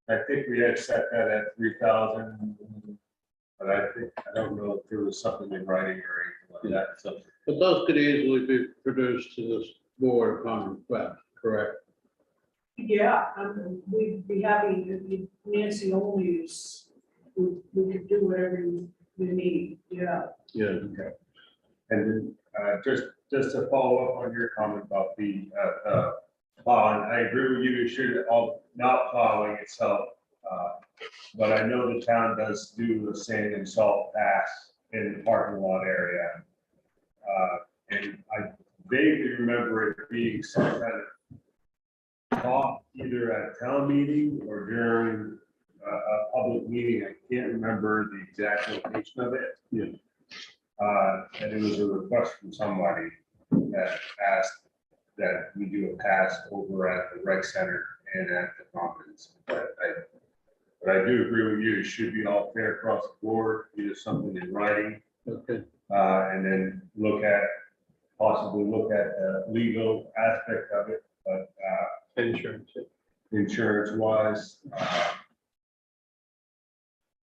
I think we had set that at 3,000, but I don't know if there was something in writing or anything like that, so. But those could easily be produced to this board upon request, correct? Yeah, we'd be happy if Nancy only is, we could do whatever you need, yeah. Yeah. Okay. And then, just to follow up on your comment about the, plowing, I agree with you, it should all, not plowing itself. But I know the town does do a sand and salt pass in the parking lot area. And I vaguely remember it being some kind of talk either at a town meeting or during a public meeting. I can't remember the exact location of it. Yeah. And it was a request from somebody that asked that we do a pass over at the rec center and at the commons. But I do agree with you, it should be all fair across the board, either something in writing, Okay. and then possibly look at the legal aspect of it, but, insurance wise,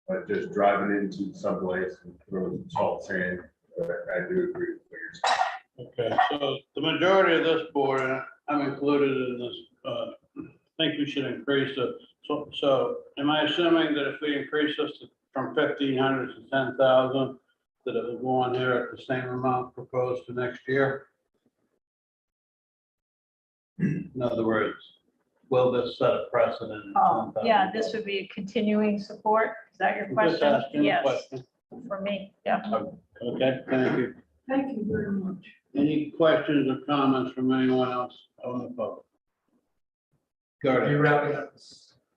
but just driving into someplace and throwing salt sand, I do agree with what you're saying. Okay, so the majority of this board, and I'm included in this, think we should increase it. So am I assuming that if we increase this from 1,500 to 10,000, that it will go on here at the same amount proposed for next year? In other words, will this set a precedent? Oh, yeah, this would be a continuing support. Is that your Just question? asking a Yes, question. for me, yeah. Okay, thank you. Thank you very much. Any questions or comments from anyone else on the public? Go Are ahead. you wrapping up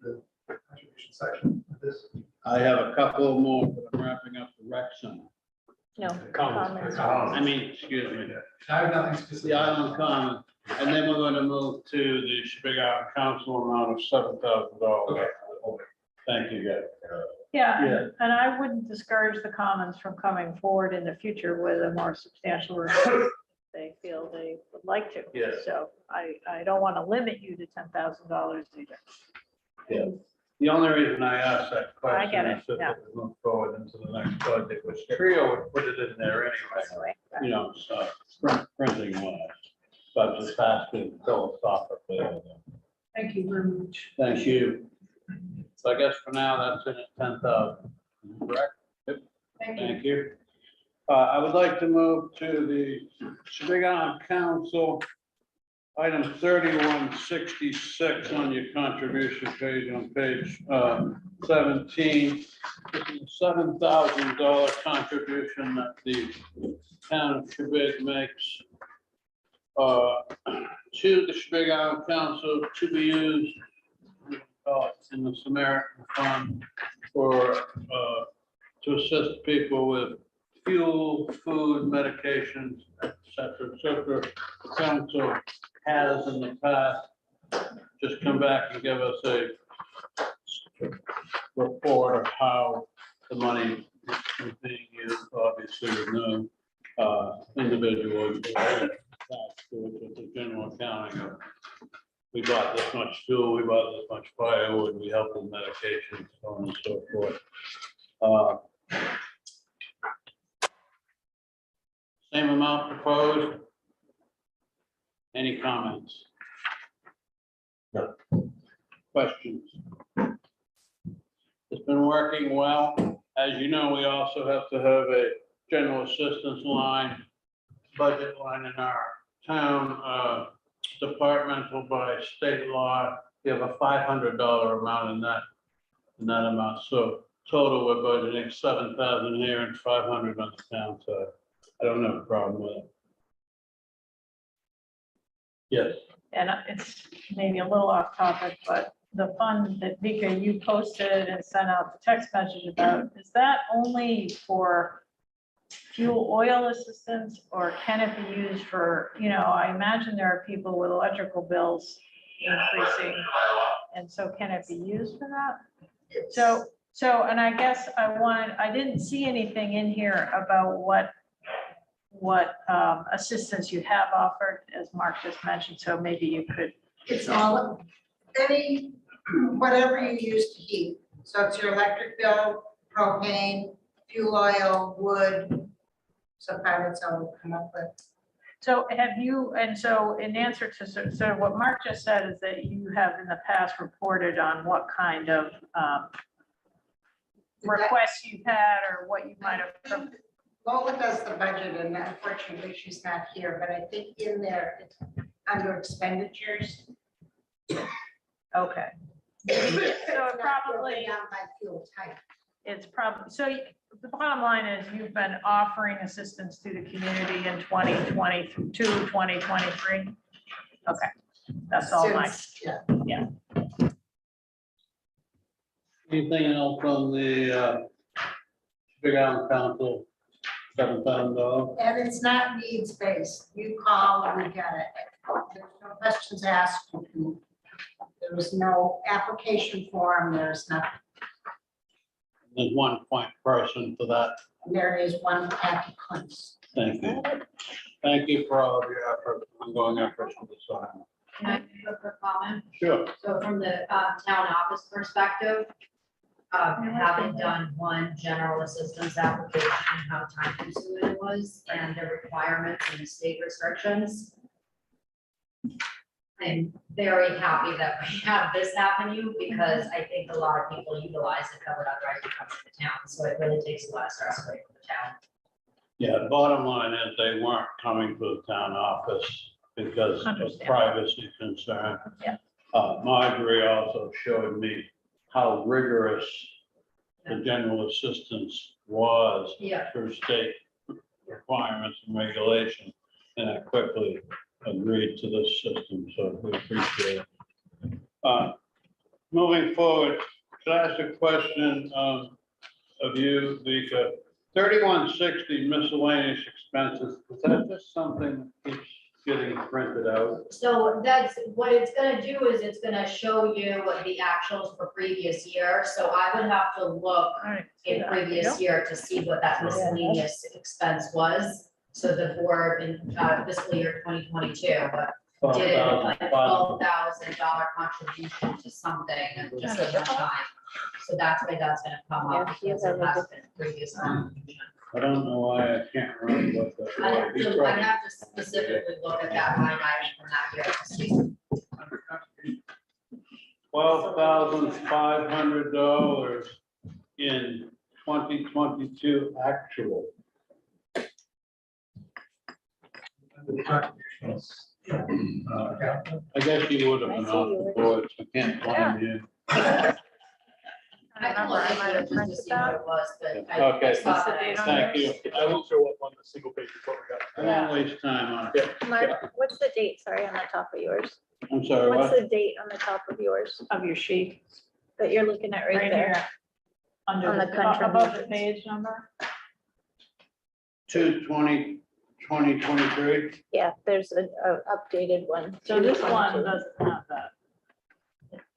the contribution section of this? I have a couple more, but I'm wrapping up the rec center. No, Comments. comments. I mean, excuse me, I have nothing specific. the island common, and then we're gonna move to the Big Island Council amount of $7,000. Okay. Thank you, guys. Yeah, Yeah. and I wouldn't discourage the Commons from coming forward in the future with a more substantial request if they feel they would like to. Yeah. So I don't want to limit you to $10,000 either. Yeah. The only reason I asked that question. I get it, is if yeah. we move forward into the next budget, which Trio would put it in there anyway, Anyway, you know, so printing wise. But just asking philosophically. Thank you very much. Thank you. So I guess for now, that's in at 10,000, correct? Thank you. Thank you. I would like to move to the Big Island Council, item 3166 on your contribution page, on page 17. This is a $7,000 contribution that the town of Shebig makes to the Big Island Council to be used in the Samaritan Fund for, to assist people with fuel, food, medications, et cetera. The council has in the past just come back and give us a report of how the money is being used, obviously with no individual attached to it, with the general accounting of we bought this much fuel, we bought this much firewood, we helped with medication, so on and so forth. Same amount proposed. Any comments? No. Questions? It's been working well. As you know, we also have to have a general assistance line, budget line in our town, departmental by state law. We have a $500 amount in that amount. So total, we're budgeting 7,000 here and 500 on the town side. I don't have a problem with it. Yes. And it's maybe a little off topic, but the fund that Vika, you posted and sent out the text message about, is that only for fuel oil assistance, or can it be used for, I imagine there are people with electrical bills increasing. And so can it be used for that? So, and I guess I didn't see anything in here about what assistance you have offered, as Mark just mentioned, so maybe you could. It's all, whatever you use to heat. So it's your electric bill, propane, fuel oil, wood. So that's all we'll come up with. So have you, and so in answer to, so what Mark just said is that you have in the past reported on what kind of requests you've had or what you might have. Lola does the budget and unfortunately she's not here, but I think in there, it's under expenditures. Okay. So it probably, Down by fuel type. it's probably, so the bottom line is you've been offering assistance to the community in 2022, 2023. Okay, that's all my. Since- Yeah. Yeah. Anything else from the Big Island Council, $7,000? And it's not needs based. You call and we get it. There's no questions asked. There was no application form. There's nothing. There's one point person for that. There is one at the claims. Thank you. Thank you for all of your effort, ongoing efforts for this item. Can I make a quick comment? Sure. So from the town office perspective, having done one general assistance application, how time consuming it was and the requirements and the state restrictions. I'm very happy that we have this avenue because I think a lot of people utilize the covered underwriting to come to the town. So it really takes a lot of stress away from the town. Yeah, the bottom line is they weren't coming to the town office because of Understand. privacy concern. Yeah. Marjorie also showed me how rigorous the general assistance was Yeah. through state requirements and regulations. And I quickly agreed to this system, so we appreciate it. Moving forward, could I ask a question of you, Vika? 3160 miscellaneous expenses, is that just something that keeps getting printed out? So that's, what it's gonna do is it's gonna show you what the actuals for previous year. So I would have to look in previous year to see what that miscellaneous expense was. So the board in fiscal year 2022, but did it like $12,000 contribution to something just at one time. So that's why that's gonna come up because it has been previous contribution. I don't know why I can't remember what that I have was. to, I have to specifically look at that line item from that year to see. $12,500 in 2022 actual. I guess you would have been off the board, so I can't blame you. I can look into it just to see what it was, but I Okay. saw that I- Thank you. I will show up on the single page report we got. I won't waste time on it. Mark, what's the date, sorry, on the top of yours? I'm sorry, What's what? the date on the top of yours Of your sheet. that you're looking at right Right there? here. Under On the above the contributions. page number. 2/20/2023? Yeah, there's a updated one. So this one 2/22. doesn't have that.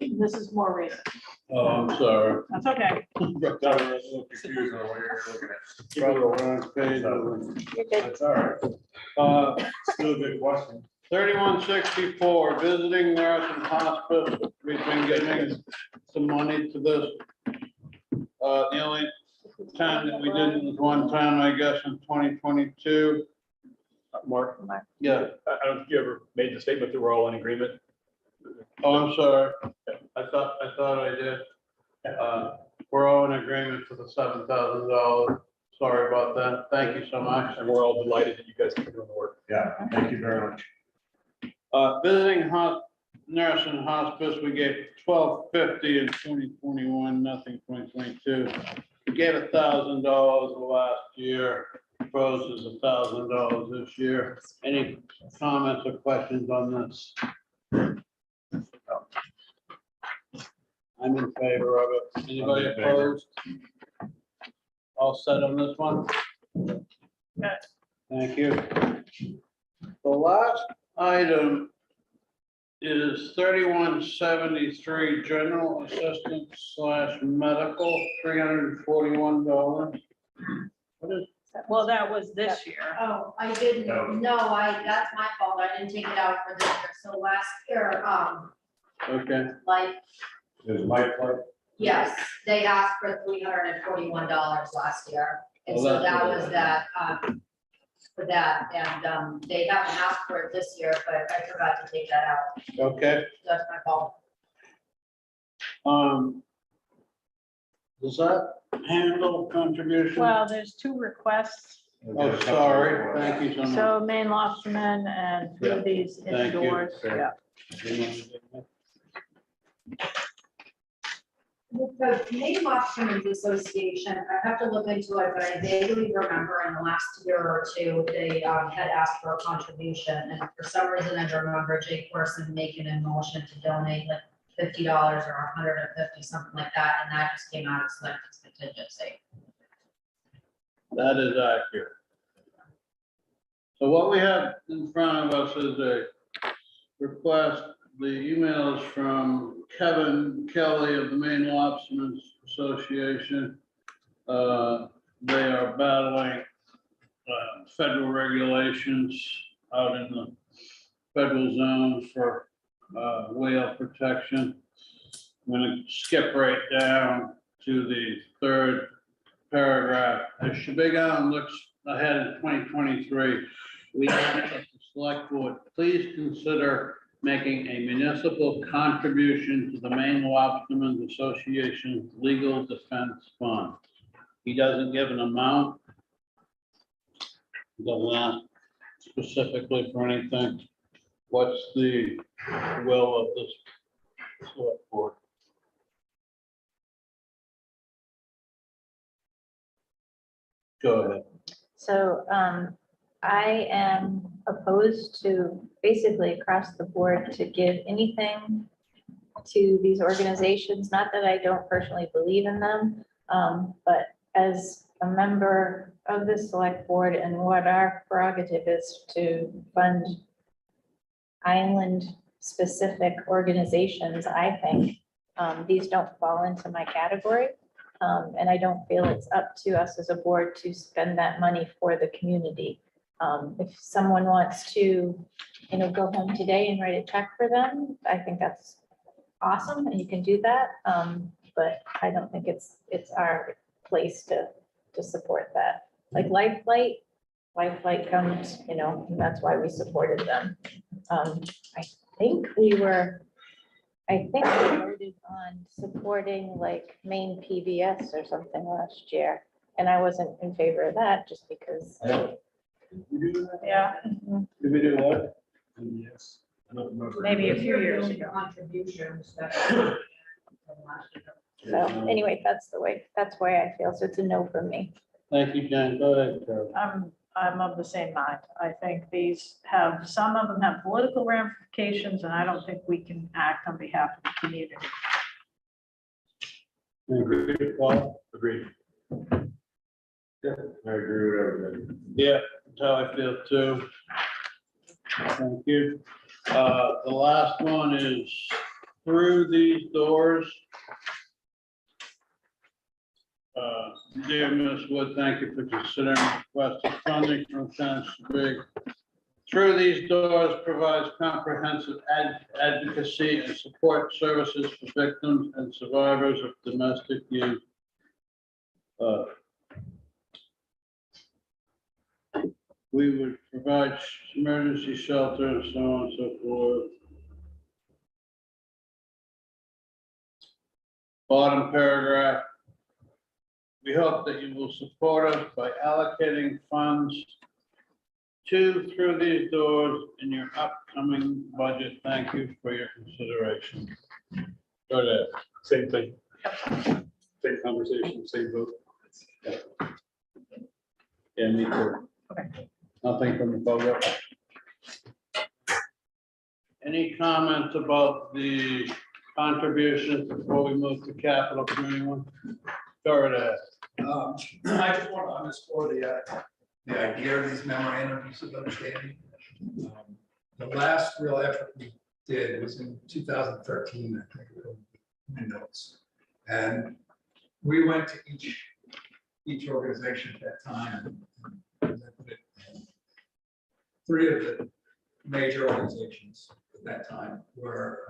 This is more recent. Oh, I'm sorry. That's okay. Got a little confused on what you're looking at. Probably the wrong page. You're good. That's all right. Still a good question. 3164, visiting nurse and hospice. We've been getting some money to this. The only time that we didn't was one time, I guess, in 2022. Mark, Yeah. I don't think you ever made the statement that we're all in agreement. Oh, I'm sorry. I thought I did. We're all in agreement for the $7,000. Sorry about that. Thank you so much. And we're all delighted that you guys keep doing the work. Yeah, thank you very much. Visiting nurse and hospice, we gave $1,250 in 2021, nothing 2022. We gave $1,000 last year, proposes $1,000 this year. Any comments or questions on this? I'm in favor of it. Anybody I'm in favor. opposed? All set on this one? Thank you. The last item is 3173 general assistant / medical, $341. What is, Well, that was this year. Oh, I didn't, no, that's my fault, I didn't take it out for this year, so last year, okay, like, Is my part? yes, they asked for $341 last year. And Oh, so that's that what it was is. that, for that, and, they haven't asked for it this year, but I forgot to take that out, okay. that's my fault. Does that handle contribution? Well, there's 2 requests. Oh, sorry, thank you so much. So main lobsterman and Yeah, through these thank you. indoors, yeah. With the Maine Lobstermen's Association, I have to look into it, but I vaguely remember in the last year or two, they had asked for a contribution. And for some reason, I remember Jake Corson making a motion to donate like $50 or $150, something like that, and that just came out of Selectmen's contingency. That is accurate. So what we have in front of us is a request. The email is from Kevin Kelly of the Maine Lobstermen's Association. They are battling federal regulations out in the federal zone for whale protection. I'm going to skip right down to the 3rd paragraph. As Sheboygan looks ahead in 2023, we ask that the select board please consider making a municipal contribution to the Maine Lobstermen's Association Legal Defense Fund. He doesn't give an amount. He doesn't ask specifically for anything. What's the will of this select board? Go ahead. So I am opposed to basically across the board to give anything to these organizations. Not that I don't personally believe in them, but as a member of the select board and what our prerogative is to fund island specific organizations, I think these don't fall into my category. And I don't feel it's up to us as a board to spend that money for the community. If someone wants to, go home today and write a check for them, I think that's awesome and you can do that. But I don't think it's our place to support that. Like Lifeline comes, and that's why we supported them. I think we voted on supporting like Maine PBS or something last year. And I wasn't in favor of that just because. Did we do that? Yeah, Did we do what? Yes. I don't remember. maybe a few years ago. Contributions that. So anyway, that's why I feel. So it's a no from me. Thank you, Jen. Go ahead, Carol. I'm of the same mind. I think some of them have political ramifications, and I don't think we can act on behalf of the community. Agreed, Paul? Agreed. Yeah, I agree with everything. Yeah, that's how I feel too. Thank you. The last one is through these doors. Dear Ms. Wood, thank you for considering requesting funding from Big. Through these doors provides comprehensive advocacy and support services for victims and survivors of domestic use. We would provide emergency shelter and so on and so forth. Bottom paragraph. We hope that you will support us by allocating funds through these doors in your upcoming budget. Thank you for your consideration. Go ahead. Same thing. Same conversation, same vote. Yeah, me too. Okay. Nothing from the public. Any comments about the contributions before we move to capital for anyone? Go ahead. I just want to underscore the idea of these memorandums of understanding. The last real effort we did was in 2013, I think, my notes. And we went to each organization at that time. And three of the major organizations at that time were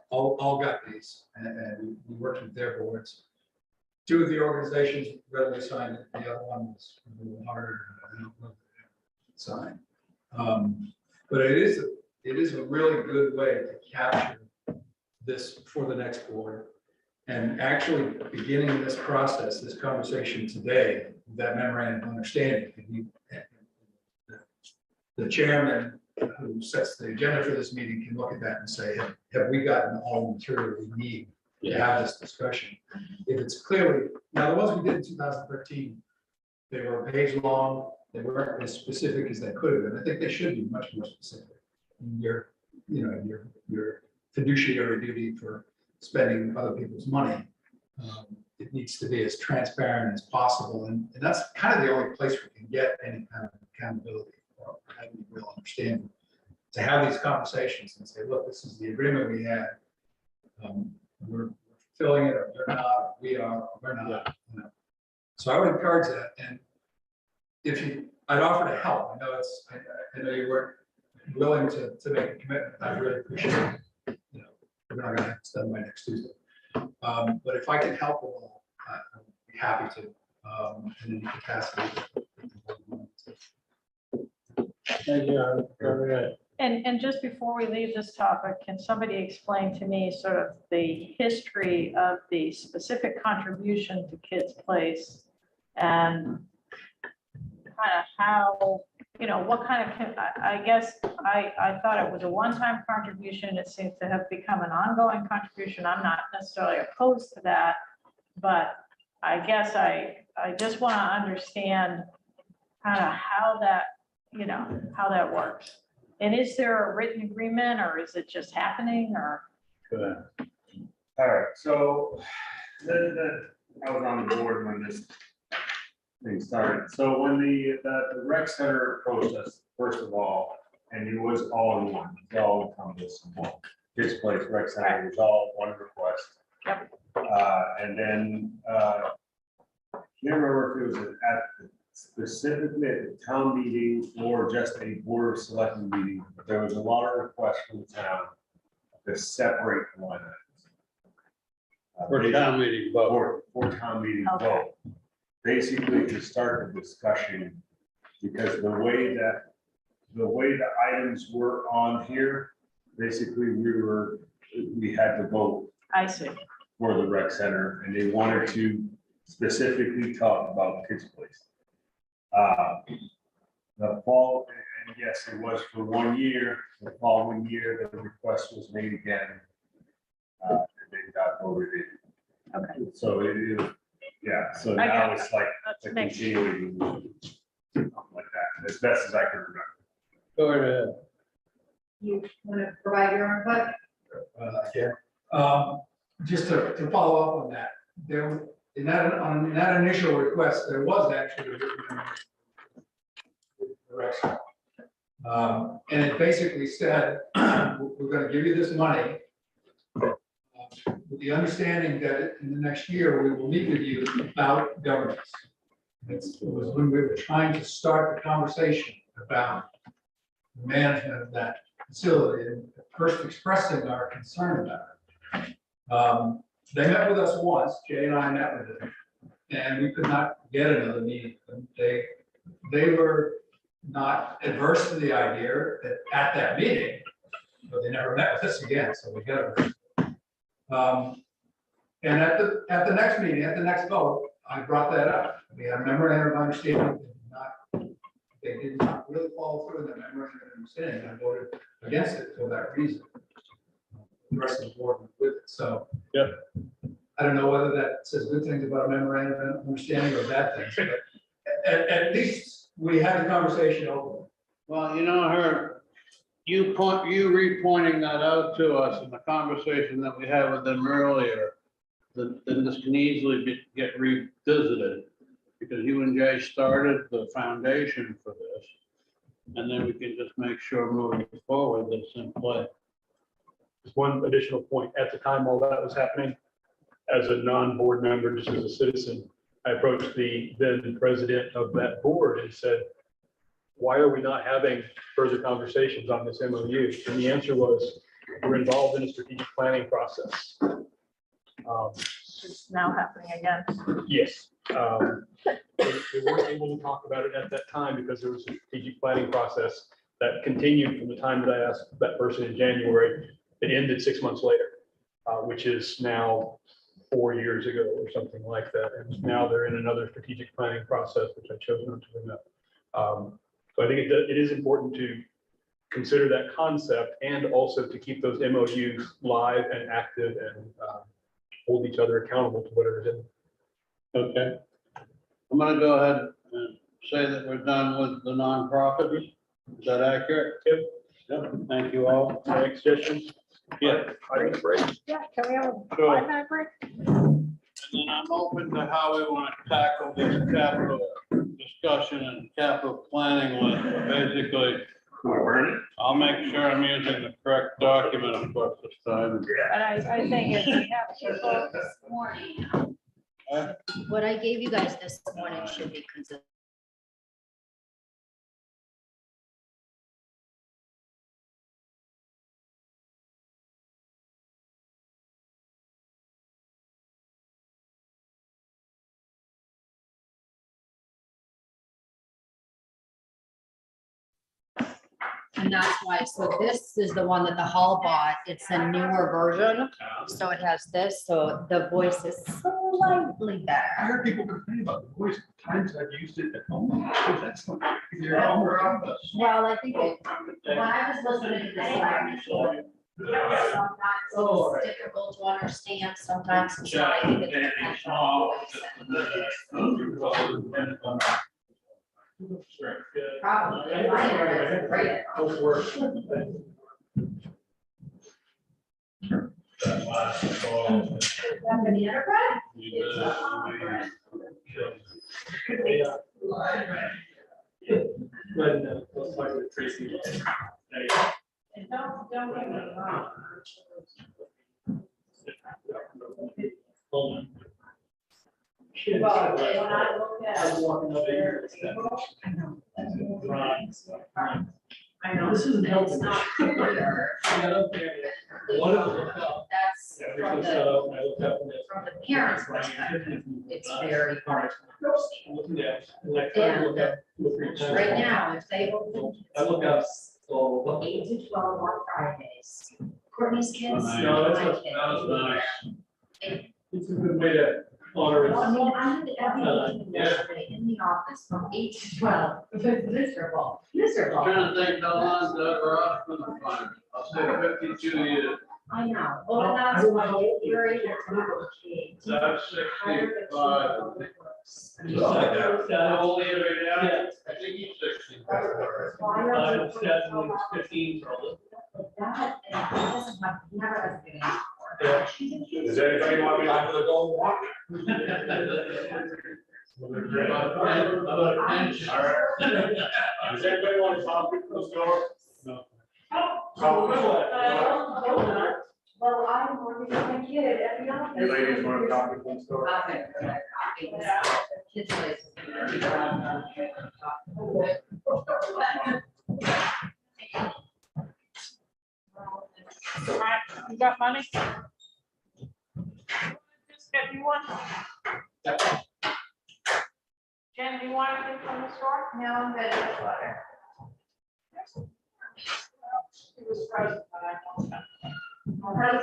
all got these, and we worked with their boards. Two of the organizations readily signed it, the other one was a little harder to sign. But it is a really good way to capture this for the next board. And actually beginning this process, this conversation today, that memorandum of understanding, the chairman who sets the agenda for this meeting can look at that and say, have we gotten all the material we need to have this discussion? If it's clearly, now the ones we did in 2013, they were a page long, they weren't as specific as they could have been. I think they should be much more specific. Your fiduciary duty for spending other people's money. It needs to be as transparent as possible. And that's kind of the only place we can get any kind of accountability or having a real understanding. To have these conversations and say, look, this is the agreement we had. We're fulfilling it, or they're not, or we are, or we're not. You know. So I would encourage that. And if I'd offer to help. I know you weren't willing to make a commitment. I really appreciate it. You know, we're not gonna have this done by next Tuesday. But if I can help at all, I'd be happy to, in any capacity. Thank you. And just before we leave this topic, can somebody explain to me sort of the history of the specific contribution to Kids Place and kind of how, you know, what kind of, I guess I thought it was a one-time contribution. It seems to have become an ongoing contribution. I'm not necessarily opposed to that, but I guess I just want to understand kind of how that, you know, how that works. And is there a written agreement, or is it just happening, or? All right, so I was on the board when this thing started. So when the rec center approached us, first of all, and it was all in one, it all encompassed one. Kids Place Rec Center, it was all one request. Yep. And then I can't remember if it was specifically at the town meeting or just a board of selectmen meeting, but there was a lot of requests from the town to separate the line items. For town meeting vote. For town meeting Okay. vote. Basically to start the discussion, because the way the items were on here, basically we had to vote I see. for the rec center, and they wanted to specifically talk about Kids Place. The fall, and yes, it was for 1 year. The following year, the request was made again. And they got voted in. Okay. So it is, yeah, so I now got it's like Let's a make sure. continuing, something like that, as best as I can remember. Go ahead. You want to provide your input? Just to follow up on that, there, on that initial request, there was actually a written direction. And it basically said, we're gonna give you this money with the understanding that in the next year, we will meet with you about governance. It was when we were trying to start the conversation about the management of that facility and first expressing our concern about it. They met with us once, Jay and I met with them, and we could not get another meeting. They were not adverse to the idea that at that meeting, but they never met with us again, so we got it. And at the next meeting, at the next vote, I brought that up. We had a memorandum of understanding. They did not really follow through the memorandum of understanding. I voted against it for that reason. The rest of the board was with it. So Yep. I don't know whether that says good things about a memorandum of understanding or bad things, but at least we had the conversation open. Well, you know, you re-pointing that out to us in the conversation that we had with them earlier, then this can easily get revisited. because you and Jay started the foundation for this. And then we can just make sure moving forward that's in play. Just one additional point, at the time while that was happening, as a non-board member, just as a citizen, I approached the then president of that board and said, why are we not having further conversations on this MOU? And the answer was, we're involved in a strategic planning process. It's now happening again. Yes. They weren't able to talk about it at that time because there was a strategic planning process that continued from the time that I asked that person in January. It ended 6 months later, which is now 4 years ago or something like that. And now they're in another strategic planning process, which I chose not to bring up. So I think it is important to consider that concept and also to keep those MOUs live and active and hold each other accountable to whatever's in them. Okay. I'm gonna go ahead and say that we're done with the nonprofits. Is that accurate? Yep. Yep, thank you all. Any suggestions? Yeah. 5 minute break. Yeah, can we have a Sure. 5-minute break? And then I'm open to how we want to tackle this capital discussion and capital planning list. Basically, I'll make sure I'm using the correct document, of course, this time. And I think if we have people, This morning, Huh? what I gave you guys this morning should be consistent. And that's why, so this is the one that the hall bought. It's a newer version. So it has this, so the voice is slightly I better. heard people complain about the voice times I've used it at home. Because that's not. You're almost- Well, I think when I was listening to this, sometimes it's difficult to understand, sometimes it's not. I think it depends on the voice. Probably. In my area, it's great. Both work. Back in the enterprise? When, like with Tracy. and don't get me wrong. Hold on. Well, when I look at. I'm walking up here. I know. This isn't helping. It's not clear. One of them. That's from the, from the parents' Right. perspective, it's very hard to I'm looking at, like, understand. look at, look at. And right now, if they open I look at, oh, 8 to 12 on Fridays, Courtney's kids, no, my that's, kids. nice. It's a good way to honor it. I mean, I had every meeting Yeah. yesterday in the office from 8 to 12, it was miserable, miserable. Trying to think how long that we're off for the fund. I'll say 52 years. I know, well, and that's why you're able to negotiate. That's 65. That only, yeah. I think he's 65. Why are you- 15. That, and he doesn't have, he never has a good answer for it. Does anybody want me to go dog walk? About a pension. All right. Does anybody want to talk to the store? No. Well, I'm working with my kid at the office. You ladies want to talk to the store? Okay, kids place. Right, you got money? Just get you one. Jen, do you want anything from the store? No, I'm good with water. It was frozen, but I don't know. All right.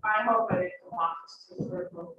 I hope that it belongs to.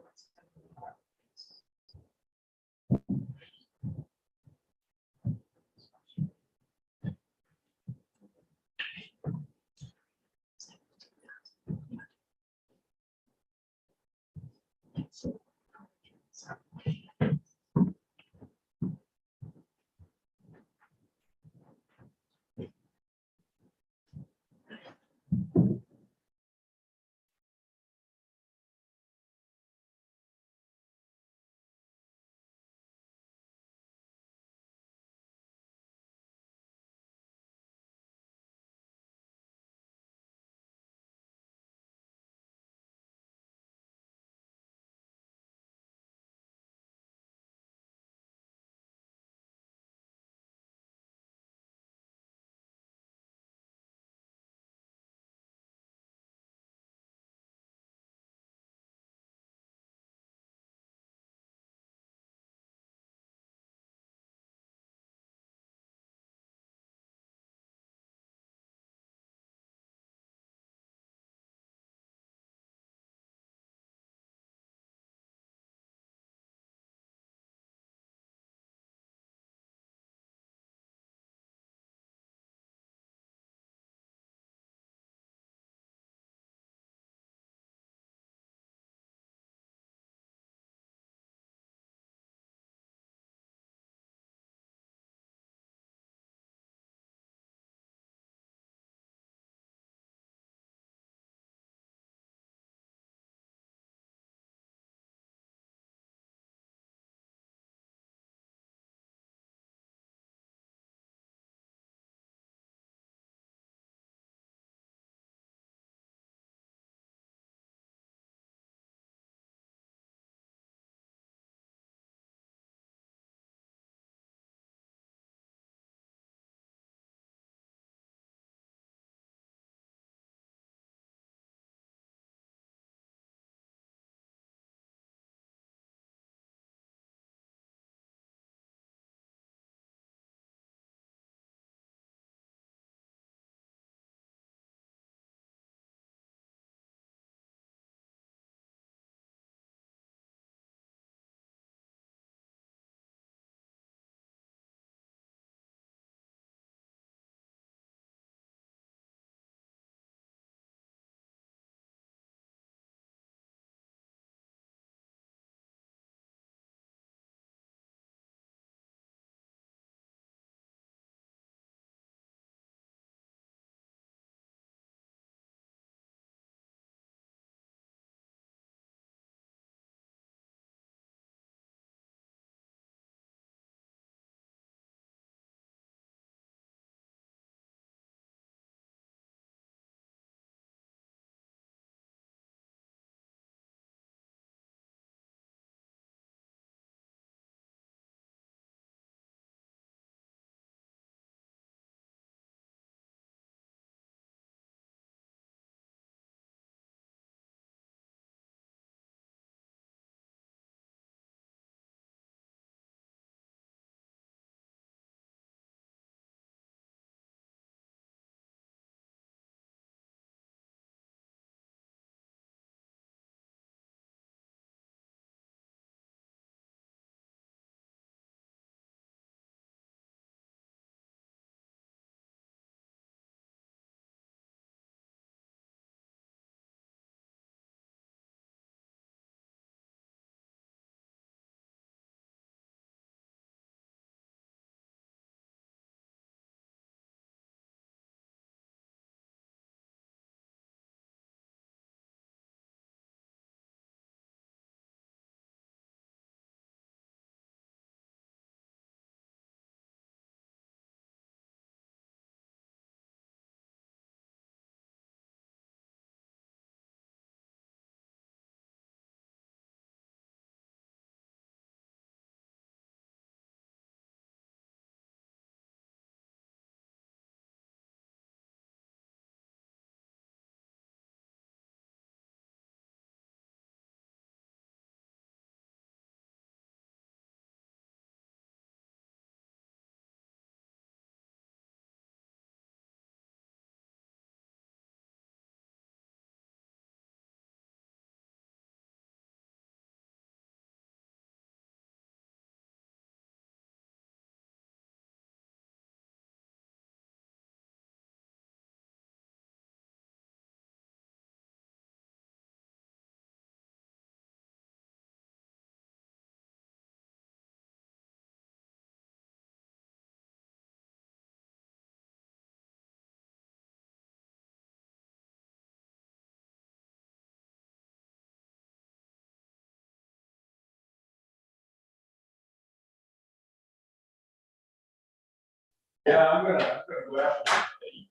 Yeah, I'm gonna go after.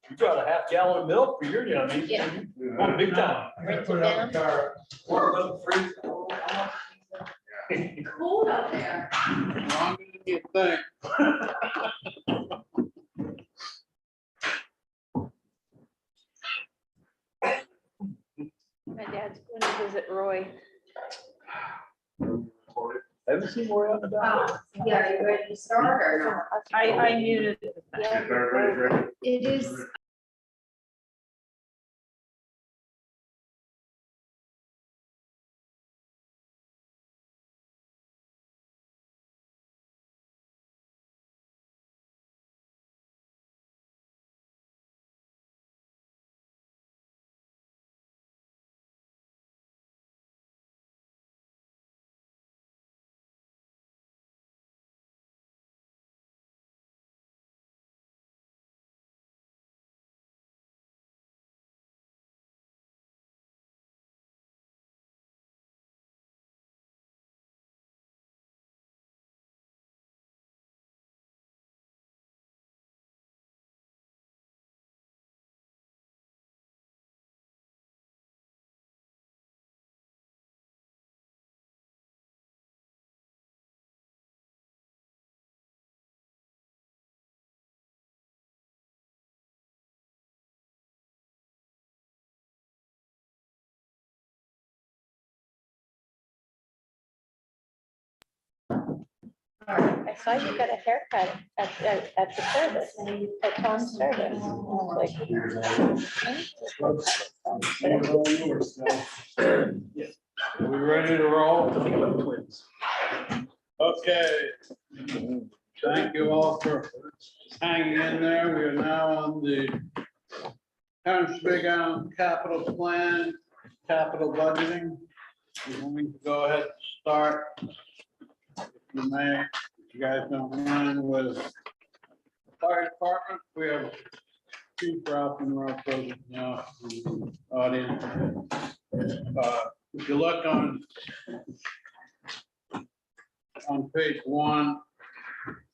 You got a half gallon of milk for your, I mean, Yeah. oh, big time. I gotta put it out in the car. Warm up the freezer. Cold out there. Longer than you think. My dad's going to visit Roy. Haven't seen more out in the back. Yeah, are you ready to start or not? I muted. Yeah. If everybody's ready. It is I saw you got a haircut at the service, at Tom's service. I was like, Are we ready to roll? Twins. Okay. Thank you all for hanging in there. We are now on the Town of Big Island capital plan, capital budgeting. We're going to go ahead and start. If you may, if you guys don't mind, with fire department. We have Chief Ralph and Ralph present now in the audience. If you look on page 1,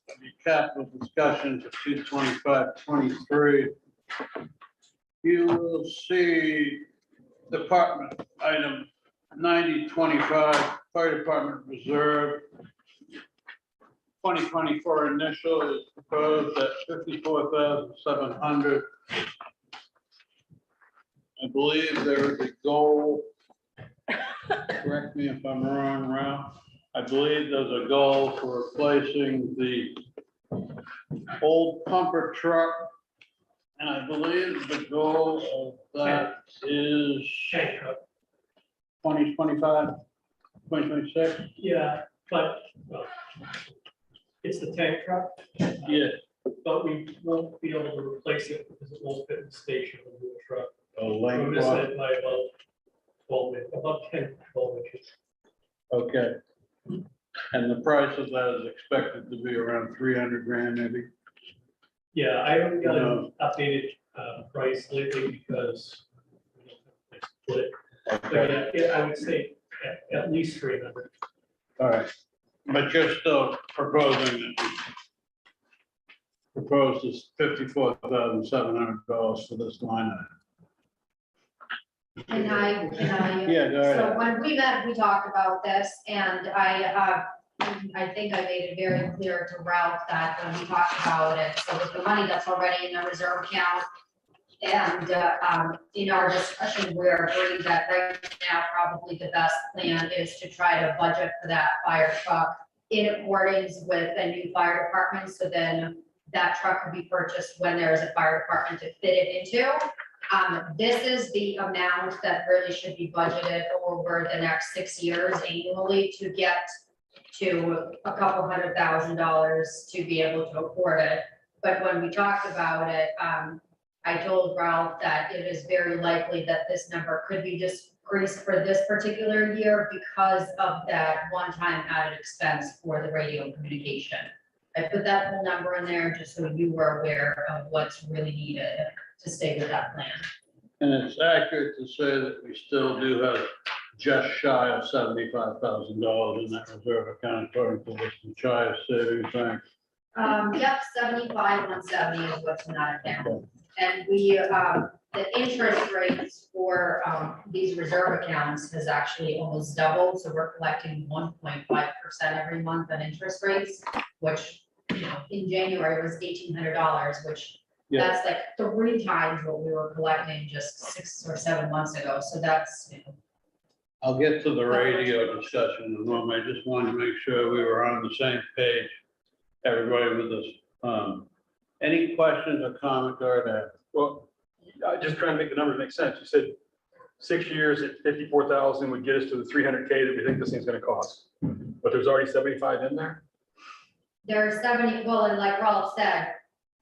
the capital discussion for 225-23, you will see department item 9025, fire department reserve. 2024 initial is proposed at 54,700. I believe there is a goal. Correct me if I'm wrong, Ralph. I believe there's a goal for replacing the old pumper truck. And I believe the goal of that is 2025, 2026. Yeah, but it's the tank truck, Yeah. but we won't be able to replace it because it won't fit in the station of the truck. Oh, We're missing it by about 12, about 10, 12 inches. Okay. And the price of that is expected to be around 300 grand maybe. Yeah, I haven't got an updated price lately because I split it. But yeah, I would say at least 300. All right, but you're still proposing that we propose this $54,700 for this line item. Can I? Yeah, go ahead. So when we met, we talked about this, and I think I made it very clear to Ralph that when we talked about it, so with the money that's already in the reserve account. And in our discussion, we're agreeing that right now, probably the best plan is to try to budget for that fire truck in accordance with a new fire department, so then that truck could be purchased when there is a fire department to fit it into. This is the amount that really should be budgeted over the next 6 years annually to get to a couple $100,000 to be able to afford it. But when we talked about it, I told Ralph that it is very likely that this number could be decreased for this particular year because of that one-time added expense for the radio communication. I put that whole number in there just so you were aware of what's really needed to stay with that plan. And it's accurate to say that we still do have just shy of $75,000 in that reserve account according to this Machias savings bank. Yep, 75, 170 is what's in that account. And we, the interest rates for, these reserve accounts has actually almost doubled, so we're collecting 1.5% every month on interest rates, which, you know, in January was $1,800, which that's like 3 times what we were collecting just 6 or 7 months ago, so that's, you know. I'll get to the radio discussion in a moment. I just wanted to make sure we were on the same page, everybody with us. Any questions or comments or that? Well, I just trying to make the numbers make sense. You said 6 years at 54,000 would get us to the 300K that we think this thing's gonna cost. But there's already 75 in there? There's 70, well, and like Rolf said,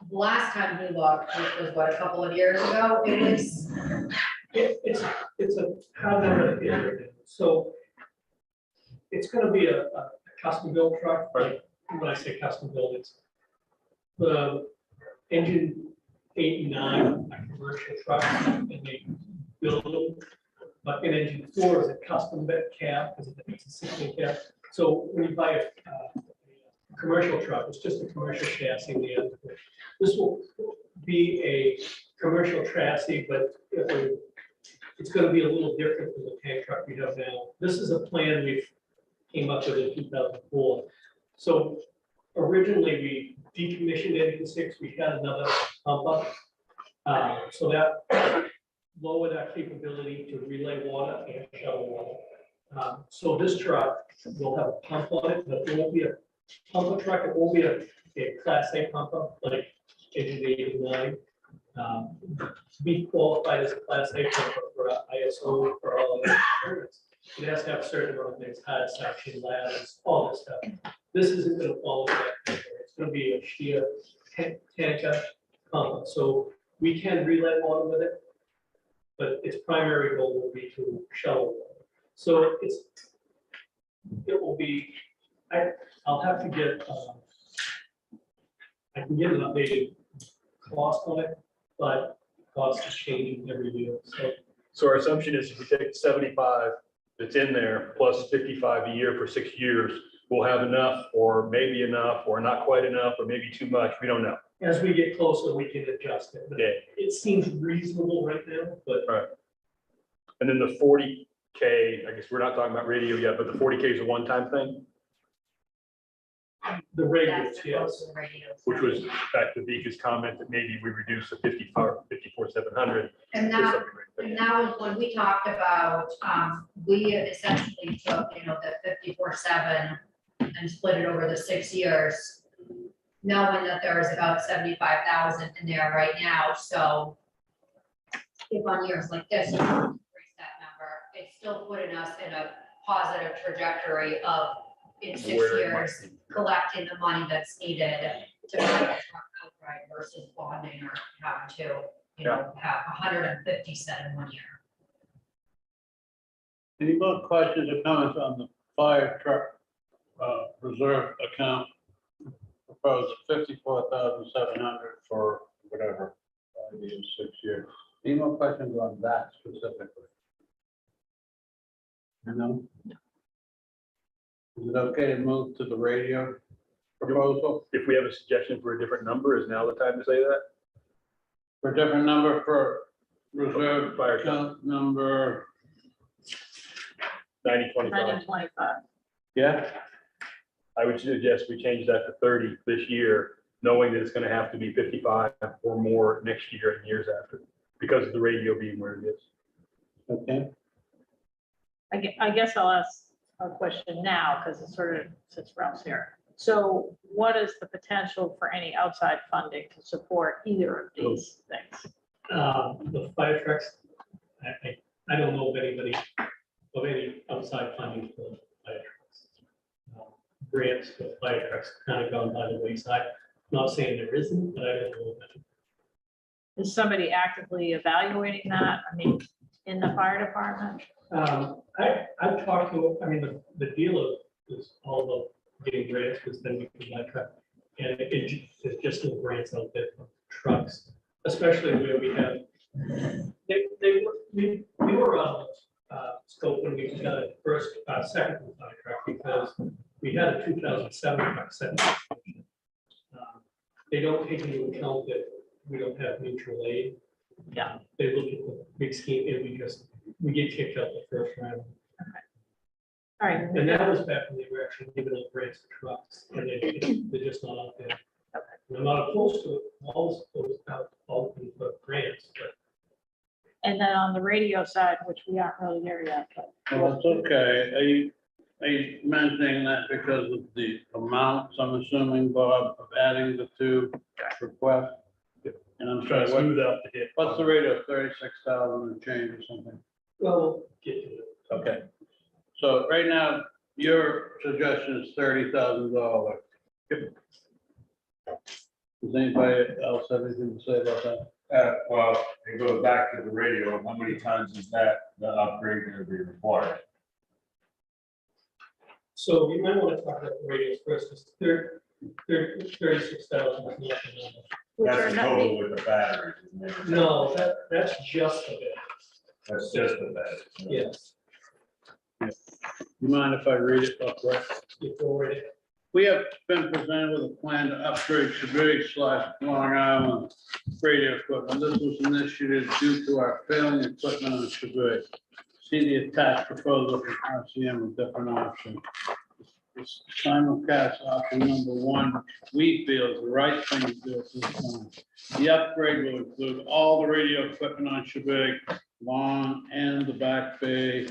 last time he looked, which was what, a couple of years ago, it was, It's a comment at the end of it. So it's gonna be a custom built truck, but when I say custom built, it's the engine 8 and 9, a commercial truck, and they build them. But in engine 4 is a custom bit cab, because it's a 16 cab. So when you buy a commercial truck, it's just a commercial chassis in the end. This will be a commercial chassis, but it's gonna be a little different from the tank truck we have now. This is a plan we came up with in 2004. So originally, we decommissioned engine 6, we had another pump up. So that lowered our capability to relay water and shuttle water. So this truck will have a pump on it, but it won't be a pumper truck, it won't be a class A pumper like engine 8 and 9. To be qualified as a class A pumper for ISO for all of the permits, it has to have a certain amount of things, high suction ladders, all this stuff. This isn't gonna follow that. It's gonna be a sheer tanker pump, so we can relay water with it, but its primary goal will be to shuttle water. So it will be, I'll have to get, I can get an updated cost on it, but cost is changing every year, so. So our assumption is if we take 75 that's in there plus 55 a year for 6 years, we'll have enough or maybe enough or not quite enough or maybe too much. We don't know. As we get closer, we can adjust it. But Yeah. it seems reasonable right now, but Right. And then the 40K, I guess we're not talking about radio yet, but the 40K is a one-time thing, the that's radios, the yes. close to the radios. which was back to Vika's comment that maybe we reduce the 54,700. And to that, something like and that. that was when we talked about, we essentially took, you know, the 54,700 and split it over the 6 years, knowing that there is about 75,000 in there right now, so if on years like this, we increase that number, it's still putting us in a positive trajectory of, in 6 Where it might years, be. collecting the money that's needed to buy the truck outright versus bonding or having to, you know, have 150 set in 1 year. Any more questions or comments on the fire truck reserve account? Proposed 54,700 for whatever, 5 years, 6 years. Any more questions on that specifically? No? Is it okay to move to the radio proposal? If we have a suggestion for a different number, is now the time to say that? For a different number for reserve Fire account number, 9025. 925. yeah? I would suggest we change that to 30 this year, knowing that it's gonna have to be 55 or more next year and years after, because of the radio being where it is. Okay. I guess I'll ask a question now, because it's sort of, since Ralph's here. So what is the potential for any outside funding to support either of these things? The fire trucks, I don't know of anybody, of any outside funding for fire trucks. Grants for fire trucks kind of gone by the wayside. Not saying there isn't, but I don't know of any. Is somebody actively evaluating that? I mean, in the fire department? I've talked to, I mean, the dealer is all about getting grants, because then we can buy truck. And it's just no grants out there for trucks, especially where we have, we were scope when we got a second fire truck, because we had a 2007 truck set. they don't take into account that we don't have mutual aid. Yeah. They look at the big scheme and we get kicked out the first round. All right. And that was back when they were actually giving up grants to trucks and they're just not out there. And I'm not opposed to it, all for grants, but And then on the radio side, which we aren't really there yet, but. Well, it's okay. Are you mentioning that because of the amounts, I'm assuming, Bob, of adding the two requests? And I'm Trying sorry, to smooth out the hit. what's the rate of 36,000 and change or something? well, we'll get to it. Okay. So right now, your suggestion is $30,000. Does anybody else have anything to say about that? Well, it goes back to the radio, how many times is that, the upgrade gonna be required? So we might want to talk about the radios first, because 36,000 is not the number. Which are That's the not total with the batteries. isn't it? No, that's just a bit, That's just the battery. yes. You mind if I read it up quick? If already, We have been presented with a plan to upgrade Sheboygan/Long Island radio equipment. This was initiated due to our failing equipment on Sheboygan. See the attached proposal from RCM with different options. This simulcast option number one, we feel is the right thing to do at this time. The upgrade will include all the radio equipment on Sheboygan, Long and the Back Bay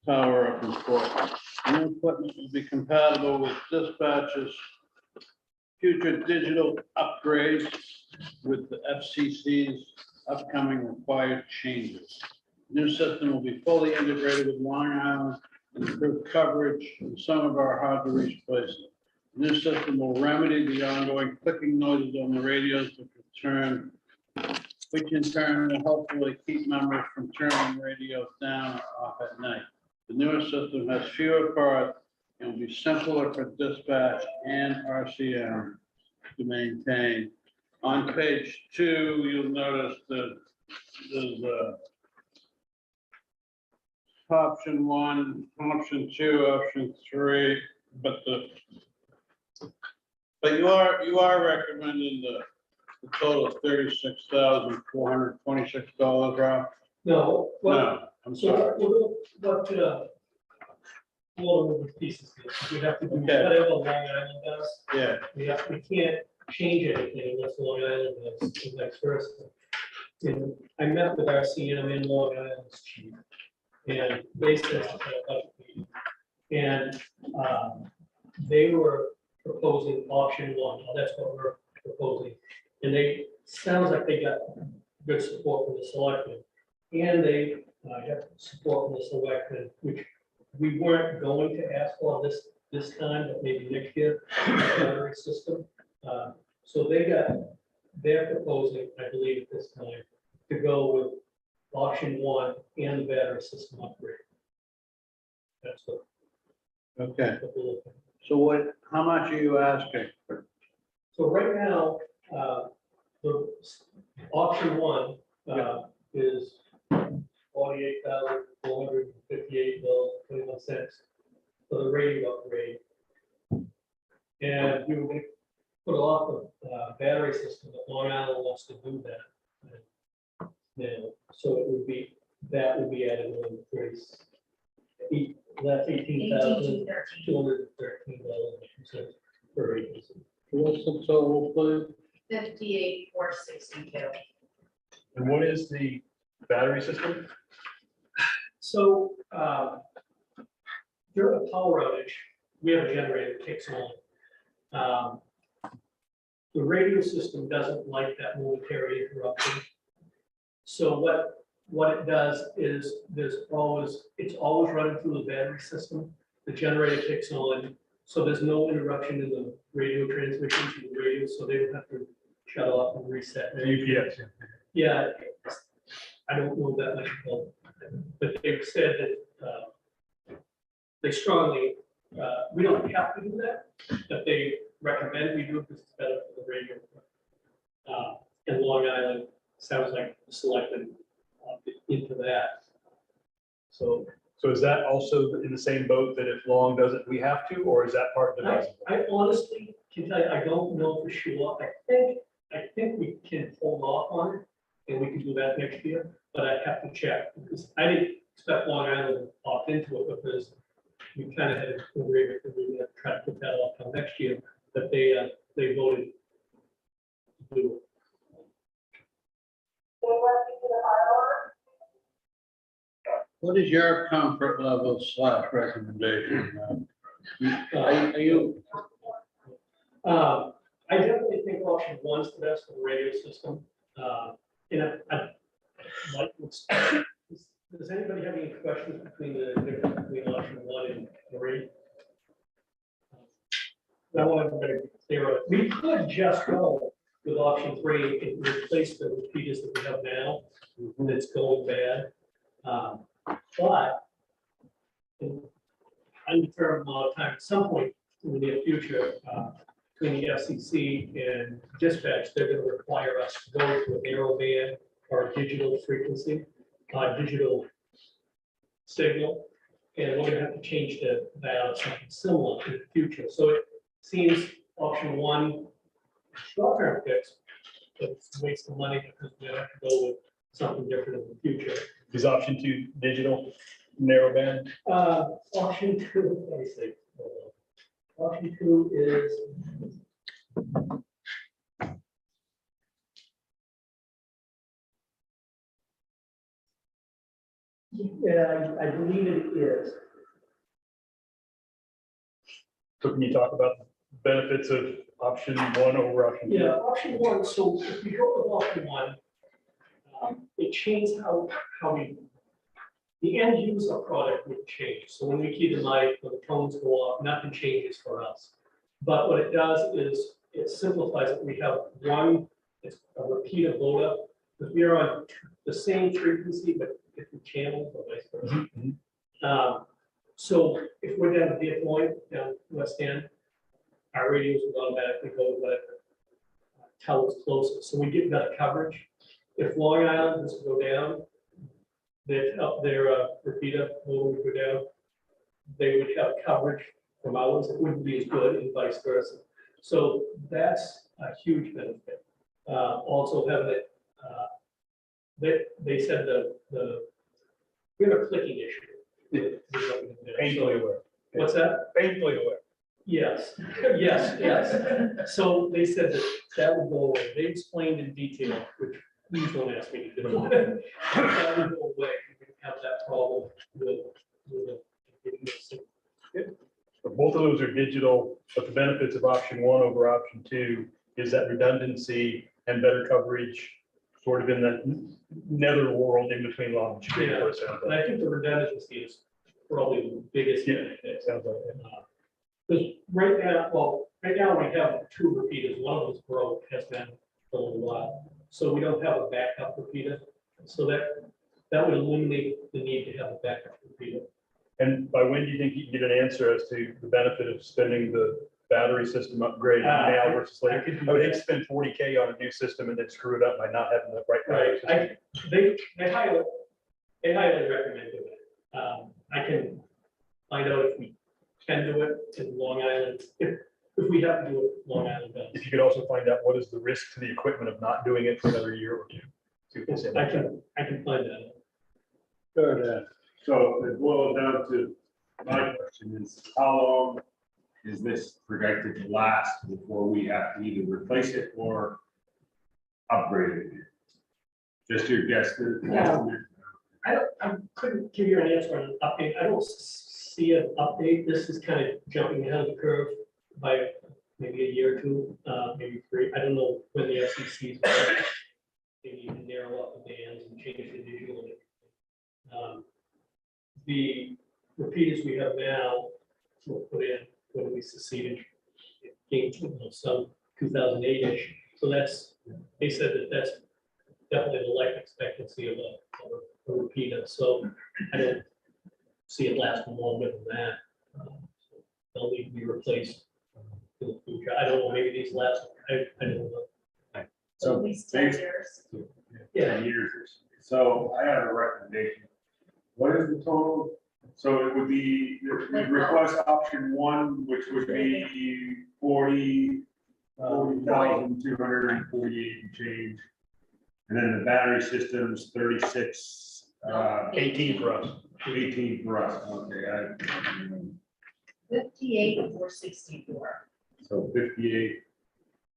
Tower up in Portland. New equipment will be compatible with dispatches, future digital upgrades with the FCC's upcoming required changes. New system will be fully integrated with Long Island and improve coverage in some of our hard to reach places. The new system will remedy the ongoing clicking noises on the radios, which in turn will hopefully keep members from turning radios down or off at night. The newer system has fewer parts and will be simpler for dispatch and RCM to maintain. On page 2, you'll notice that there's option 1, option 2, option 3, but you are recommending the total of $36,426, Ralph? no, well, No, I'm sorry. but, well, the pieces, we have to do Okay. whatever Long Island does. Yeah, We can't change anything unless Long Island does the next first. And I met with RCM in Long Island's chief, and they said, and they were proposing option one, well, that's what we're proposing. And sounds like they got good support from the selectmen, and they got support from the selectmen, which we weren't going to ask for this time, but maybe next year, battery system. So they're proposing, I believe at this time, to go with option one and the battery system upgrade. That's what. okay. what we're looking at. So how much are you asking? So right now, the option one is $48,458.21 for the radio upgrade. And we were going to put off the battery system, but Long Island wants to do that. Now, so that would be added on the price. That's $18,213 per acre. What's the total, please? 58,462. And what is the battery system? So during a power outage, we have a generator that kicks on. The radio system doesn't like that momentary interruption. So what it does is it's always running through the battery system. The generator kicks on, so there's no interruption in the radio transmission to the radio, so they don't have to shut off and reset. UPS. Yeah, I don't know that much about it, but they've said that they strongly, we don't have to do that, but they recommend we do because it's better for the radio. And Long Island sounds like the selectmen into that. So So is that also in the same boat that if Long does it, we have to, or is that part of the reason? I honestly can tell you, I don't know for sure. I think we can hold off on it and we can do that next year, but I have to check because I didn't expect Long Island to opt into it because we kind of had an agreement that we were gonna try to put that off till next year, but they voted to do it. What is your comfort level / recommendation? Are you, I definitely think option one's the best for the radio system. I'd like, does anybody have any questions between the difference between option one and three? I want everybody to be clear on it. We could just go with option three and replace the repeaters that we have now, that's going bad. But in undetermined amount of time, at some point in the near future, between the FCC and dispatch, they're going to require us to go to a narrow band or a digital frequency, digital signal, and we're going to have to change that or something similar in the future. So it seems option one, short-term fix, but it's a waste of money because we have to go with something different in the future. Is option two digital narrowband? Option two, let me see. Option two is. Yeah, I believe it is. So can you talk about the benefits of option one over option two? Yeah, option one, so if we go with option one, it changed how the end user product would change. So when we keep the mic, when the tones go off, nothing changes for us. But what it does is it simplifies it. We have one, it's a repeater voter, because we are on the same frequency, but different channels or vice versa. So if we're down at Deer Point, down West End, our radios would automatically go to whatever tower's closest. So we get better coverage. If Long Island was to go down, their repeater would go down, they would have coverage from ours. It wouldn't be as good and vice versa. So that's a huge benefit. Also having it, they said we have a clicking issue. Painfully aware. What's that? Painfully aware. Yes, yes. So they said that would go away. They explained in detail, which please don't ask me to do. That would go away. We didn't have that problem with But both of those are digital, but the benefits of option one over option two is that redundancy and better coverage, sort of in the nether world in between Long and Street. Yeah, and I think the redundancy is probably the biggest. It sounds like it. Because right now we have two repeaters. One of them's broke, has been for a little while. So we don't have a backup repeater. So that would eliminate the need to have a backup repeater. And by when do you think you can get an answer as to the benefit of spending the battery system upgrade now versus later? I would hate to spend 40K on a new system and then screw it up by not having the right. Right, they highly recommend doing it. I can find out if we can do it in Long Island, if we have to do it, Long Island does. If you could also find out what is the risk to the equipment of not doing it for another year or two. See what they say about that. I can find that out. good, So it boils down to, my question is, how long is this projected to last before we have to either replace it or upgrade it? Just your guess. I couldn't give you an answer on an update. I don't see an update. This is kind of jumping ahead of the curve by maybe a year or two, maybe 3. I don't know when the FCC's. They need to narrow up the bands and change the digital. The repeaters we have now were put in when we seceded, some 2008-ish. So they said that's definitely the life expectancy of a repeater. So I don't see it lasting longer than that. They'll need to be replaced in the future. I don't know, maybe these last, I don't know. So At least 10 years. Yeah, years or so. So I have a recommendation. What is the total So it would be, we request option one, which would be 40,248 and change. And then the battery system's 36, 18 for us. 18 for us, okay, 58,464. so 58.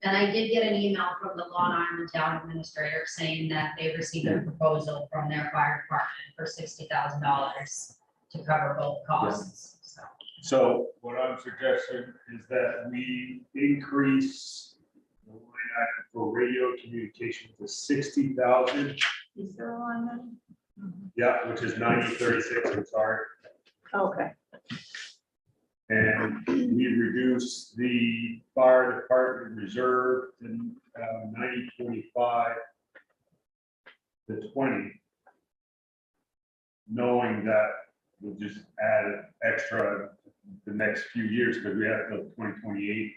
And I did get an email from the Long Island Town Administrator saying that they received a proposal from their fire department for $60,000 to cover both costs, so. So what I'm suggesting is that we increase the line item for radio communication to 60,000. Is there a line item? Yeah, which is 9036, I'm sorry. Okay, And we reduce the fire department reserve to 9025 to 20. Knowing that we'll just add extra the next few years because we have till 2028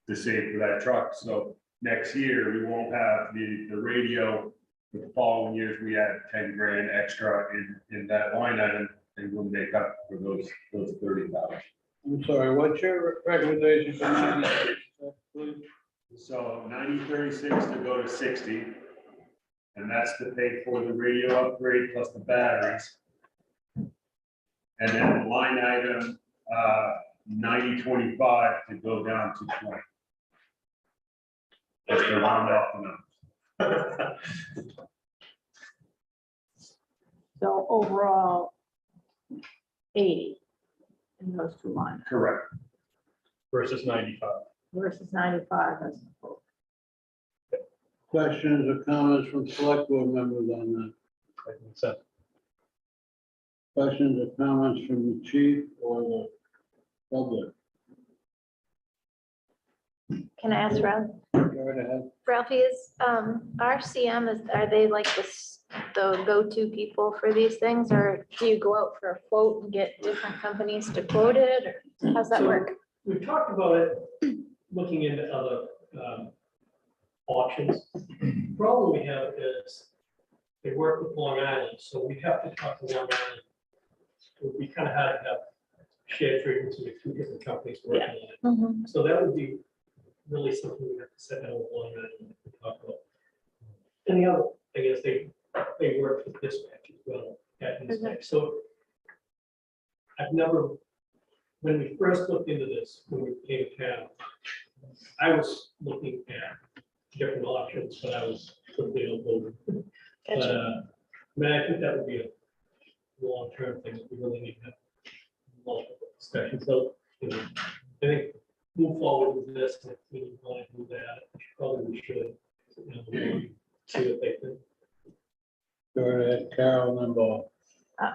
to save for that truck. So next year, we won't have the radio. The following years, we add 10 grand extra in that line item and we'll make up for those 30,000. I'm sorry, what's your recommendation for 96, please? So 9036 to go to 60. And that's to pay for the radio upgrade plus the batteries. And then line item 9025 to go down to 20. That's the round off the numbers. so overall, 80 in those two lines Correct. Versus 95. versus 95 as a whole. Questions or comments from select board members on that? That makes sense. Questions or comments from the chief or the public? Can I ask Ralph? Go right ahead. Ralphie, is RCM, are they like the go-to people for these things? Or do you go out for a quote and get different companies to quote it? Or how's that So, work? We've talked about it, looking into other options. The problem we have is they work with Long Island, so we have to talk to Long Island. We kind of had to have shared frequency with two different companies working on it. Mhm. So that would be really something we have to sit down with Long Island and talk about. And the other, I guess, they work with dispatch as well at Inspect. So I've never, when we first looked into this, when we came to town, I was looking at different options, but I was available. But, I mean, I think that would be a long-term thing that we really need to have multiple discussions. So, you know, I think move forward with this, and if we want to do that, probably we should, you know, see what they think. Go right ahead, Carol, and then Bob.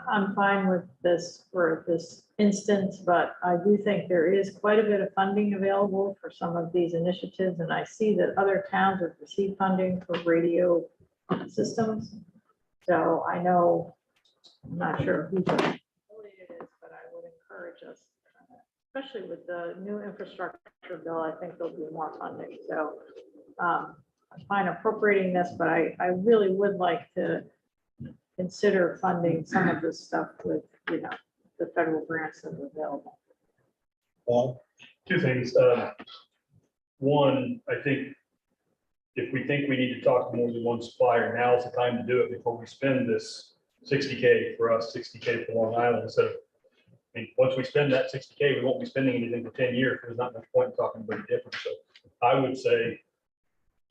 I'm fine with this for this instance, but I do think there is quite a bit of funding available for some of these initiatives, and I see that other towns have received funding for radio systems. So I know, I'm not sure who it is, but I would encourage us, especially with the new infrastructure bill, I think there'll be more funding. So I'm fine appropriating this, but I really would like to consider funding some of this stuff with, you know, the federal grants that are available. Bob? Two things. One, I think if we think we need to talk to more than one supplier, now is the time to do it before we spend this 60K for us, 60K for Long Island. So, I mean, once we spend that 60K, we won't be spending anything for 10 years. There's not much point in talking about it different. So I would say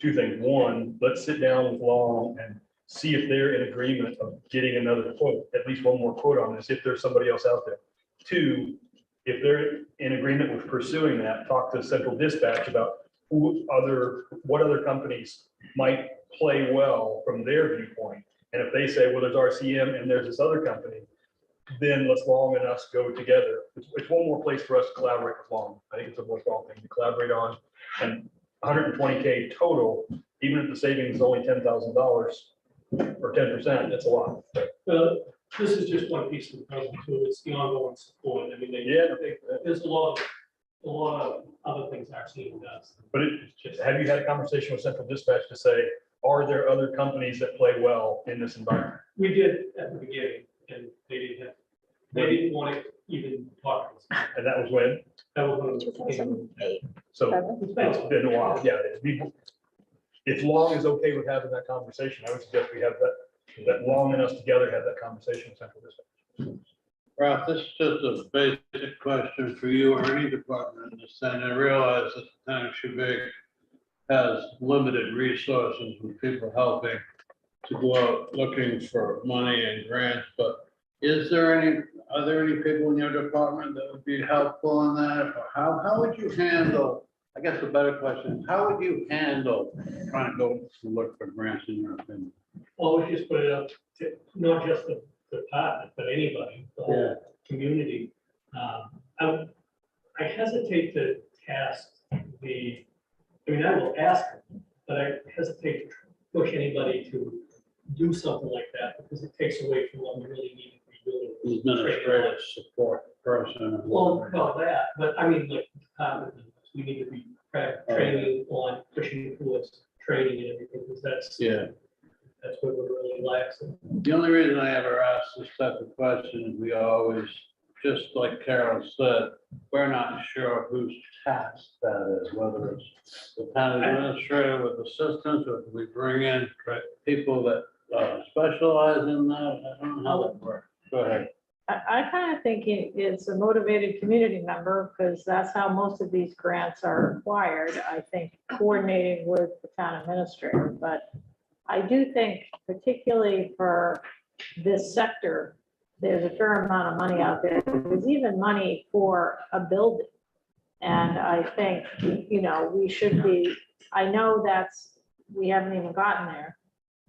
two things. One, let's sit down with Long and see if they're in agreement of getting another quote, at least one more quote on this, if there's somebody else out there. Two, if they're in agreement with pursuing that, talk to Central Dispatch about what other companies might play well from their viewpoint. And if they say, well, there's RCM and there's this other company, then let's Long and us go together. It's one more place for us to collaborate with Long. I think it's a worthwhile thing to collaborate on. And 120K total, even if the savings is only $10,000 or 10%, that's a lot. This is just one piece of the puzzle too. It's the ongoing support. I mean, there's a lot of other things our team does. But have you had a conversation with Central Dispatch to say, are there other companies that play well in this environment? We did at the beginning, and they didn't have They didn't want to even talk to us. And that was when, That was one of the. 2008. so It's been a it's while. been a while, yeah. If long is okay with having that conversation, I would suggest we have that long enough together, have that conversation with Central District. Ralph, this is just a basic question for you or any department in this town. I realize that the town of Shubenacadie has limited resources with people helping to go out looking for money and grants, but are there any people in your department that would be helpful in that? Or how would you handle, I guess the better question is, how would you handle trying to go to look for grants in your opinion? Always just put it up to, not just the department, but anybody, the whole community. I hesitate to task I will ask, but I hesitate to push anybody to do something like that because it takes away from what we really need to be doing. Administrative support person. Well, that, but I mean, like, we need to be training on pushing towards training and everything, because that's what we're really lacking. The only reason I ever ask this type of question is we always, just like Carol said, we're not sure whose task that is, whether it's the town administrator with assistants, or do we bring in people that specialize in that? I don't know how that works. Go ahead. I kind of think it's a motivated community member, because that's how most of these grants are acquired. I think coordinating with the town administrator, but I do think particularly for this sector, there's a fair amount of money out there. There's even money for a building. And I think, we should be, I know we haven't even gotten there,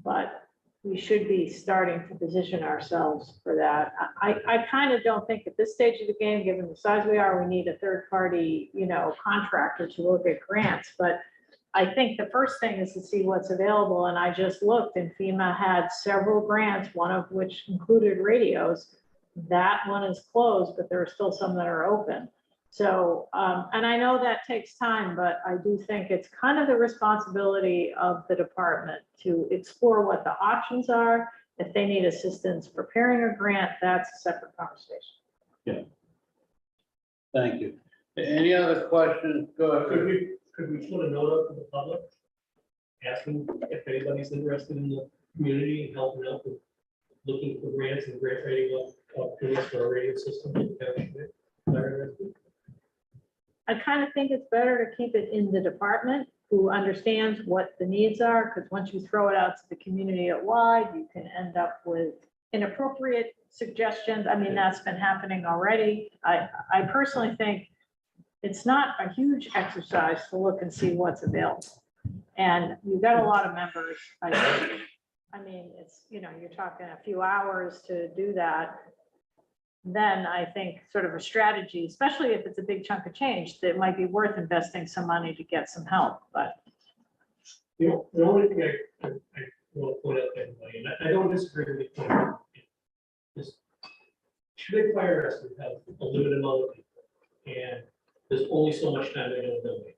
but we should be starting to position ourselves for that. I kind of don't think at this stage of the game, given the size we are, we need a third party, contractor to look at grants. But I think the first thing is to see what's available. And I just looked, and FEMA had several grants, one of which included radios. That one is closed, but there are still some that are open. So, and I know that takes time, but I do think it's kind of the responsibility of the department to explore what the options are. If they need assistance preparing a grant, that's a separate conversation. Thank you. Any other questions? Go ahead. Could we put a note out to the public? Asking if anybody's interested in the community and helping out with looking for grants and grant writing opportunities for a radio system. I kind of think it's better to keep it in the department who understands what the needs are, because once you throw it out to the community at wide, you can end up with inappropriate suggestions. I mean, that's been happening already. I personally think it's not a huge exercise to look and see what's available. And you've got a lot of members. I mean, it's, you're talking a few hours to do that. Then I think sort of a strategy, especially if it's a big chunk of change, that might be worth investing some money to get some help, but. The only thing I want to point out to everybody, and I don't disagree with the point, is should fire rescue have a limited amount of people, and there's only so much time they're going to donate.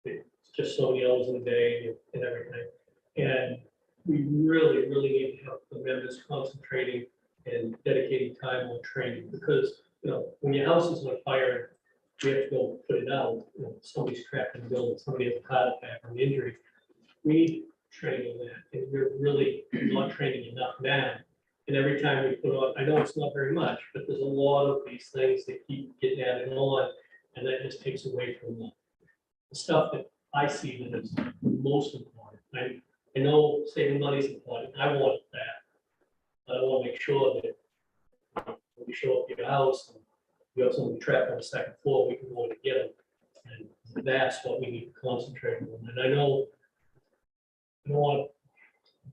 It's just so many hours in a day and everything. And we really, really need to have the members concentrating and dedicating time on training, because, when your house is on fire, you have to go put it out, somebody's trapped in the building, somebody has a heart attack or an injury. We need training on that, and we're really not training enough now. And every time we put on, I know it's not very much, but there's a lot of these things that keep getting added on, and that just takes away from the stuff that I see that is most important. I know saving money is important. I want that. But I want to make sure that when we show up at your house and you have somebody trapped on the second floor, we can go in and get them. And that's what we need to concentrate on. And I know, I don't want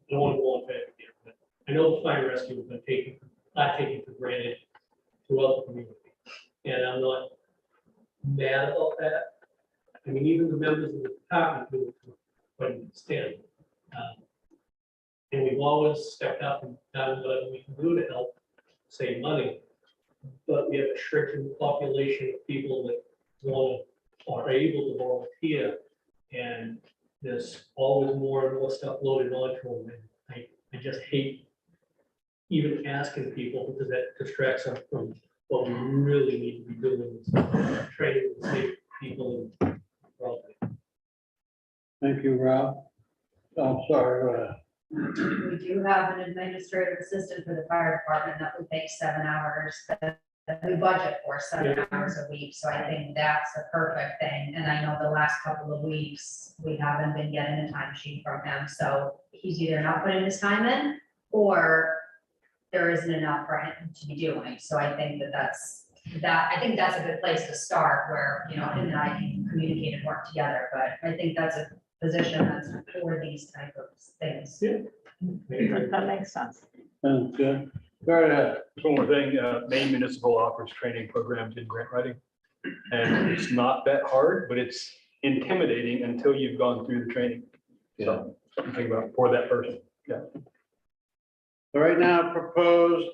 to go on bad here, but I know the fire rescue has been taken for granted throughout the community. And I'm not mad about that. I mean, even the members of the department who couldn't stand it. And we've always stepped up and done what we can do to help save money. But we have a shrinking population of people that are able to volunteer. And there's always more and more stuff loaded onto them. And I just hate even asking people, because that distracts them from what we really need to be doing, is training and safe people. And well, Thank you, Rob. I'm sorry, go ahead. We do have an administrative assistant for the fire department that would take 7 hours, that we budget for 7 hours a week, so I think that's a perfect thing. And I know the last couple of weeks, we haven't been getting a timesheet from him, so he's either not putting his time in, or there isn't enough for him to be doing, so I think I think that's a good place to start, where, you know, him and I can communicate and work together, but I think that's a position that's for these type of things. That makes sense. Sounds good. Go ahead. One more thing, Maine Municipal offers training programs in grant writing. And it's not that hard, but it's intimidating until you've gone through the training. So something to think about for that person. Yeah. Right now, proposed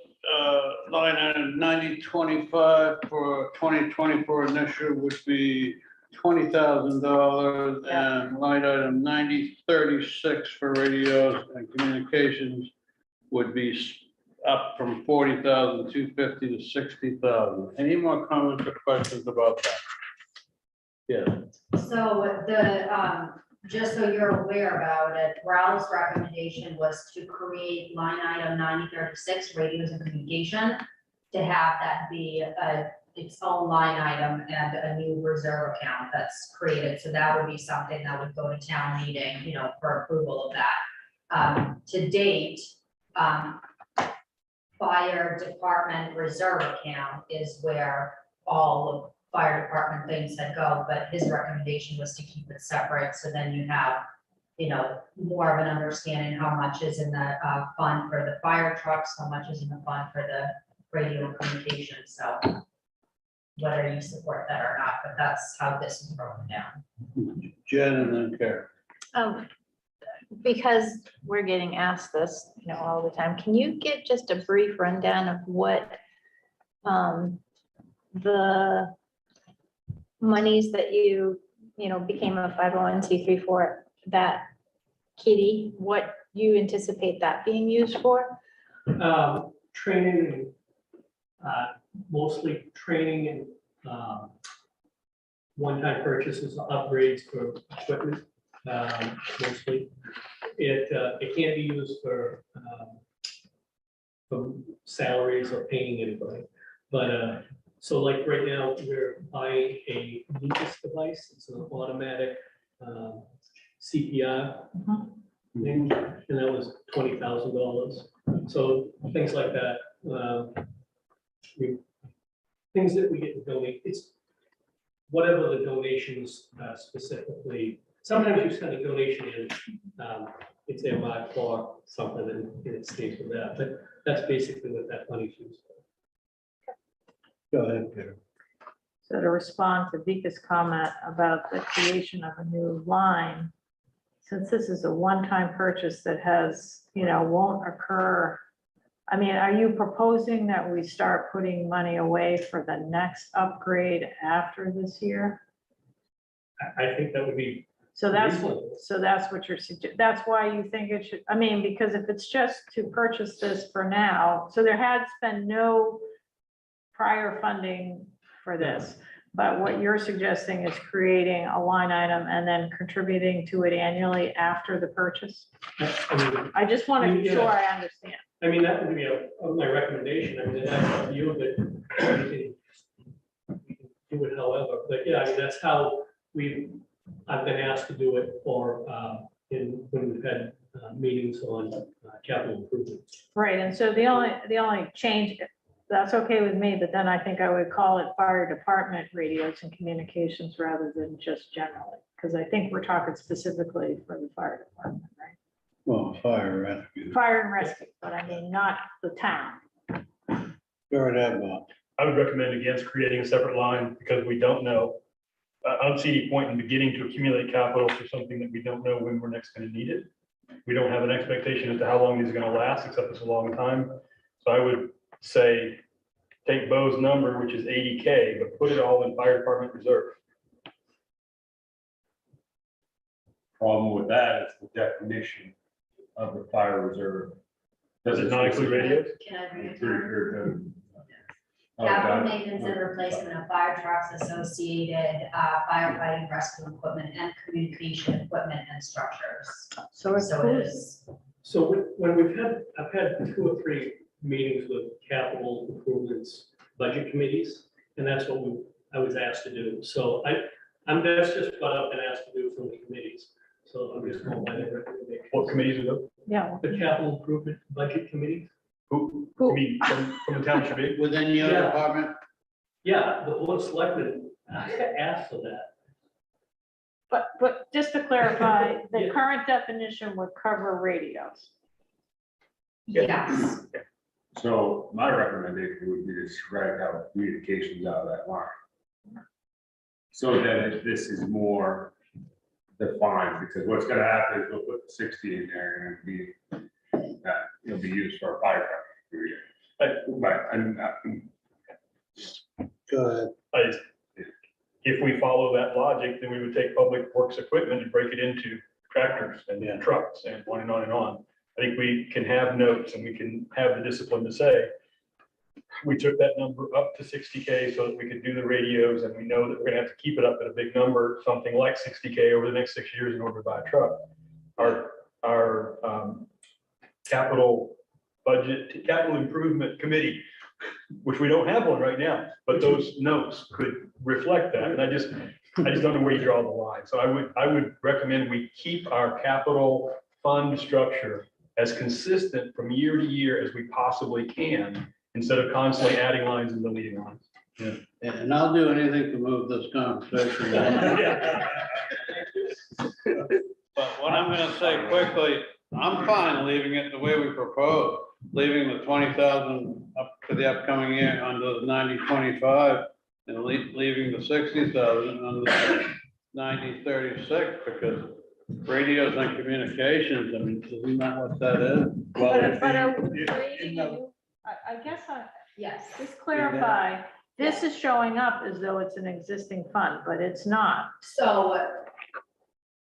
line item 9025 for 2024 initial would be $20,000, and line item 9036 for radios and communications would be up from 40,250 to 60,000. Any more comments or questions about that? Yeah. So just so you're aware about it, Ralph's recommendation was to create line item 9036, radios and communication, to have that be its own line item and a new reserve account that's created. So that would be something that would go to town meeting, you know, for approval of that. To date, fire department reserve account is where all of fire department things that go, but his recommendation was to keep it separate, so then you have, you know, more of an understanding how much is in the fund for the fire trucks, how much is in the fund for the radio and communication, so whether you support that or not, but that's how this is broken down. Jen and then Karen. Because we're getting asked this, you know, all the time, can you get just a brief rundown of what the monies that you know, became a 501c3 for that kitty, what you anticipate that being used for? Training, mostly training and one-time purchases, upgrades for equipment, mostly. It can be used for salaries or paying anybody, but so like right now, we're buying a Lucas device. It's an automatic CPR thing, and that was $20,000. So things like that, things that we get to donate. It's whatever the donations specifically. Sometimes you send a donation in, it's earmarked for something, and it stays with that. But that's basically what that money's used for. Go ahead, Peter. So to respond to Vika's comment about the creation of a new line, since this is a one-time purchase that has, you know, won't occur. I mean, are you proposing that we start putting money away for the next upgrade after this year? I think that would be. So that's reasonable. what you're suggesting. That's why you think it should, I mean, because if it's just to purchase this for now, so there has been no prior funding for this, but what you're suggesting is creating a line item and then contributing to it annually after the purchase? I just want to be sure I understand. I mean, that would be my recommendation. I mean, that's up to you, but we can do it however. But yeah, I mean, that's how I've been asked to do it for, when we've had meetings on capital improvement. Right, and so the only change, that's okay with me, but then I think I would call it fire department radios and communications rather than just generally, because I think we're talking specifically for the fire department, right? Well, fire rescue. Fire and rescue, but I mean, not the town. Go ahead, Bob. I would recommend against creating a separate line because we don't know. I don't see any point in beginning to accumulate capital for something that we don't know when we're next going to need it. We don't have an expectation as to how long these are going to last, except it's a long time. So I would say, take Bo's number, which is 80K, but put it all in fire department reserve. Problem with that is the definition of the fire reserve. Does it not include radios? Can I bring it Pretty down? sure that- Capital maintenance and replacement of fire trucks, associated firefighting rescue equipment and communication equipment and structures. So it's So it is, So when I've had 2 or 3 meetings with capital improvements, budget committees, and that's what I was asked to do. So that's just what I've been asked to do from the committees. So I'm just going by their recommendation. What committees are those? Yeah. The capital improvement budget committee? Who, I mean, from the town should be? Within your Yeah. department? Yeah, the board of selectmen asked for that. But just to clarify, the Yeah. current definition would cover radios. yes, So my recommendation would be to strike out communications out of that line. So that this is more defined, because what's gonna happen is we'll put the 60 in there and it'll be used for a fire truck. But, Go ahead. If we follow that logic, then we would take public works equipment and break it into tractors and then trucks and on and on and on. I think we can have notes and we can have the discipline to say, we took that number up to 60K so that we could do the radios, and we know that we're gonna have to keep it up at a big number, something like 60K over the next 6 years in order to buy a truck. Our capital budget, capital improvement committee, which we don't have one right now, but those notes could reflect that. And I just don't know where you draw the line. So I would recommend we keep our capital fund structure as consistent from year to year as we possibly can, instead of constantly adding lines and deleting lines. And I'll do anything to move this conversation. But what I'm gonna say quickly, I'm fine leaving it the way we propose, leaving the 20,000 up for the upcoming year under the 90-25, and leaving the 60,000 under the 90-36, because radios and communications, I mean, isn't that what that is? But are we if- creating a new- I guess yes. just clarify, this is showing up as though it's an existing fund, but it's not. So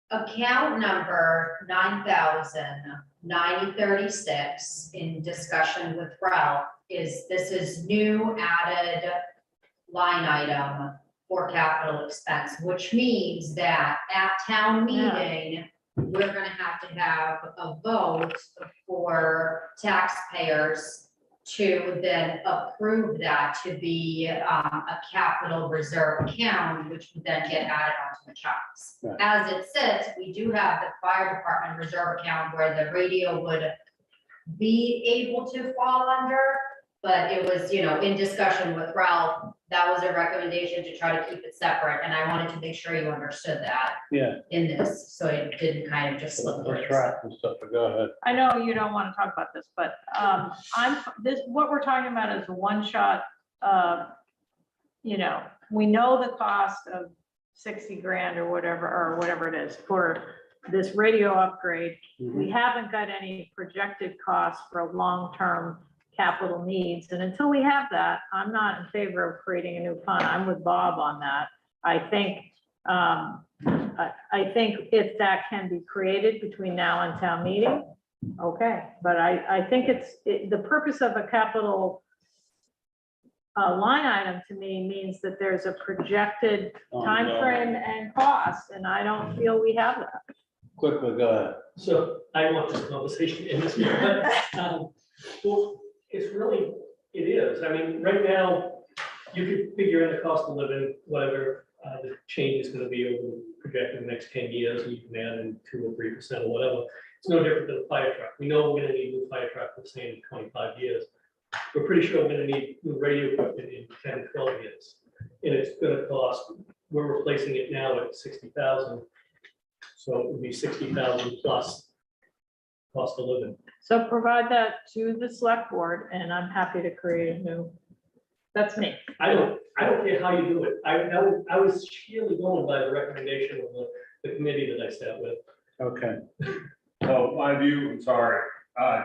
account number 9,9036 in discussion with Ralph this is new added line item for capital expense, which means that at town meeting, we're gonna have a vote for taxpayers to then approve that to be a capital reserve account, which would then get added onto the checks. Right. As it sits, we do have the fire department reserve account where the radio would be able to fall under, but it was, in discussion with Ralph, that was a recommendation to try to keep it separate, and I wanted to make sure you understood that Yeah, in this, so it didn't kind of just slip through. that's right, and stuff, but go ahead. I know you don't want to talk about this, but what we're talking about is a one-shot, we know the cost of 60 grand or whatever it is for this radio upgrade. We haven't got any projected costs for long-term capital needs. And until we have that, I'm not in favor of creating a new fund. I'm with Bob on that. I think if that can be created between now and town meeting, okay. But I think the purpose of a capital line item to me means that there's a projected time frame and cost, and I don't feel we have that. Quickly, go ahead. So I want this conversation in this, but, well, it is. I mean, right now, you could figure in the cost of living, whatever the change is gonna be over the projected next 10 years, and you can add in 2 or 3% or whatever. It's no different than a fire truck. We know we're gonna need a new fire truck for the same 25 years. We're pretty sure we're gonna need new radio equipment in 10, 12 years. And it's gonna cost, we're replacing it now at 60,000. So it would be 60,000 plus cost of living. So provide that to the select board, and I'm happy to create a new, that's me. I don't care how you do it. I was sheerly going by the recommendation of the committee that I sat with. Okay. So my view, I'm sorry,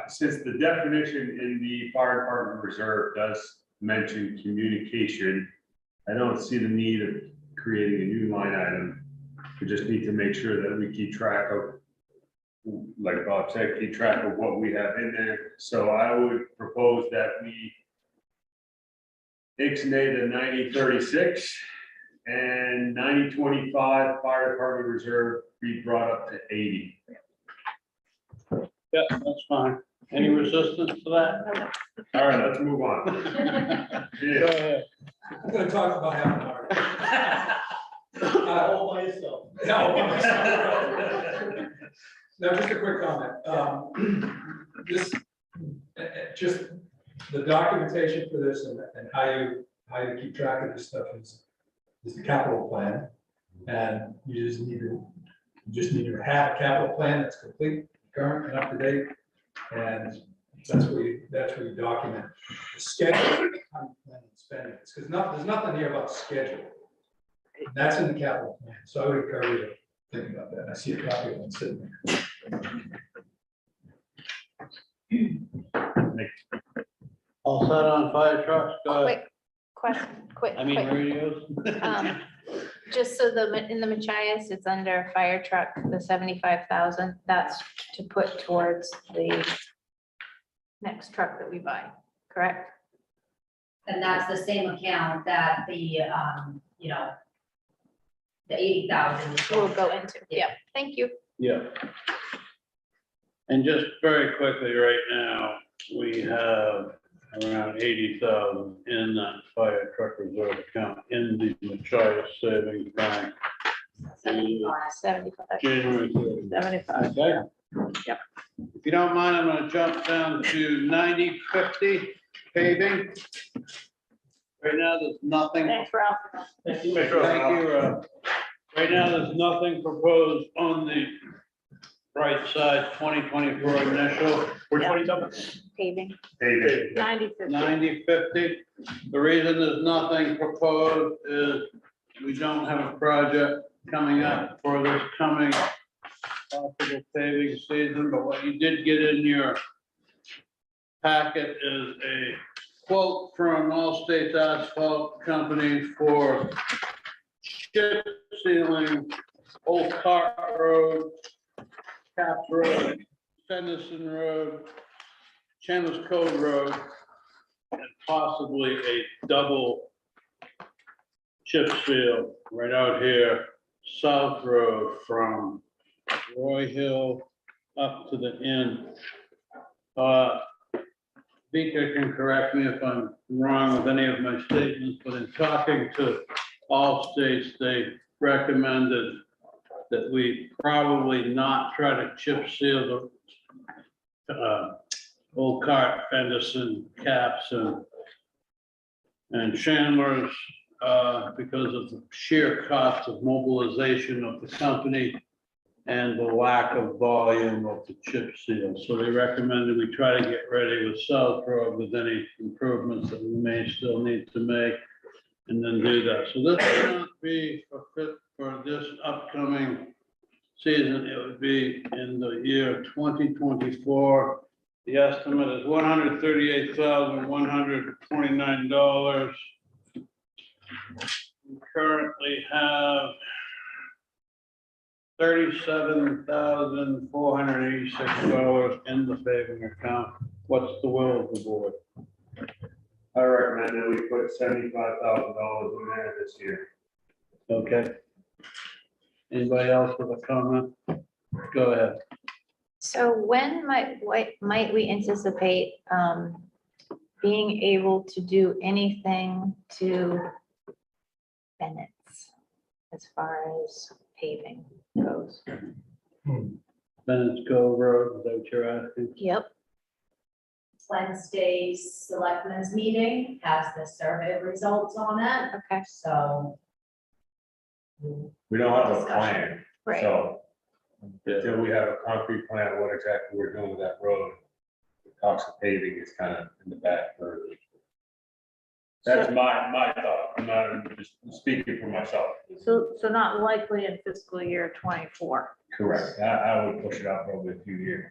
since the definition in the fire department reserve does mention communication, I don't see the need of creating a new line item. We just need to make sure that we keep track of like Bob said, keep track of what we have in there. So I would propose that we ixnay the 90-36 and 90-25 fire department reserve be brought up to 80. Yeah, that's fine. Any resistance to that? All right, let's move on. Go Yeah. ahead. I'm gonna talk about half an hour. All by yourself. Yeah, all by myself. No, just a quick comment. This, just the documentation for this and how you keep track of this stuff is the capital plan. And you just need to have a capital plan that's complete, current and up to date. And that's where you document the schedule, how you plan on spending it. Because there's nothing here about schedule. That's in the capital plan. So I would encourage you to think about that. I see a copy of it sitting there. All set on fire trucks? Go ahead. Quick question, quick. I mean, radios? Just so in the Machias, it's under fire truck, the 75,000, that's to put towards the next truck that we buy, correct? And that's the same account that the, you know, the 80,000. We'll go into, yeah, thank you. Yeah. And just very quickly, right now, we have around 80,000 in that fire truck reserve account in the Machias Savings Bank. 75. January 30th. 75. Okay. Yep. If you don't mind, I'm gonna jump down to 90-50 paving. Right now, there's nothing. Thanks, Ralph. Thank you, Rob. Right now, there's nothing proposed on the right side, 2024 initial. Which one are you talking about? Paving. David. 90-50. 90-50. The reason there's nothing proposed is we don't have a project coming up for this coming possible paving season, but what you did get in your packet is a quote from Allstate Asphalt Company for chip sealing Old Cart Road, Caps Road, Fenderson Road, Chandler's Cove Road, and possibly a double chip seal right out here, South Road from Roy Hill up to the end. Vika can correct me if I'm wrong with any of my statements, but in talking to Allstate, they recommended that we probably not try to chip seal the Old Cart, Fenderson, Caps, and Chandler's because of the sheer cost of mobilization of the company and the lack of volume of the chip seal. So they recommended we try to get ready with South Road with any improvements that we may still need to make and then do that. So this would not be for this upcoming season. It would be in the year 2024. The estimate is $138,129. We currently have $37,486 in the saving account. What's the will of the board? I recommend that we put $75,000 in there this year. Okay. Anybody else with a comment? Go ahead. So when might we anticipate being able to do anything to Bennett's as far as paving goes? Bennett's Cove Road, is that what you're asking? Yep. Wednesday's selectmen's meeting has the survey results on it, Okay, so. We don't have a plan, right. so until we have a concrete plan of what exactly we're doing with that road, the cost of paving is kind of in the back burner. That's my thought. I'm just speaking for myself. So not likely in fiscal year 24. Correct. I would push it out probably a few years.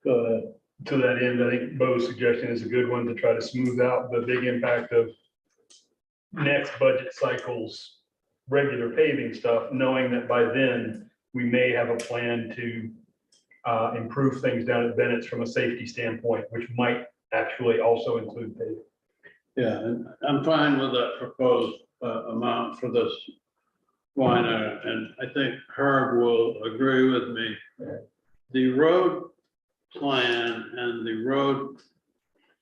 Go ahead. To that end, I think Bo's suggestion is a good one to try to smooth out the big impact of next budget cycle's regular paving stuff, knowing that by then we may have a plan to improve things down at Bennett's from a safety standpoint, which might actually also include paving. Yeah, and I'm fine with that proposed amount for this line item, and I think Herb will agree with me. The road plan and the road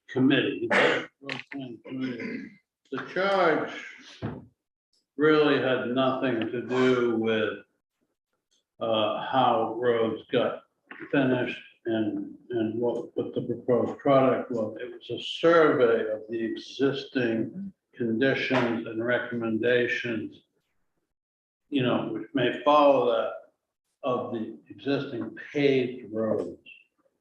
committee, the charge really had nothing to do with how roads got finished and what the proposed product was. It was a survey of the existing conditions and recommendations, you know, which may follow that of the existing paved roads.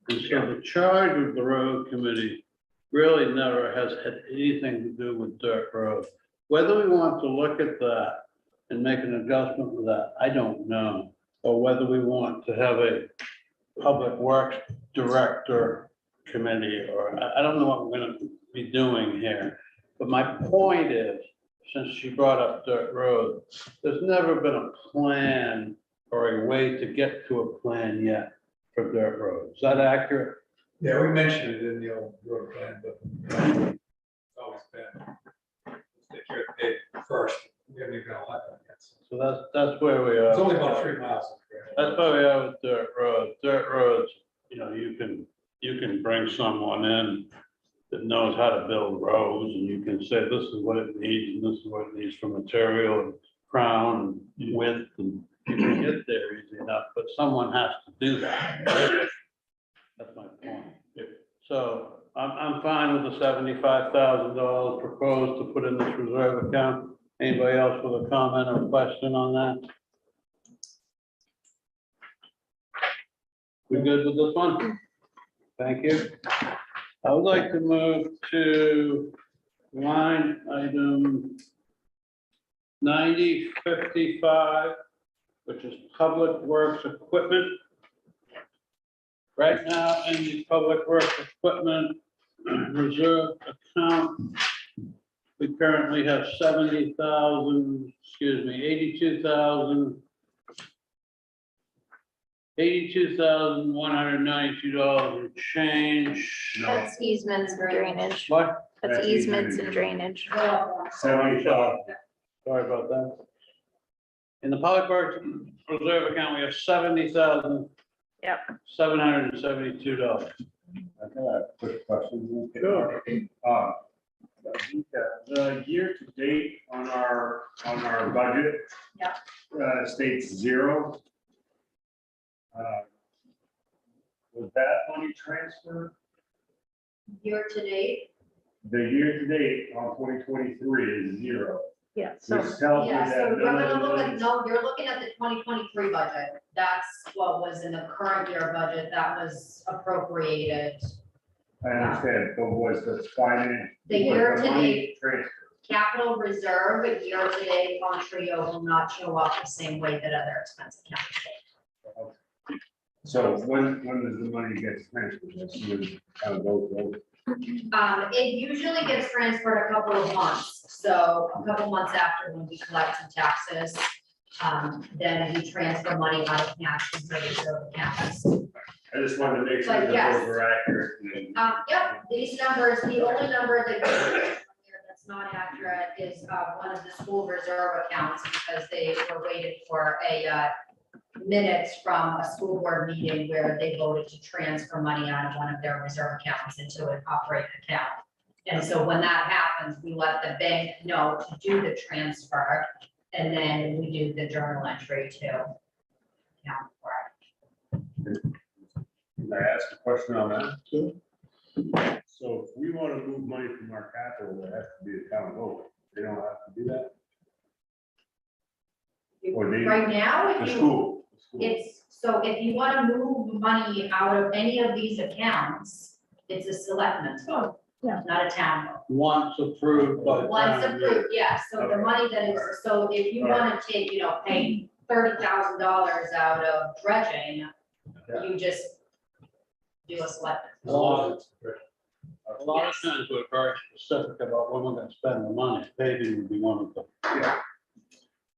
And so the charge of the road committee really never has had anything to do with dirt roads. Whether we want to look at that and make an adjustment with that, I don't know. Or whether we want to have a public works director committee, or I don't know what we're gonna be doing here. But my point is, since she brought up dirt road, there's never been a plan or a way to get to a plan yet for dirt road. Is that accurate? Yeah, we mentioned it in the old road plan, but it's always been, take care of it first. We haven't even got a lot done yet. So that's where we are. It's only about 3 miles. That's where we are with dirt roads. Dirt roads, you know, you can bring someone in that knows how to build roads, and you can say, this is what it needs, and this is what it needs for material and crown and width, and you can get there easy enough, but someone has to do that. That's my point. So I'm fine with the $75,000 proposed to put in this reserve account. Anybody else with a comment or question on that? We good with this one? Thank you. I would like to move to line item 9055, which is public works equipment. Right now, in the public works equipment reserve account, we currently have 82,192 and change. That's easements and drainage. What? That's easements and drainage. 75. Sorry about that. In the public works reserve account, we have $70,772. I got a quick question. Sure. The year to date on our budget. Yeah. States 0. Was that money transferred? Year to date, The year to date on 2023 is 0. Yeah, so Which tells me yeah, so that you're none of gonna the look at, monies- no, you're looking at the 2023 budget. That's what was in the current year budget that was appropriated. I understand, but was the finance. The was year to money date. transferred? Capital reserve, year to date on Trio will not show up the same way that other expense accounts do. So when does the money get transferred? As soon as kind of goes. It usually gets transferred a couple of months, so a couple months after when we collect some taxes. Then we transfer money out of cash to reserve accounts. I just wanted to make sure But that yes. those were accurate. And Yep, these numbers, the only number that that's not accurate is one of the school reserve accounts, because they were waiting for a minutes from a school board meeting where they voted to transfer money out of one of their reserve accounts into an operating account. And so when that happens, we let the bank know to do the transfer, and then we do the journal entry to account for it. Can I ask a question on that? Sure. So if we want to move money from our capital, it has to be a town vote. They don't have to do that? Or they- Right now, The if you. school. It's, so if you wanna move money out of any of these accounts, it's a selectmen's vote. Yeah. Not a town vote. Once approved by. Once town meeting. approved, yeah, so the money that is, so if you wanna take, pay $30,000 out of dredging, you just do a selectmen. A lot of times we're very specific about when we're gonna spend the money. Paving would be one of them. Yeah.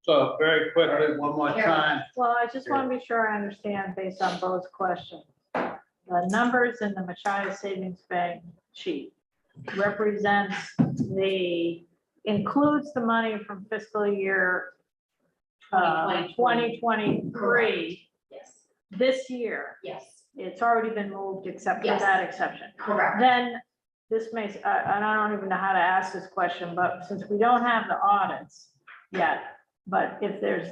So very quickly, one more Here. time. well, I just want to be sure I understand based on Bo's question. the numbers in the Machia Savings Bank sheet represents includes the money from fiscal year 2023 Yes, this year. yes, It's already been moved except for Yes. that exception. correct. Then this makes, and I don't even know how to ask this question, but since we don't have the audits yet, but if there's,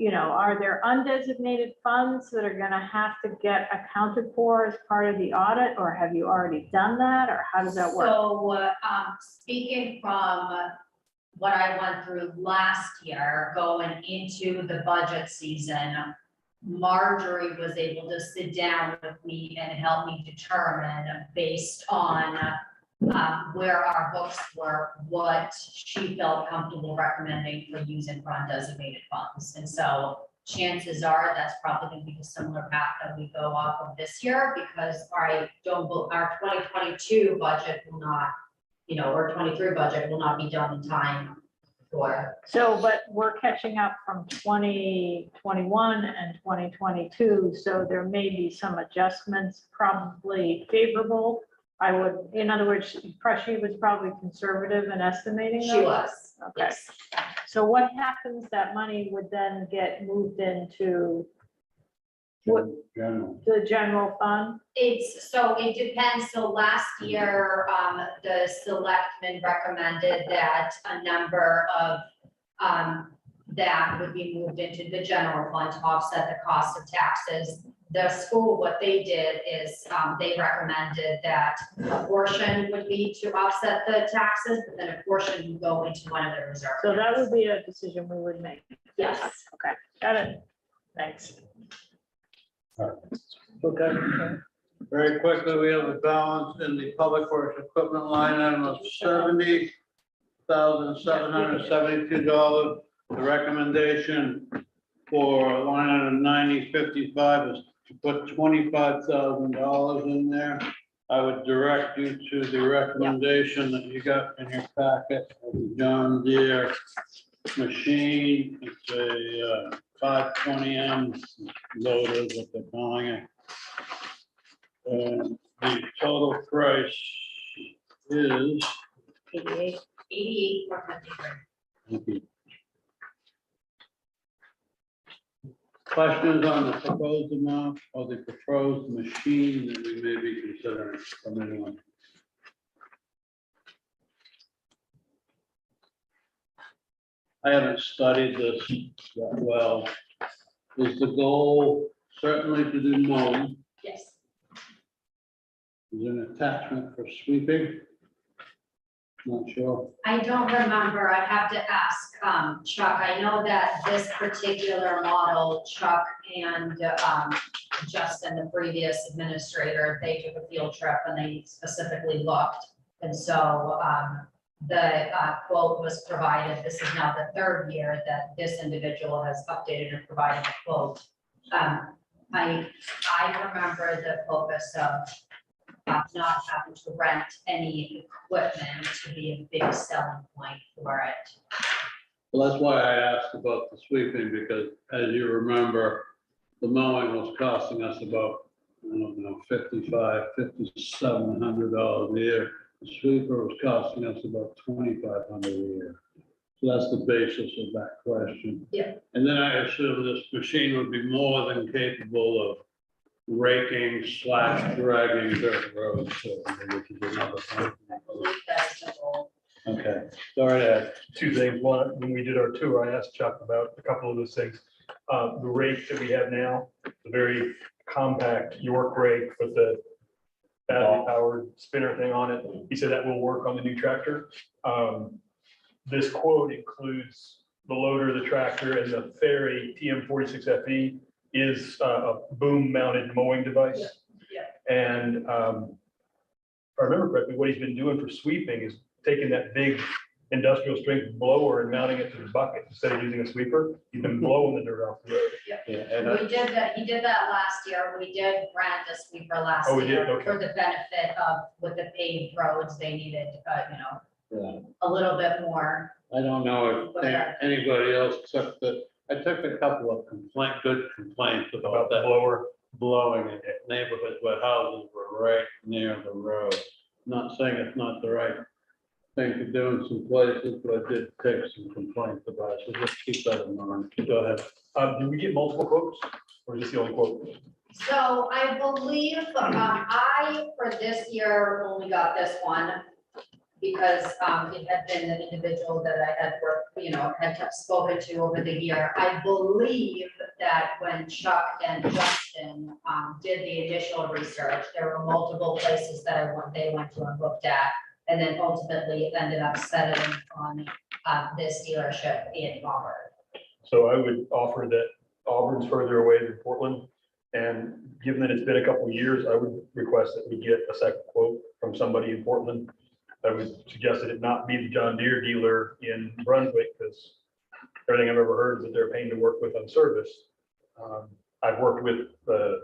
are there undesignated funds that are gonna have to get accounted for as part of the audit, or have you already done that, or how does that work? So, speaking from what I went through last year, going into the budget season, Marjorie was able to sit down with me and help me determine, based on where our books were, what she felt comfortable recommending for using for undesignated funds. And so chances are that's probably going to be a similar path that we go off of this year, because our 2022 budget will not, or 23 budget will not be done in time for. So, but we're catching up from 2021 and 2022, so there may be some adjustments, probably favorable. I would, in other words, she was probably conservative in estimating She those? was. Okay, so what happens, that money would then get moved into General. the general fund? It depends. So last year, the selectmen recommended that a number of, that would be moved into the general fund to offset the cost of taxes. The school, what they did is, they recommended that a portion would be to offset the taxes, but then a portion would go into one of the reserve. So that would be a decision we would make. Yes. Okay, got it. Thanks. Okay. Very quickly, we have a balance in the public works equipment line item of $70,772. The recommendation for line item 9055 is to put $25,000 in there. I would direct you to the recommendation that you got in your packet of the John Deere machine. It's a 520M loader, what they're calling it. And the total price is, 88,453. questions on the proposed amount or the proposed machine that we may be considering from anyone? I haven't studied this that well. Is the goal certainly to do mowing? Yes. Is there an attachment for sweeping? Not sure. I don't remember. I'd have to ask Chuck. I know that this particular model, Chuck and Justin, the previous administrator, they took a field trip and they specifically looked. And so the quote was provided. This is now the third year that this individual has updated and provided a quote. I remember the focus of not having to rent any equipment to be a big selling point for it. Well, that's why I asked about the sweeping, because as you remember, the mowing was costing us about, I don't know, $5,700 a year. The sweeper was costing us about $2,500 a year. So that's the basis of that question. Yeah. And then I assume this machine would be more than capable of raking / dragging dirt roads, so, which is another thing. I believe that's the goal. Okay, sorry to ask. Two things. One, when we did our tour, I asked Chuck about a couple of those things. The rake that we have now, the very compact York rake with the battery powered spinner thing on it. He said that will work on the new tractor. This quote includes the loader, the tractor, and the Ferry TM46FE is a boom mounted mowing device. Yeah. And if I remember correctly, what he's been doing for sweeping is taking that big industrial strength blower and mounting it to the bucket instead of using a sweeper. He's been blowing the dirt off the road. And We did that, he did that last year. We did rent a sweeper last Oh, we did? year Okay. for the benefit of, with the paved roads, they needed, yeah, a little bit more. I don't know if anybody else took I took a couple of good complaints About about the that blower. blowing in neighborhoods where houses were right near the road. Not saying it's not the right thing to do in some places, but I did take some complaints about it, so just keep that in mind. Go ahead. Did we get multiple quotes, or is this the only quote? So I believe, I, for this year, only got this one because, it had been an individual that I had worked, had spoken to over the year. I believe that when Chuck and Justin, did the initial research, there were multiple places that they went to and looked at. And then ultimately it ended up settling on, this dealership in Auburn. So I would offer that Auburn's further away than Portland. And given that it's been a couple of years, I would request that we get a second quote from somebody in Portland. I would suggest that it not be the John Deere dealer in Brunswick, because everything I've ever heard is that they're a pain to work with on service. I've worked with the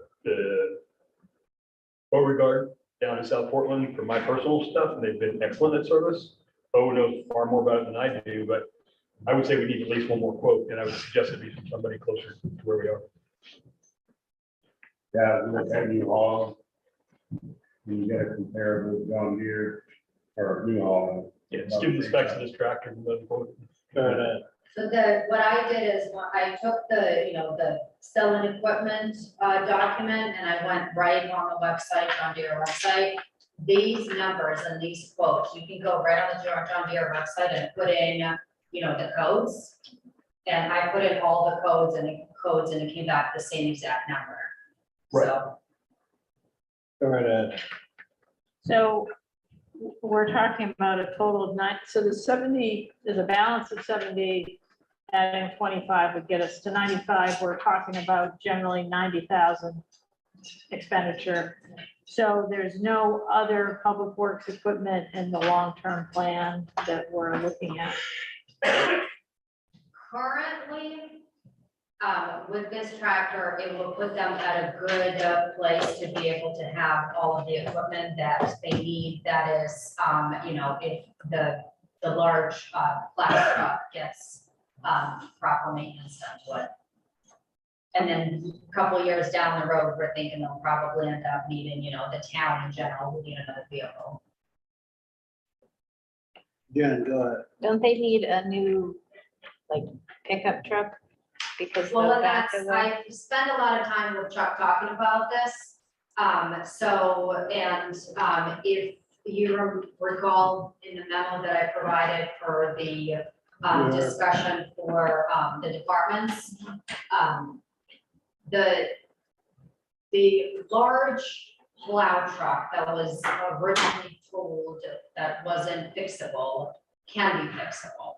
Beauregard down in South Portland for my personal stuff, and they've been excellent at service. Bo knows far more about it than I do, but I would say we need at least one more quote, and I would suggest it be from somebody closer to where we are. Yeah, look at New Holland. You gotta compare with John Deere or New Holland. Yeah, student specs of this tractor. And then quote. So what I did is I took the selling equipment document and I went right on the website, John Deere website. These numbers and these quotes, you can go right on the John Deere website and put in, the codes. And I put in all the codes and it came back the same exact number. Right. So, Go right ahead. So we're talking about a total of 9, so the 70, there's a balance of 70, adding 25 would get us to 95. We're talking about generally 90,000 expenditure. So there's no other public works equipment in the long-term plan that we're looking at. currently, with this tractor, it will put them at a good place to be able to have all of the equipment that they need. That is, if the large plow truck gets proper maintenance done to it. And then a couple of years down the road, we're thinking they'll probably end up needing, the town in general will need another vehicle. Jen, go ahead. Don't they need a new, like, pickup truck? Because Well, the and back that's, of them. I spent a lot of time with Chuck talking about this. If you recall in the memo that I provided for the discussion for the departments, the large plow truck that was originally told that wasn't fixable can be fixable.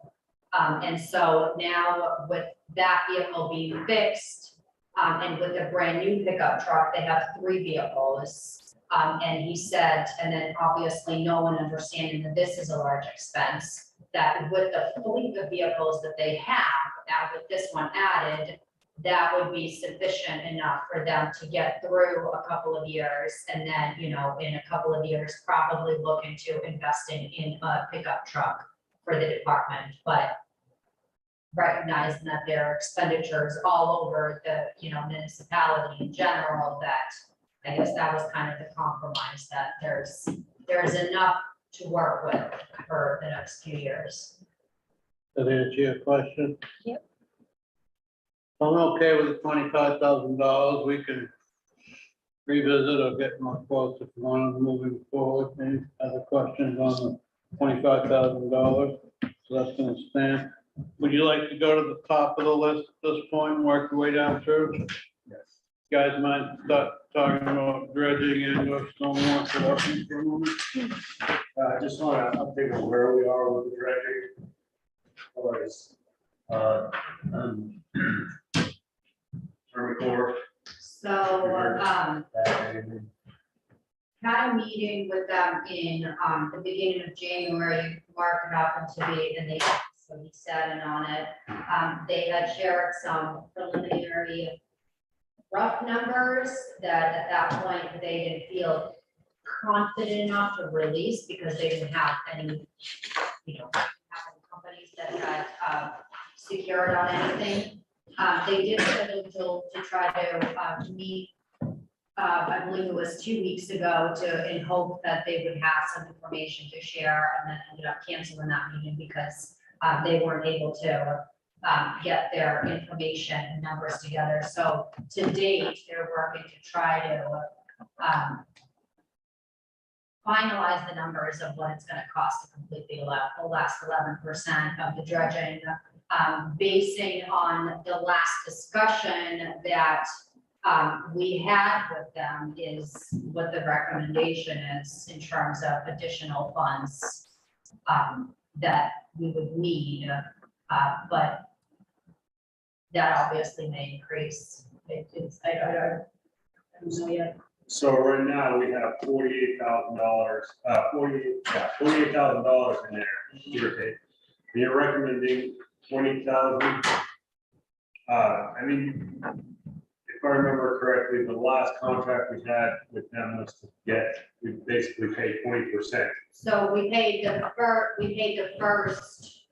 And so now with that vehicle being fixed, and with a brand new pickup truck, they have 3 vehicles. And he said, and then obviously no one understanding that this is a large expense, that with the fleet of vehicles that they have, now with this one added, that would be sufficient enough for them to get through a couple of years. And then, in a couple of years, probably look into investing in a pickup truck for the department, but recognizing that there are expenditures all over the, municipality in general, that I guess that was kind of the compromise, that there's enough to work with for the next few years. Does that answer your question? Yep. I'm okay with the $25,000. We can revisit or get more quotes if you want to moving forward. Any other questions on the $25,000? So that's going to stand. Would you like to go to the top of the list at this point and work your way down through? Yes. Guys might start talking about dredging and or stormwater production for a moment. I just want to update on where we are with the dredging. Army Corps. So, had a meeting with them in, the beginning of January. Mark happened to be in the office, so he sat in on it. They had shared some preliminary rough numbers that at that point they didn't feel confident enough to release because they didn't have any, companies that had secured on anything. They did schedule to try to meet I believe it was 2 weeks ago, in hope that they would have some information to share, and then ended up canceling that meeting because they weren't able to get their information and numbers together. So to date, they're working to try to finalize the numbers of what it's gonna cost to complete the last 11% of the dredging. Basing on the last discussion that we had with them is what the recommendation is in terms of additional funds that we would need, but that obviously may increase. I don't know yet. So right now, we have $48,000, $48,000 in there, give or take. You're recommending 20,000. I mean, if I remember correctly, the last contract we had with them was to we basically paid 20%. So we paid the first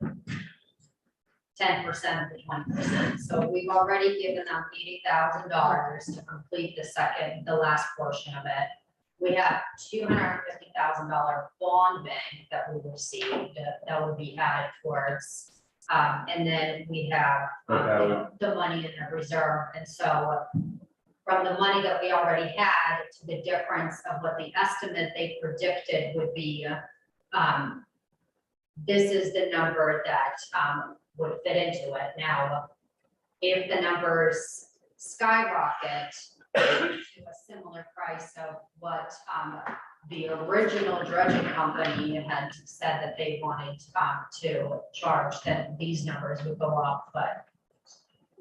10% of the 20%. So we've already given them $80,000 to complete the last portion of it. We have $250,000 bond bank that we received that would be added towards. And then we have the money in the reserve. And so from the money that we already had to the difference of what the estimate they predicted would be, this is the number that would fit into it. Now, if the numbers skyrocket to a similar price of what the original dredging company had said that they wanted to charge, then these numbers would go up, but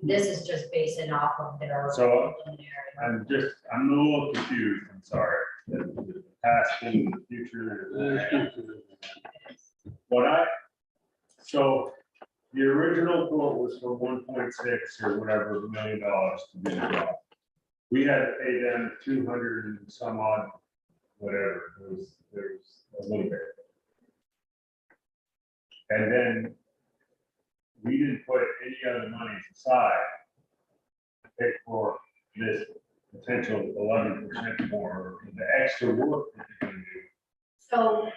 this is just basing off of their So, preliminary. I'm a little confused, I'm sorry. The past and the future. So the original quote was for 1.6 or whatever $1 million to do the job. We had to pay them 200 and some odd, whatever, there's a little bit. And then we didn't put any other money aside to pay for this potential 11% more, the extra work that you're gonna do. So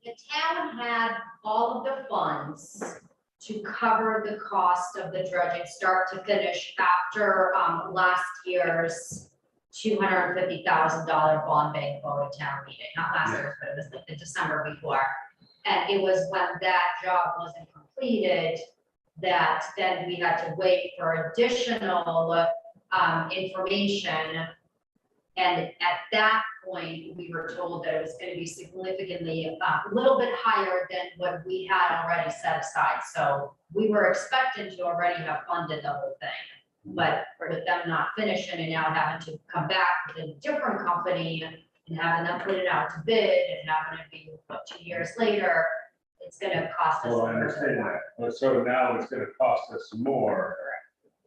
the town had all of the funds to cover the cost of the dredging, start to finish, after last year's $250,000 bond bank vote at town meeting, not last year's, but it was like the December before. And it was when that job wasn't completed that then we had to wait for additional information. And at that point, we were told that it was going to be significantly, a little bit higher than what we had already set aside. So we were expecting to already have funded the whole thing. But with them not finishing and now having to come back with a different company and having them put it out to bid and having it be, what, 2 years later, it's going to cost us. Well, I understand that, but so now it's gonna cost us more.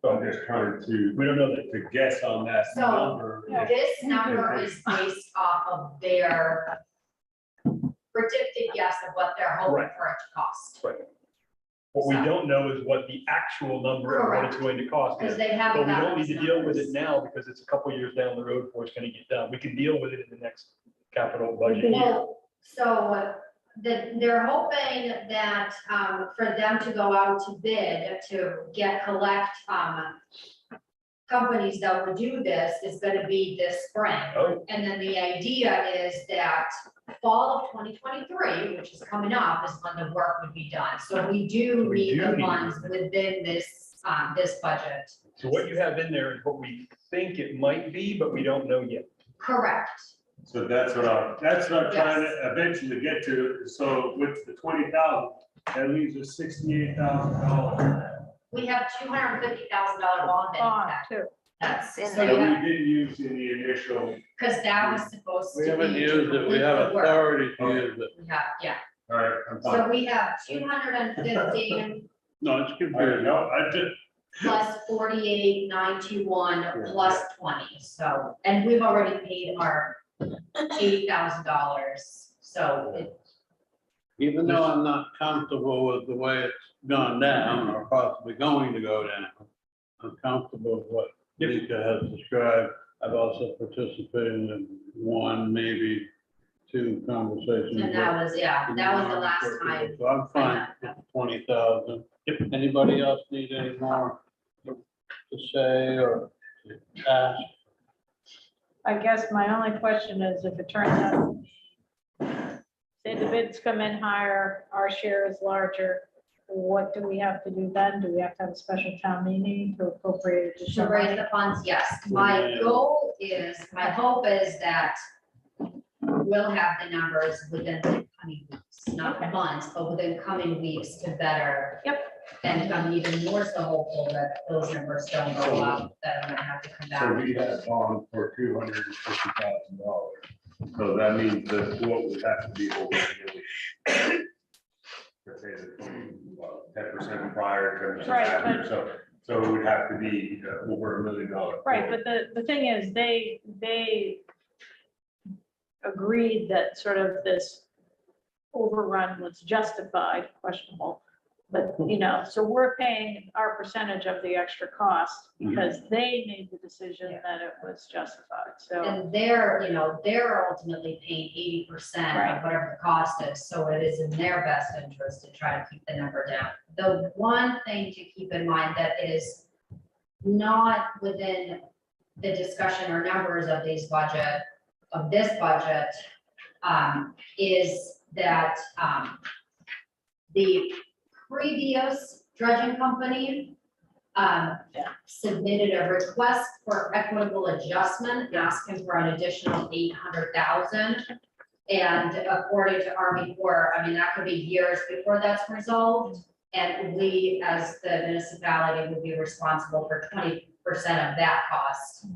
So I'm just trying to, we don't know that to guess on that So, number. This number is based off of their predicted guess of what they're hoping Right. for it to cost. Right. What we don't know is what the actual number of what it's going to cost Because is. they haven't. But we don't gotten need to those deal with numbers. it now because it's a couple years down the road before it's gonna get done. We can deal with it in the next capital budget year. Well, so they're hoping that for them to go out to bid to collect companies that would do this is gonna be this spring. Oh. And then the idea is that fall of 2023, which is coming up, is when the work would be done. So we do We need do the need funds within this budget. So what you have in there is what we think it might be, but we don't know yet. Correct. So that's what I'm trying to eventually get to. So with the 20,000, that leaves us $68,000. We have $250,000 bond in that. Too. That's, so That you we have, didn't use in the initial. because that was supposed to We be. haven't to used it, we complete have the work. authority to use it. We have, yeah. All right, I'm fine. So we have 250 No, it's All right, confusing. no, I just, plus 48,921 plus 20. So, and we've already paid our $80,000. So it, Even though I'm not comfortable with the way it's gone down or possibly going to go down, I'm comfortable with what Mika has described. I've also participated in one, maybe two conversations. And that was, yeah, that was the last time. So I'm fine with 20,000. Anybody else need any more to say or to ask? I guess my only question is if it turns out, say the bids come in higher, our share is larger, what do we have to do then? Do we have to have a special town meeting to appropriate To additional raise money? the funds, yes. My goal is, my hope is that we'll have the numbers within the coming weeks, not months, but within coming weeks to better. Yep. And I'm even more so hopeful that those numbers don't go up, that I'm gonna have to come So back. we have gone for $250,000. So that means the quote would have to be over nearly. Let's say the 10% prior, 10% Right, after, but- so it would have to be over $1 million. Right, but the thing is, they agreed that sort of this overrun was justified, questionable. But, so we're paying our percentage of the extra cost because they made the decision that it was justified, so. And they're ultimately paying 80% Right. of whatever the cost is, so it is in their best interest to try to keep the number down. The one thing to keep in mind that is not within the discussion or numbers of this budget, is that the previous dredging company submitted a request for equitable adjustment, asking for an additional 800,000. And according to Army Corps, I mean, that could be years before that's resolved. And we, as the municipality, would be responsible for 20% of that cost.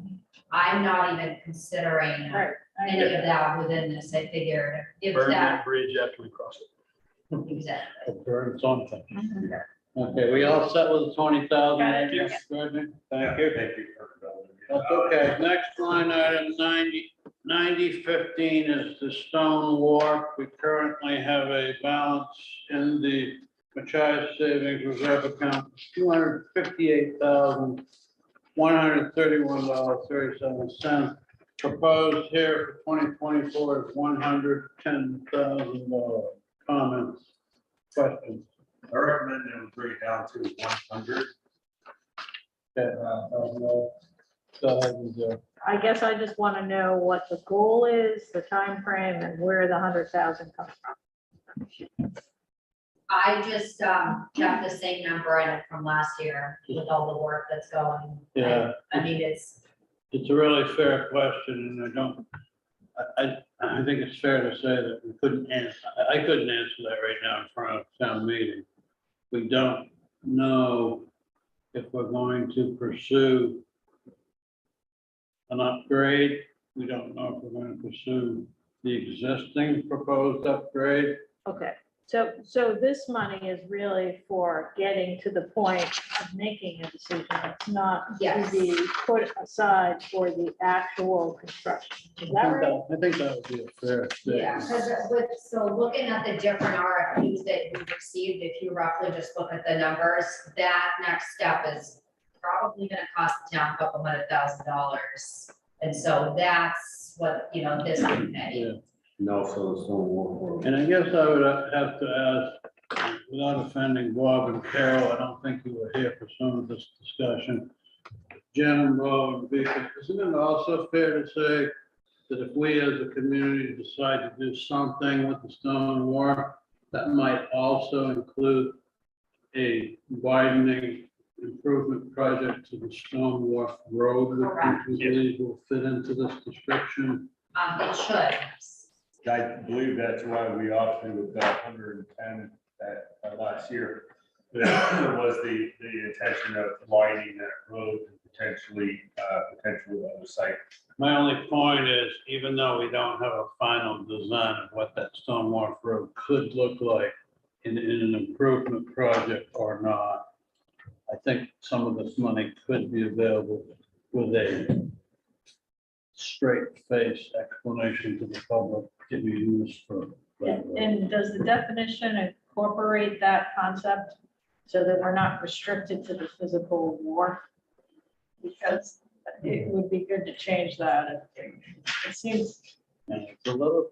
I'm not even considering Right. any of that within this. I figured if Burn that, that bridge after we cross it. exactly. Burn something. Okay, we all set with 20,000? Got it. Yes. Thank you. Thank you. That's okay. Next line item, 9015 is the stone wharf. We currently have a balance in the Machias Savings Reserve account, $258,131.37. Proposed here for 2024 is $110,000. Comments, questions? I recommend that we bring it down to 100. Go ahead and do. I guess I just want to know what the goal is, the time frame, and where the 100,000 comes from. I just kept the same number in it from last year with all the work that's going. Yeah. I mean, it's It's a really fair question, and I think it's fair to say that we couldn't answer, I couldn't answer that right now in front of town meeting. We don't know if we're going to pursue an upgrade. We don't know if we're going to pursue the existing proposed upgrade. Okay, so this money is really for getting to the point of making a decision. It's not to Yes. be put aside for the actual construction. Is that right? I think that would be a fair Yeah, statement. because so looking at the different RFPs that we received, if you roughly just look at the numbers, that next step is probably gonna cost the town a couple $100,000. And so that's what, this would pay. Yeah. No, so it's no. And I guess I would have to ask, without offending Bob and Carol, I don't think you were here for some of this discussion. Jen and Bob and Vika, isn't it also fair to say that if we as a community decide to do something with the stone wharf, that might also include a widening improvement project to the stone wharf road, Correct. which we believe will fit into this description? It should. I believe that's why we opted with that 110 that last year. That was the intention of widening that road and potentially other site. My only point is, even though we don't have a final design of what that stone wharf road could look like in an improvement project or not, I think some of this money could be available with a straight face explanation to the public to be used for. And does the definition incorporate that concept so that we're not restricted to the physical wharf? Because it would be good to change that. It seems, It's a little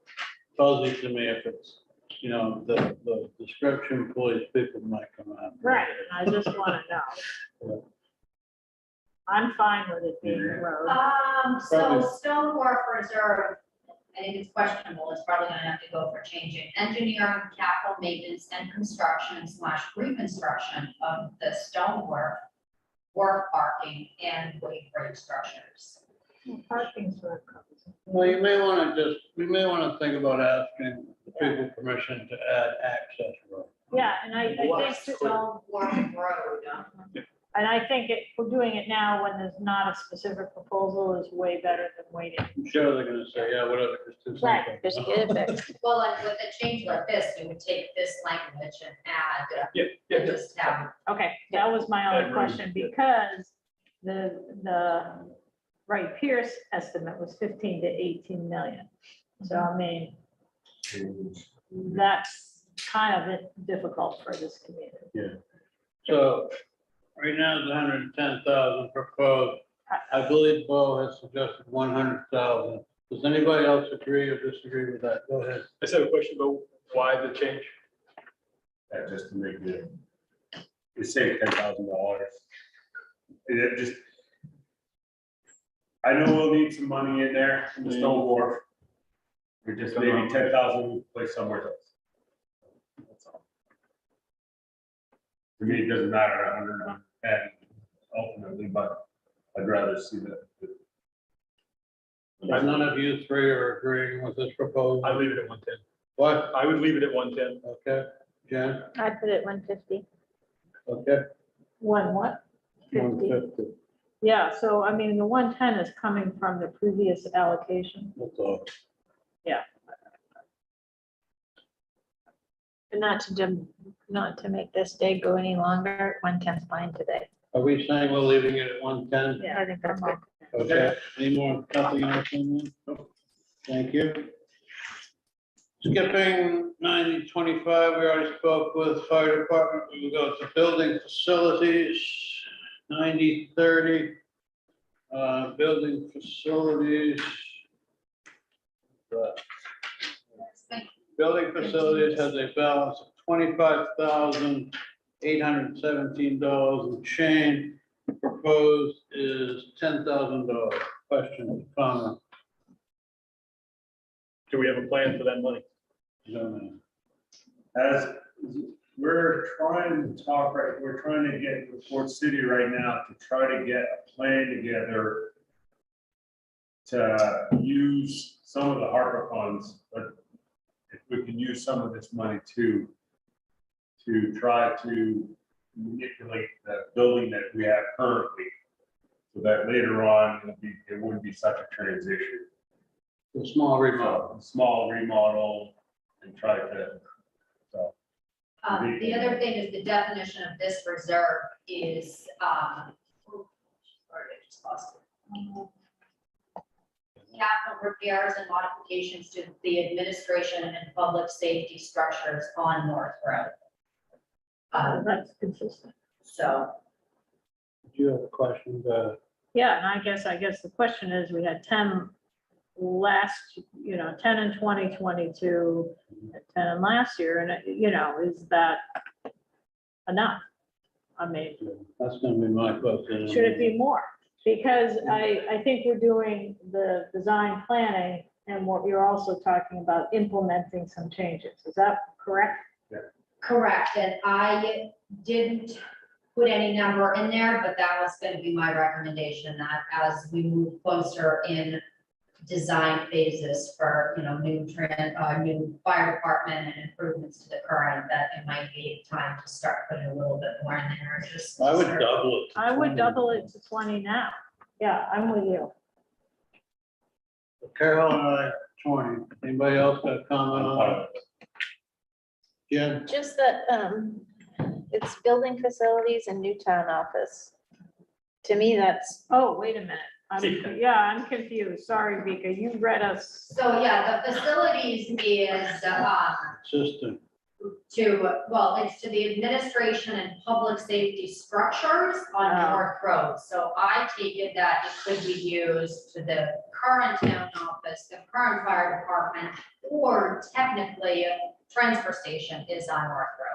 fuzzy to me if it's, the description police people might come out. right, I just want to know. I'm fine with it being a road. So Probably. Stone Wharf Reserve, I think it's questionable, it's probably gonna have to go for changing engineering, capital maintenance and construction / reconstruction of the Stone wharf parking and wake break structures. Parking sort of covers it. Well, we may want to think about asking the people permission to add access road. Yeah, and I think, Stone Wharf Road. and I think if we're doing it now when there's not a specific proposal is way better than waiting. I'm sure they're gonna say, yeah, whatever, just do Right, something. Just get it fixed. Well, and with a change like this, we would take this language and add, Yeah, and just have, Okay, that was my only That road, question, yeah. because the Wright Pierce estimate was 15 to 18 million. So I mean, that's kind of difficult for this community. So, right now it's 110,000 proposed. I believe Bo has suggested 100,000. Does anybody else agree or disagree with that? Go ahead. I just have a question about why the change? Just to make it save $10,000. It just, I know we'll need some money in there from the Stone Wharf. Or just maybe 10,000 place somewhere else. That's all. To me, it doesn't matter 100, 110 ultimately, but I'd rather see that. None of you three are agreeing with this proposal. I leave it at 110. What? I would leave it at 110. Okay, Jen? I put it 150. Okay. One what? 50. 150. Yeah, so I mean, the 110 is coming from the previous allocation. That's all. And not to make this day go any longer, 110's fine today. Are we saying we're leaving it at 110? I think that's good. Okay, any more, nothing else in there? Thank you. Skipping 9025, we already spoke with fire department, we will go to building facilities, 9030. Building facilities. Building facilities has a balance of $25,817 and change. Proposed is $10,000. Question, comment? Do we have a plan for that money? No. As we're trying to talk, right, we're trying to get with Fort City right now to try to get a plan together to use some of the ARPA funds, but if we can use some of this money to try to manipulate the building that we have currently, so that later on, it wouldn't be such a transition. A small remodel. Small remodel and try to, so. the other thing is the definition of this reserve is, sorry, I just lost it. Capital repairs and modifications to the administration and public safety structures on North Road. That's consistent. So, Do you have a question? Yeah, and I guess the question is, we had 10 last, 10 in 2022, 10 in last year, and is that enough? I mean, That's gonna be my question. should it be more? Because I think we're doing the design planning and what you're also talking about implementing some changes. Is that correct? correct, and I didn't put any number in there, but that was gonna be my recommendation, that as we move closer in design phases for, new fire department and improvements to the current, that it might be time to start putting a little bit more in there, just. I would double it. I would double it to 20 now. Yeah, I'm with you. Carol, 20. Anybody else got a comment on that? Jen? Just that, it's building facilities and new town office. To me, that's, Oh, wait a minute. I'm confused. Sorry, Vika, you read us. So, yeah, the facilities is, System. well, it's to the administration and public safety structures on Oh. North Road. So I take it that it could be used to the current town office, the current fire department, or technically transfer station is on North Road.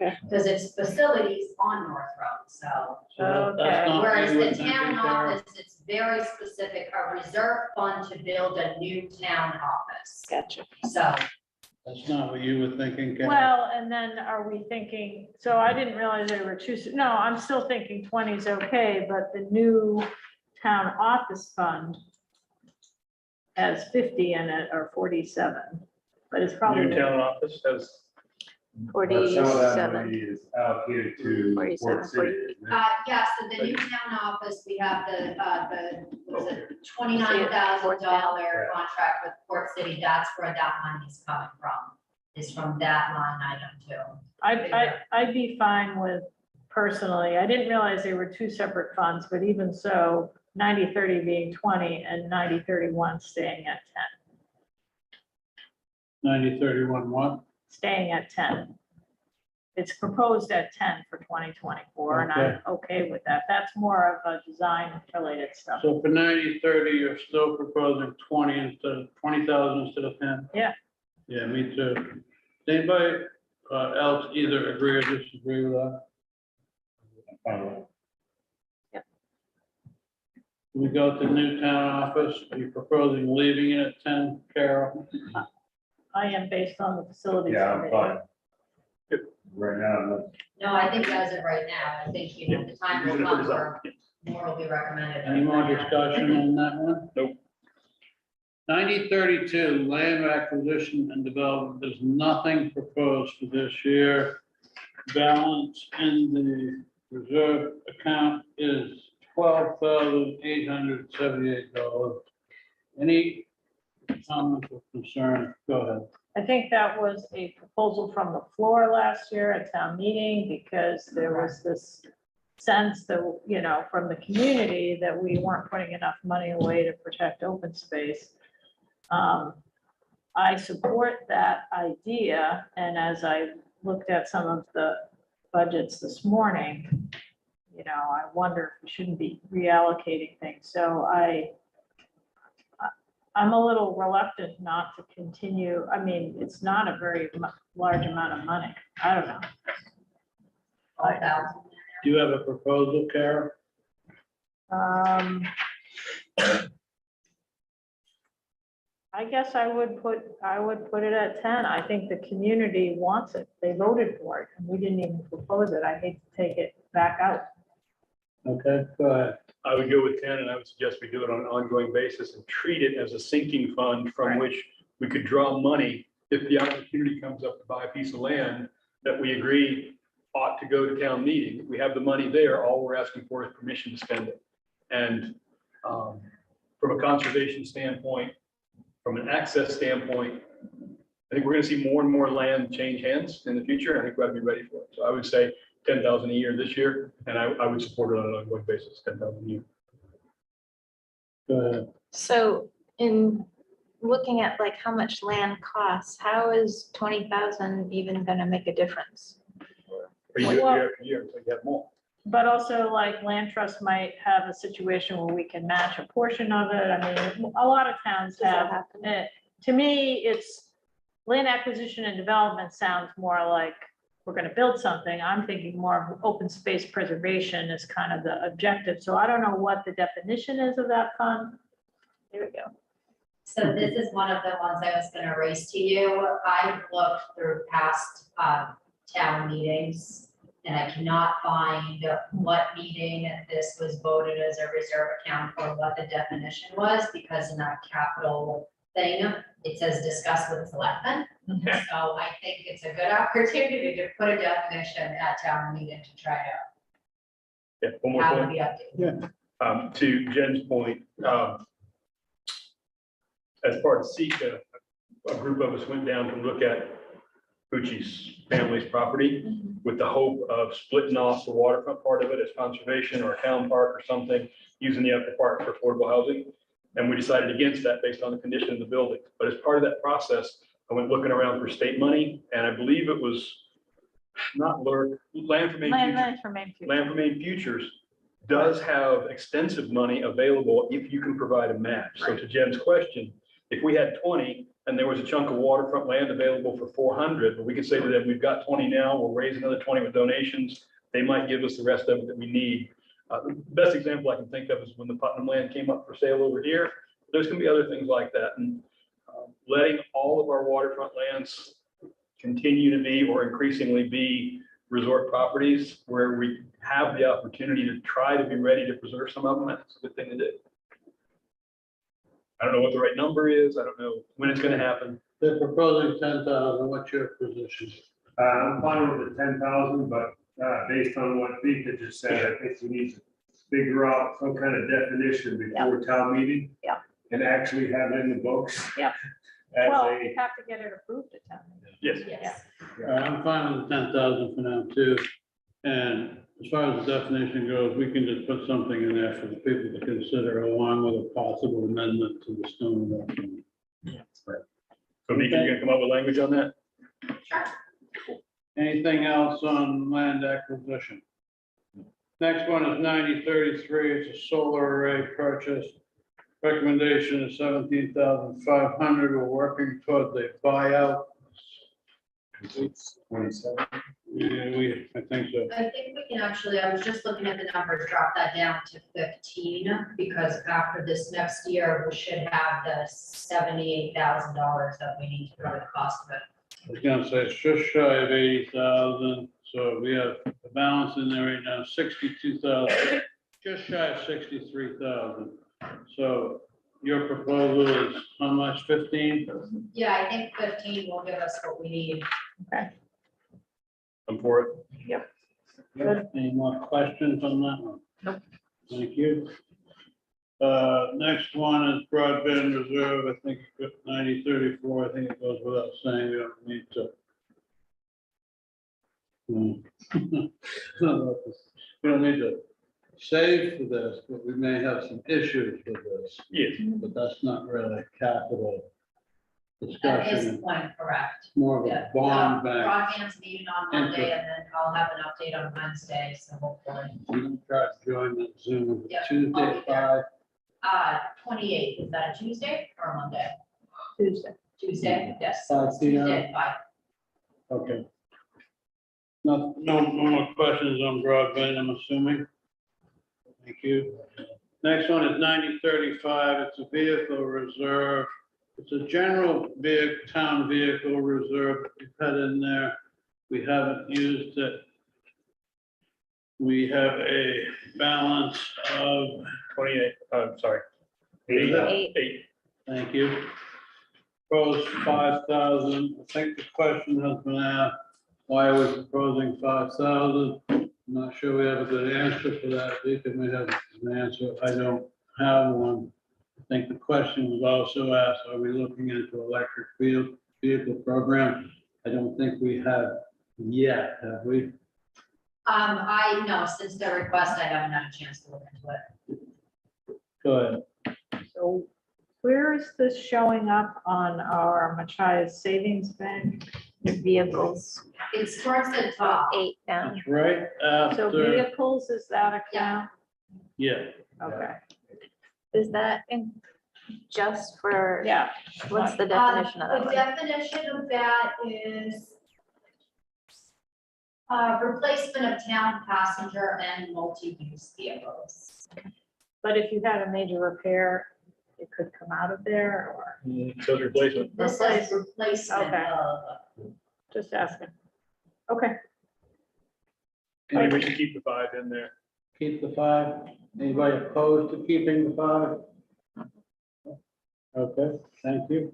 Okay. Because it's facilities on North Road, so. So that's Okay. not Whereas what you the would think town it there. office, it's very specific, a reserve fund to build a new town office. Gotcha. So, That's not what you were thinking, Ken. Well, and then are we thinking, so I didn't realize they were two, no, I'm still thinking 20 is okay, but the new town office fund has 50 in it or 47, but it's probably. New town office has, Some of that 47. money is allocated to 47, Port City, isn't it? yeah, so the new town office, we have what is it, $29,000 contract with Port City, that's where that money is coming from, is from that line item too. I'd be fine with, personally, I didn't realize they were two separate funds, but even so, 90-30 being 20 and 90-31 staying at 10, 90-31 what? staying at 10. It's proposed at 10 for 2024, and I'm okay with that. That's more of a design related stuff. So for 90-30, you're still proposing 20 instead of 20,000 instead of 10? Yeah. Yeah, me too. Does anybody else either agree or disagree with that? Yep. We go to the new town office, are you proposing leaving it at 10, Carol? I am based on the facilities. Yeah, I'm committee. fine. Right now, I'm not. No, I think as of right now, I think, you know, the time will come where more will be recommended. Any more discussion on that one? Nope. 90-32 land acquisition and development, there's nothing proposed for this year. Balance in the reserve account is $12,878. Any comments or concerns? Go ahead. I think that was a proposal from the floor last year at town meeting, because there was this sense that, you know, from the community that we weren't putting enough money away to protect open space. I support that idea, and as I looked at some of the budgets this morning, you know, I wonder if we shouldn't be reallocating things. So I'm a little reluctant not to continue. I mean, it's not a very large amount of money. I don't know. Do you have a proposal, Kara? I guess I would put it at 10. I think the community wants it. They voted for it, and we didn't even propose it. I hate to take it back out. Okay, go ahead. I would go with 10, and I would suggest we do it on an ongoing basis and treat it as a sinking fund from which we could draw money if the opportunity comes up to buy a piece of land that we agree ought to go to town meeting. We have the money there. All we're asking for is permission to spend it. And from a conservation standpoint, from an access standpoint, I think we're going to see more and more land change hands in the future. I think we have to be ready for it. So I would say 10,000 a year this year, and I would support it on an ongoing basis, 10,000 a year. Go ahead. So in looking at like how much land costs, how is 20,000 even gonna make a difference? For year after year, until you have more. But also, like, land trust might have a situation where we can match a portion of it. I mean, a lot of towns Does that have, happen? to me, it's land acquisition and development sounds more like we're gonna build something. I'm thinking more of open space preservation is kind of the objective. So I don't know what the definition is of that fund. There we go. So this is one of the ones I was gonna raise to you. I've looked through past town meetings, and I cannot find what meeting this was voted as a reserve account or what the definition was, because in that capital thing, it says discuss with selectmen. Okay. So I think it's a good opportunity to put a definition at town meeting to try Yeah, one to more have point. it be updated. To Jen's point, as part of SECA, a group of us went down to look at Pucci's family's property with the hope of splitting off the waterfront part of it as conservation or a town park or something, using the upper part for affordable housing. And we decided against that based on the condition of the building. But as part of that process, I went looking around for state money, and I believe it was not LURC, Land for Maine Futures. Land for Maine Futures does have extensive money available if you can provide a match. So to Jen's question, if we had 20 and there was a chunk of waterfront land available for 400, we could say to them, we've got 20 now, we'll raise another 20 with donations. They might give us the rest of it that we need. The best example I can think of is when the Putnam land came up for sale over here. There's gonna be other things like that. And letting all of our waterfront lands continue to be or increasingly be resort properties where we have the opportunity to try to be ready to preserve some of them, that's a good thing to do. I don't know what the right number is. I don't know when it's gonna happen. They're proposing 10,000. What's your position? I'm fine with the 10,000, but based on what Vika just said, I think we need to figure out some kind of definition before town meeting. Yeah. And actually have it in the books. Yeah. As Well, a, we have to get it approved at town. Yes. Yes. All right, I'm fine with the 10,000 for now too. And as far as the definition goes, we can just put something in there for the people to consider along with a possible amendment to the stone document. So Mika, you gonna come up with language on that? Anything else on land acquisition? Next one is 9033. It's a solar array purchase. Recommendation is 17,500. We're working toward the buyout. it's 27. Yeah, I think so. I think we can actually, I was just looking at the numbers, drop that down to 15, because after this next year, we should have the $78,000 that we need to cover the cost of it. I was gonna say it's just shy of 80,000, so we have the balance in there right now, 62,000, just shy of 63,000. So your proposal is how much, 15? Yeah, I think 15 will give us what we need. I'm for it. Any more questions on that one? Nope. Thank you. Next one is broadband reserve, I think 9034, I think it goes without saying, we don't need to. We don't need to save for this, but we may have some issues with this. Yes. But that's not really capital At this discussion, point, correct. more of Yeah. a bond bank. Broadband's meeting on Monday, and then I'll have an update on Wednesday, so hopefully. You can try to join that Zoom Yeah, Tuesday I'll be at there. 5. 28th, is that a Tuesday or a Monday? Tuesday. Tuesday, yes. 5 p.m. Tuesday at 5. Okay. No more questions on broadband, I'm assuming. Thank you. Next one is 9035. It's a vehicle reserve. It's a general town vehicle reserve that we've had in there. We haven't used it. We have a balance of 28, sorry. Eight. Thank you. Proposed 5,000. I think the question has been asked, why are we proposing 5,000? I'm not sure we have a good answer for that. Deacon may have an answer. I don't have one. I think the question was also asked, are we looking into electric vehicle program? I don't think we have yet, have we? I know, since the request, I haven't had a chance to look into it. Go ahead. So where is this showing up on our Machias Savings Bank, the vehicles? It's towards the top. 8 down. It's right So after, vehicles, is that account? yeah. Okay, Is that in just for, yeah. what's the definition of that The one? definition of that is replacement of town passenger and multi-use vehicles. But if you had a major repair, it could come out of there, or So replacement. This says replacement Okay. of. just asking? Okay, Maybe we should keep the 5 in there. Keep the 5. Anybody opposed to keeping the 5? Okay, thank you.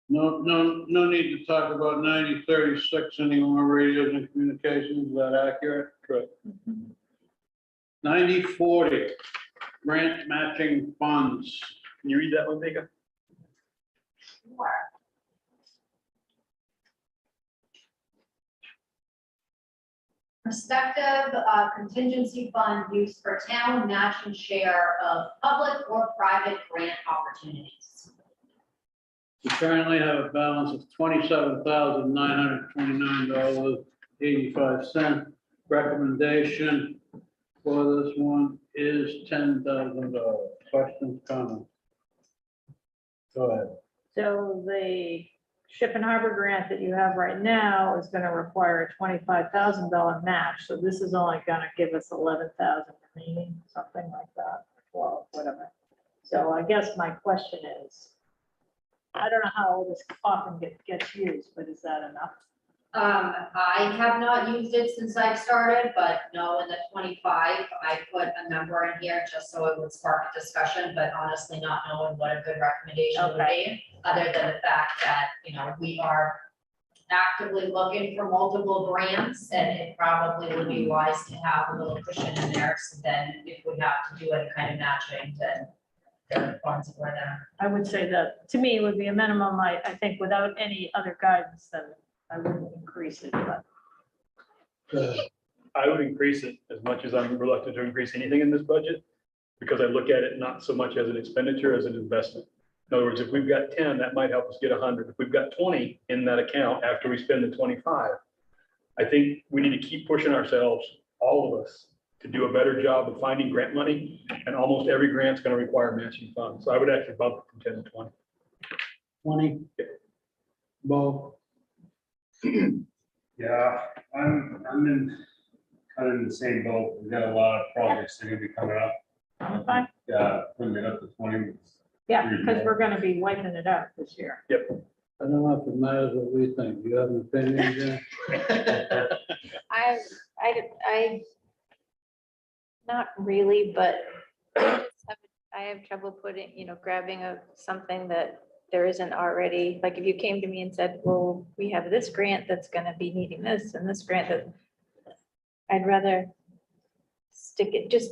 No need to talk about 9036 anymore, radios and communications, is that accurate? Correct. 9040, grant matching funds. Can you read that one, Mika? Prospective contingency fund used for town matching share of public or private grant opportunities. We currently have a balance of $27,929.85. Recommendation for this one is $10,000. Questions, comments? Go ahead. So the ship and harbor grant that you have right now is gonna require a $25,000 match, so this is only gonna give us 11,000 remaining, something like that, well, whatever. So I guess my question is, I don't know how all this often gets used, but is that enough? I have not used it since I've started, but no, in the 25, I put a number in here just so it would spark a discussion, but honestly not knowing what a good recommendation would be, other than the fact that, you know, we are actively looking for multiple grants, and it probably would be wise to have a little cushion in there, so then if we have to do any kind of matching, then there are funds for them. I would say that, to me, it would be a minimum, I think, without any other guidance, then I wouldn't increase it, but. I would increase it as much as I'm reluctant to increase anything in this budget, because I look at it not so much as an expenditure as an investment. In other words, if we've got 10, that might help us get 100. If we've got 20 in that account after we spend the 25, I think we need to keep pushing ourselves, all of us, to do a better job of finding grant money, and almost every grant's going to require matching funds. So I would actually bump it from 10 to 20. 20. Bo? Yeah, I'm kind of in the same boat. We've got a lot of projects that are gonna be coming up. I'm fine. Yeah, putting it up to 20. Yeah, because we're gonna be wiping it out this year. I don't know if it matters what we think. Do you have an opinion, Jen? I, not really, but I have trouble putting, grabbing something that there isn't already, like if you came to me and said, well, we have this grant that's gonna be needing this and this grant that, I'd rather stick it, just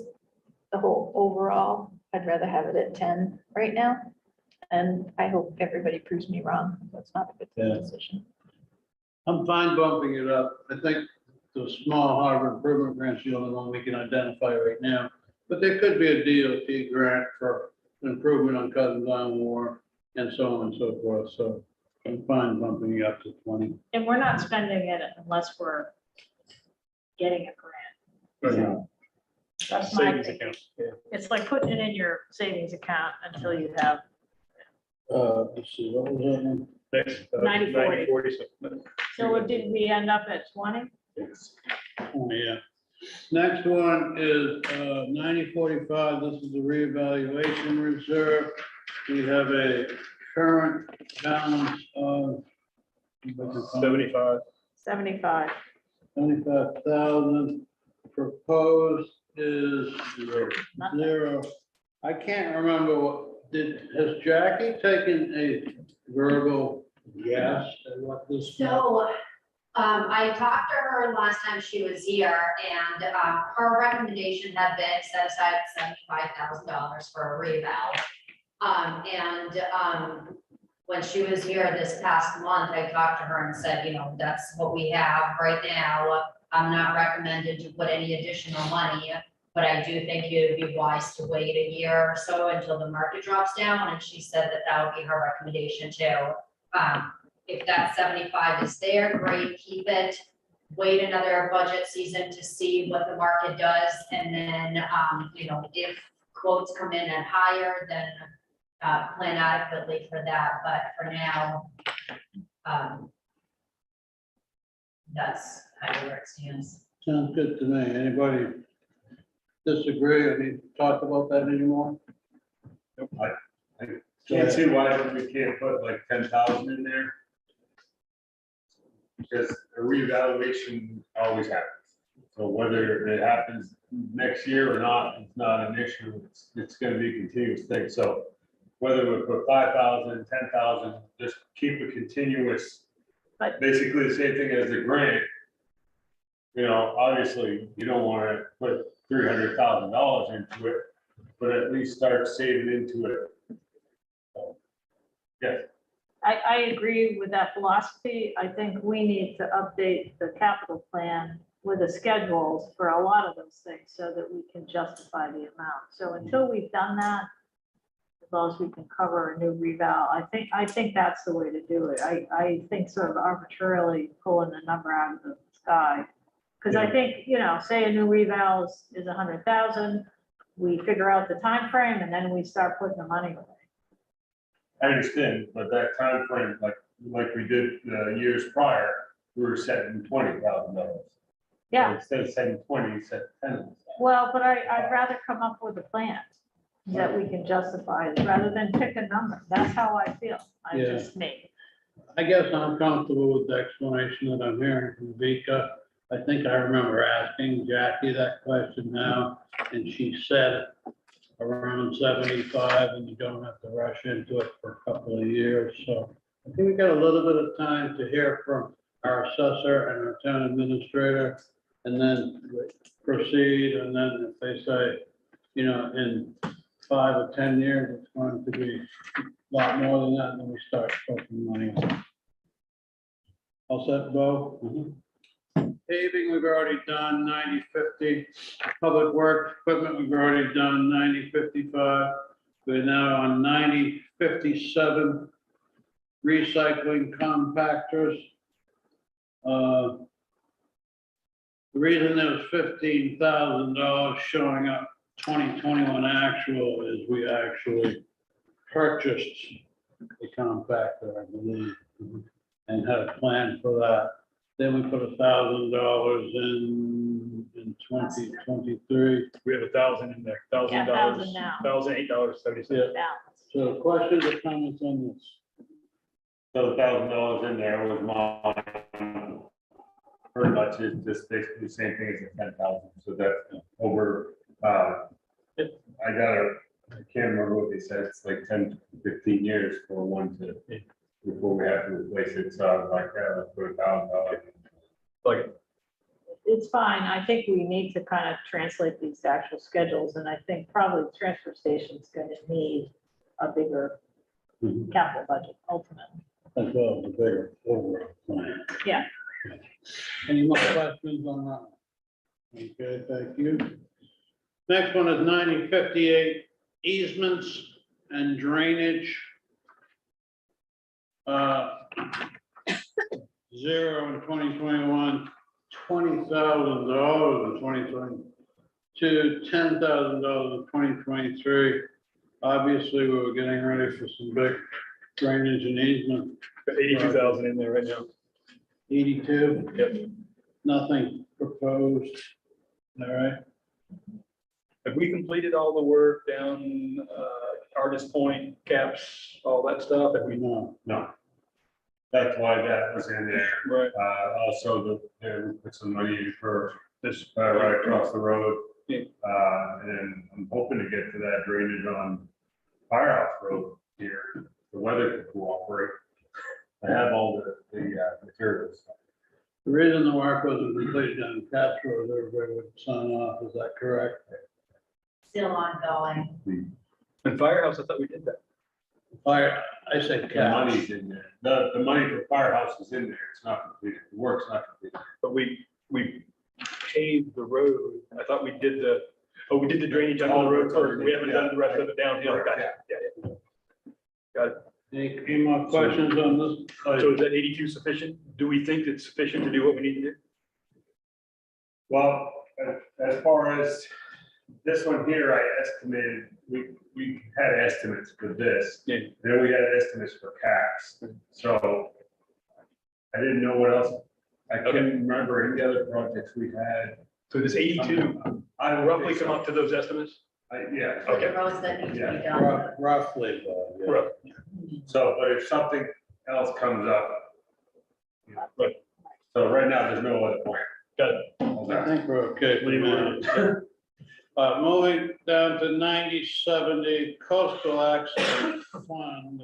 the whole overall, I'd rather have it at 10 right now. And I hope everybody proves me wrong. That's not a good decision. I'm fine bumping it up. I think the small harbor improvement grant's the only one we can identify right now. But there could be a DOT grant for improvement on Cousins Island War and so on and so forth. So I'm fine bumping it up to 20. And we're not spending it unless we're getting a grant. Yeah. That's my Savings thinking. account. Yeah. It's like putting it in your savings account until you have, Let's see, what was that one? Next, 90/40. 40. so what did we end up at 20? Yes. Oh, yeah. Next one is 9045. This is the reevaluation reserve. We have a current balance of 75. 75. 75,000. Proposed is zero. I can't remember has Jackie taken a verbal guess at what this? So, I talked to her last time she was here, and, her recommendation had been set aside $75,000 for a reval. When she was here this past month, I talked to her and said, that's what we have right now. I'm not recommended to put any additional money, but I do think it would be wise to wait a year or so until the market drops down, and she said that would be her recommendation too. If that 75 is there, great, keep it. Wait another budget season to see what the market does, and then, if quotes come in at higher, then plan adequately for that, but for now, that's kind of where it stands. Sounds good to me. Anybody disagree? I mean, talk about that anymore? I can't see why we can't put like 10,000 in there. Because a reevaluation always happens. So whether it happens next year or not, it's not an issue. It's gonna be a continuous thing. So whether we put 5,000, 10,000, just keep a continuous, But- basically the same thing as the grant. Obviously you don't want to put $300,000 into it, but at least start saving into it. So, yes. I agree with that philosophy. I think we need to update the capital plan with the schedules for a lot of those things so that we can justify the amount. So until we've done that, as long as we can cover a new reval. I think that's the way to do it. I think sort of arbitrarily pulling the number out of the sky. Because I think, you know, say a new reval is 100,000, we figure out the time frame and then we start putting the money away. I understand, but that time frame, like we did years prior, we were setting $20,000. Yeah, Instead of saying 20, you said 10. well, but I'd rather come up with a plan that we can justify rather than pick a number. That's how I feel. I Yeah. just me. I guess I'm comfortable with the explanation that I'm hearing from Vika. I think I remember asking Jackie that question now, and she said around 75, and you don't have to rush into it for a couple of years. So I think we got a little bit of time to hear from our assessor and our town administrator, and then proceed. And then if they say, you know, in 5 or 10 years, it's going to be a lot more than that, then we start putting money. All set, Bo? Paving, we've already done 90/50. Public works equipment, we've already done 90/55. We're now on 90/57. Recycling compactors. The reason there was $15,000 showing up 2021 actual is we actually purchased a compactor, I believe, and had a plan for that. Then we put $1,000 in 2023. We have 1,000 in there, $1,000, Yeah, 1,000 now. $1,008.70. Balance. So questions or comments on this? So $1,000 in there was mine. Pretty much is just basically the same thing as the 10,000, so that's over, I can't remember what they said, it's like 10, 15 years for one to, before we have to replace it, so I was like, yeah, let's put $1,000. Like, It's fine. I think we need to kind of translate these to actual schedules, and I think probably the transfer station's gonna need a bigger capital budget ultimately. As well as the bigger overall plan. Yeah. Any more questions on that? Okay, thank you. Next one is 90/58 easements and drainage. 0 in 2021, $20,000 in 2022, $10,000 in 2023. Obviously, we were getting ready for some big drainage and easement. got 82,000 in there right now. 82. Yep. Nothing proposed. All right. Have we completed all the work down Artist Point, caps, all that stuff? Have we? No. No. That's why that was in there. Right. Also, we put some money in for this, right across the road. Yeah. And I'm hoping to get to that drainage on Firehouse Road here, the weather could cooperate. I have all the materials. The reason the work wasn't completed on Caps Road, everybody would sign off, is that correct? Still ongoing. And Firehouse, I thought we did that. Fire, I said The Caps. money's in there. The money for Firehouse is in there. It's not completed. The work's not completed. But we paved the road. I thought we did we did the drainage under the road first. We haven't done the rest of it downhill. Gotcha. Yeah. Got it. Any more questions on this? So is that 82 sufficient? Do we think it's sufficient to do what we need to do? Well, as far as this one here, I estimated, we had estimates for this. Yeah. Then we had estimates for caps. So I didn't know what else. I couldn't remember any other projects we had. So this 82 I would roughly think so. come up to those estimates? Yeah. Okay. The roads that need to be Yeah. done. Roughly, yeah. Right. So, but if something else comes up. you know, Right. So right now, there's no other plan. Got it. I think we're okay. for now. Moving down to 90/70 coastal access fund.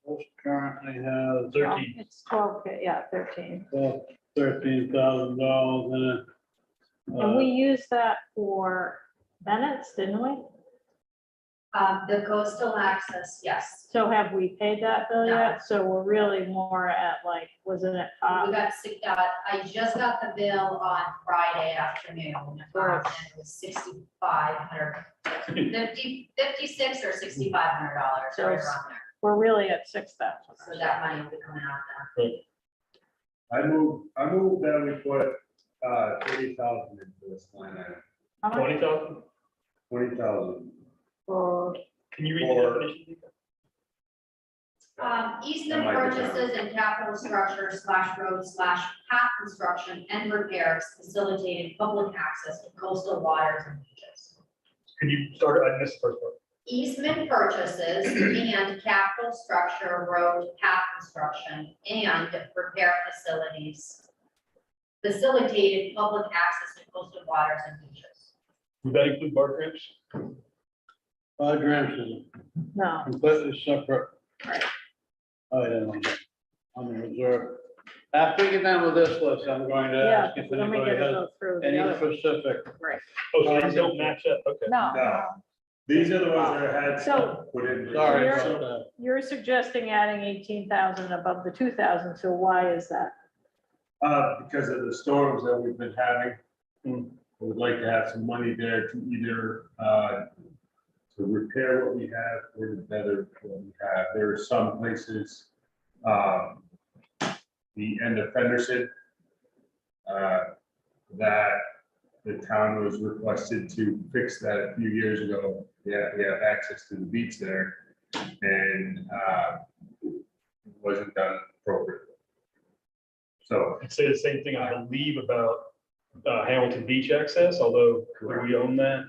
This currently has 13. It's 12, yeah, 13. $13,000 in it. And we used that for Bennett's, didn't we? The coastal access, yes. So have we paid that bill No. yet? So we're really more at like, wasn't it? We got I just got the bill on Friday afternoon, and it was $6,500, 56 or $6,500, right So around there. We're really at 6,000. So that money will be coming out now. I move that we put, 30,000 into this line item, How much? 20,000? 20,000. For, Can you read the Or- definition? Easement That might be better. purchases and capital structure / road / path construction and repairs facilitating public access to coastal waters and beaches. Can you start, I missed the first part. Easement purchases and capital structure, road, path construction, and repair facilities facilitated public access to coastal waters and beaches. Would that include bar cramps? Grants is no, completely separate. Right. Item on the reserve. After we get done with this list, I'm going to yeah, ask if let me anybody get has go through the any other. specific. Right. Oh, so these don't match up, okay. No, No. These are the ones that I had So- put in. Sorry You're- about that. you're suggesting adding 18,000 above the 2,000, so why is that? Because of the storms that we've been having. I would like to have some money there to either, to repair what we have or to better what we have. There are some places, the end of Fenderson, that the town was requested to fix that a few years ago. Yeah, we have access to the beach there, and it wasn't done appropriately. So, I'd say the same thing, I believe, about Hamilton Beach access, although do we own that?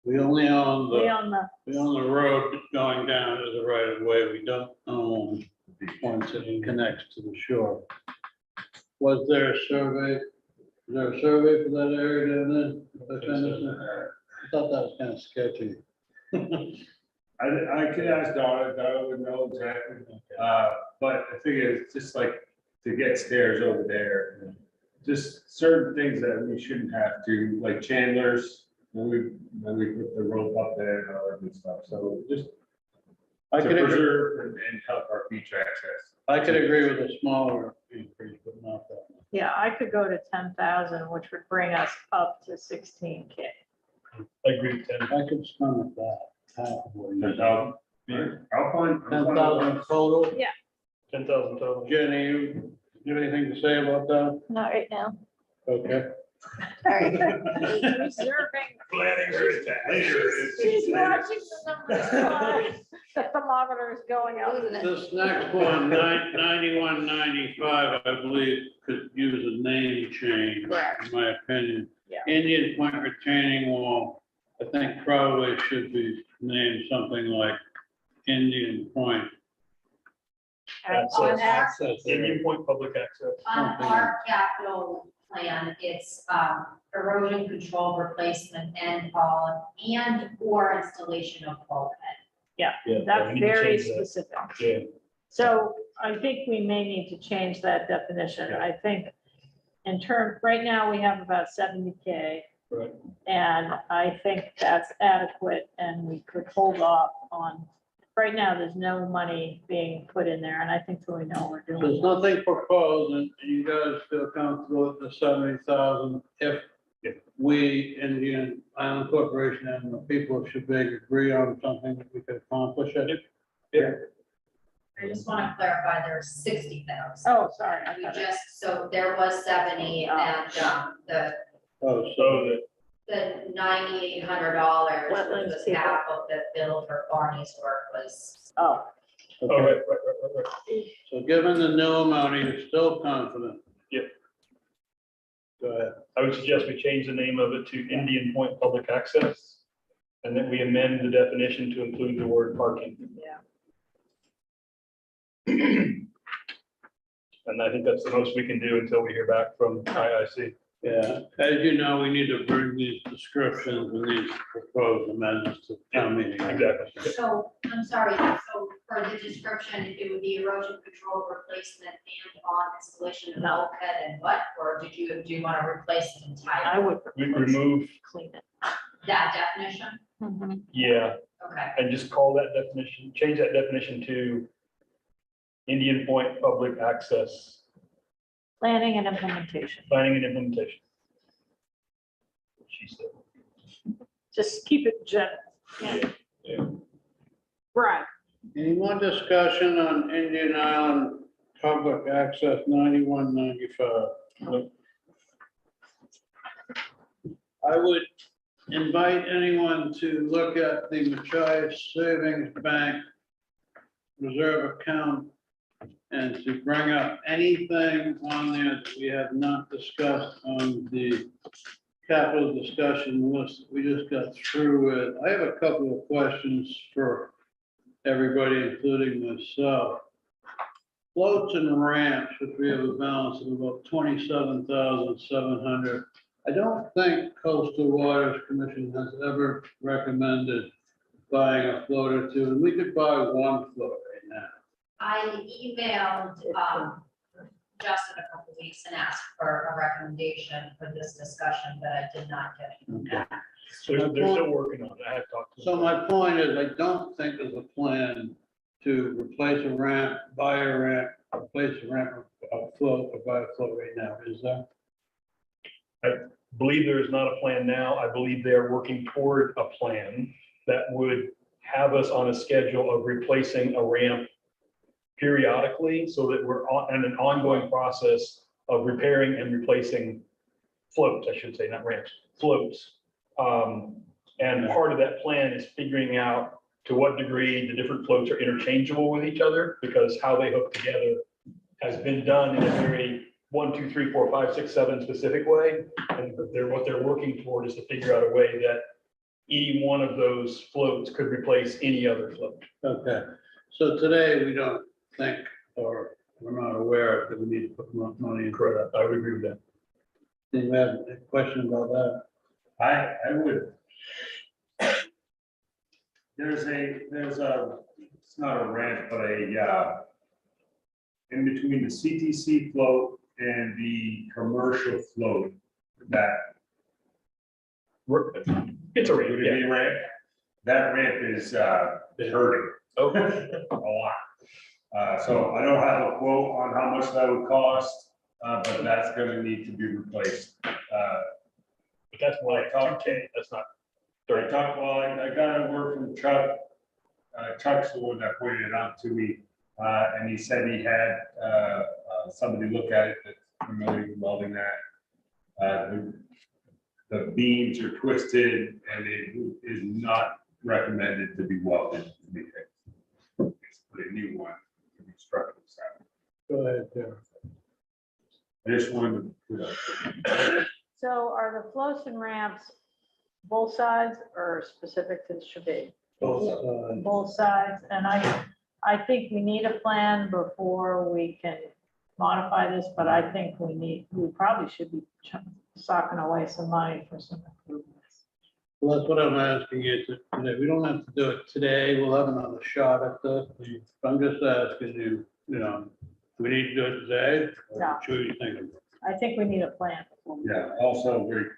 We only own We the, on the, we own the road going down to the right of way. We don't own the points that connects to the shore. Was there a survey? Is there a survey for that area down there? I thought that was kind of sketchy. I could ask Donna, Donna would know exactly, but the thing is, just like to get stairs over there, just certain things that we shouldn't have to, like Chandler's, when we put the rope up there and all that good stuff, so just I to could agree, preserve and help our beach access. I could agree with a smaller increase, but not that much. yeah, I could go to 10,000, which would bring us up to 16K. I agree with that. I could spend with that. Half of what you- 10,000. I'll find. 10,000 total. 10,000 total. Jenny, you have anything to say about that? Not right now. Okay. All right. Reserving. Planning or She's watching the numbers fly. The thermometer is going out. This next one, 9195, I believe, could use a name change, Correct. in my opinion. Yeah. Indian Point retaining wall, I think probably should be named something like Indian Point. On our, Indian Point Public Access. on our capital plan, it's erosion control replacement and all, and or installation of bulkhead. Yeah, That's we need to very change that. specific. Yeah, So I think we may need to change that definition. I think in turn, right now, we have about 70K. right. And I think that's adequate and we could hold off on, right now, there's no money being put in there and I think we know what we're There's doing. nothing proposed, and you guys feel comfortable with the 70,000 if we, Indian Island Corporation and the people of Shebig agree on something that we could accomplish it. Yeah. I just want to clarify, there's 60,000. Oh, sorry. I We thought just, so there was 70 and the Oh, So so the $9,800, which Wetlands was people. half of the bill for Barney's work was, Oh, Oh, right, right. So given the new amount, you're still confident? Yep. Go ahead. I would suggest we change the name of it to Indian Point Public Access. And then we amend the definition to include the word parking. yeah. And I think that's the most we can do until we hear back from IIC. Yeah, as you know, we need to bring these descriptions and these proposed amendments to town meeting. Exactly. so, I'm sorry, so for the description, it would be erosion control replacement and on installation of No. bulkhead and what? Or do you want to replace it I entirely? would We remove, clean it. That definition? Mhm. Yeah, Okay, and just call that definition, change that definition to Indian Point Public Access Planning and implementation. Planning and Implementation. She said. Just keep it general. Yeah. Right. Any more discussion on Indian Island Public Access 9195? I would invite anyone to look at the Machias Savings Bank reserve account and to bring up anything on there that we have not discussed on the capital discussion list that we just got through with. I have a couple of questions for everybody, including myself. Floats and ramps, which we have a balance of about 27,700. I don't think Coastal Waters Commission has ever recommended buying a float or two, and we could buy one float right now. I emailed, Justin a couple weeks and asked for a recommendation for this discussion, but I did not get it back. So they're still working on it. I have talked to them. So my point is, I don't think there's a plan to replace a ramp, buy a ramp, replace a ramp, a float, or buy a float right now, is there? Believe there is not a plan now. I believe they are working toward a plan that would have us on a schedule of replacing a ramp periodically, so that we're on in an ongoing process of repairing and replacing floats, I should say, not ramps, floats. And part of that plan is figuring out to what degree the different floats are interchangeable with each other, because how they hook together has been done in a very 1, 2, 3, 4, 5, 6, 7 specific way. And what they're working toward is to figure out a way that any one of those floats could replace any other float. Okay, so today we don't think, or we're not aware that we need to put more money into that. I would agree with that. Do you have a question about that? I would. There's a, it's not a ramp, but in between the CTC float and the commercial float, that. It's a ramp, yeah. Ramp, that ramp is hurting. Okay. A lot. So I don't have a quote on how much that would cost, but that's gonna need to be replaced. But that's why 2K, that's not. I talked, well, I got a word from Chuck. Chuck's the one that pointed it out to me, and he said he had somebody look at it that's familiar with welding that. The beams are twisted and it is not recommended to be welded to be fixed. It's a new one to be structural sound. Go ahead, Derek. I just wanted to. So are the floats and ramps both sides or specific to the Shabbat? Both sides, and I think we need a plan before we can modify this, but I think we probably should be socking away some money for some improvements. Well, that's what I'm asking you today. We don't have to do it today. We'll have another shot at this. I'm just asking you, do we need to do it today? Or No. should we think of it? I think we need a plan. Yeah, also, we're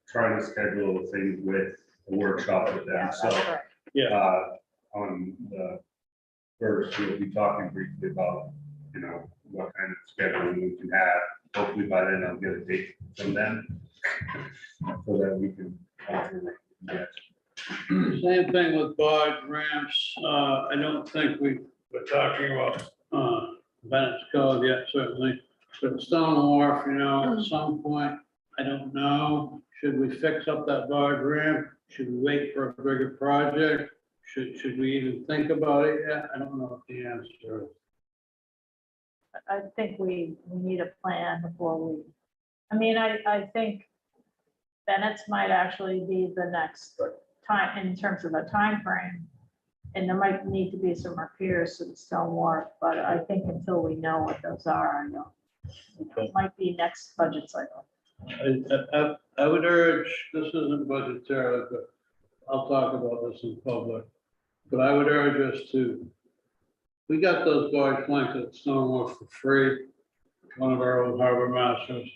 trying to schedule things with a workshop with them, so, right. on the first, we'll be talking briefly about, what kind of schedule we can have. Hopefully by then I'll get a date from them, so that we can. Same thing with barge ramps. I don't think we're talking about Bennett's Cove yet, certainly. But Stone Wharf, at some point, I don't know, should we fix up that barge ramp? Should we wait for a bigger project? Should we even think about it yet? I don't know what the answer is. I think we need a plan before we, I think Bennett's might actually be the next time in terms of a time frame. And there might need to be some repairs to the stone wharf, but I think until we know what those are, I don't. It might be next budget cycle. I would urge, this isn't budgetary, but I'll talk about this in public. But I would urge us to, we got those barge planks at Stone Wharf for free. One of our old harbor masters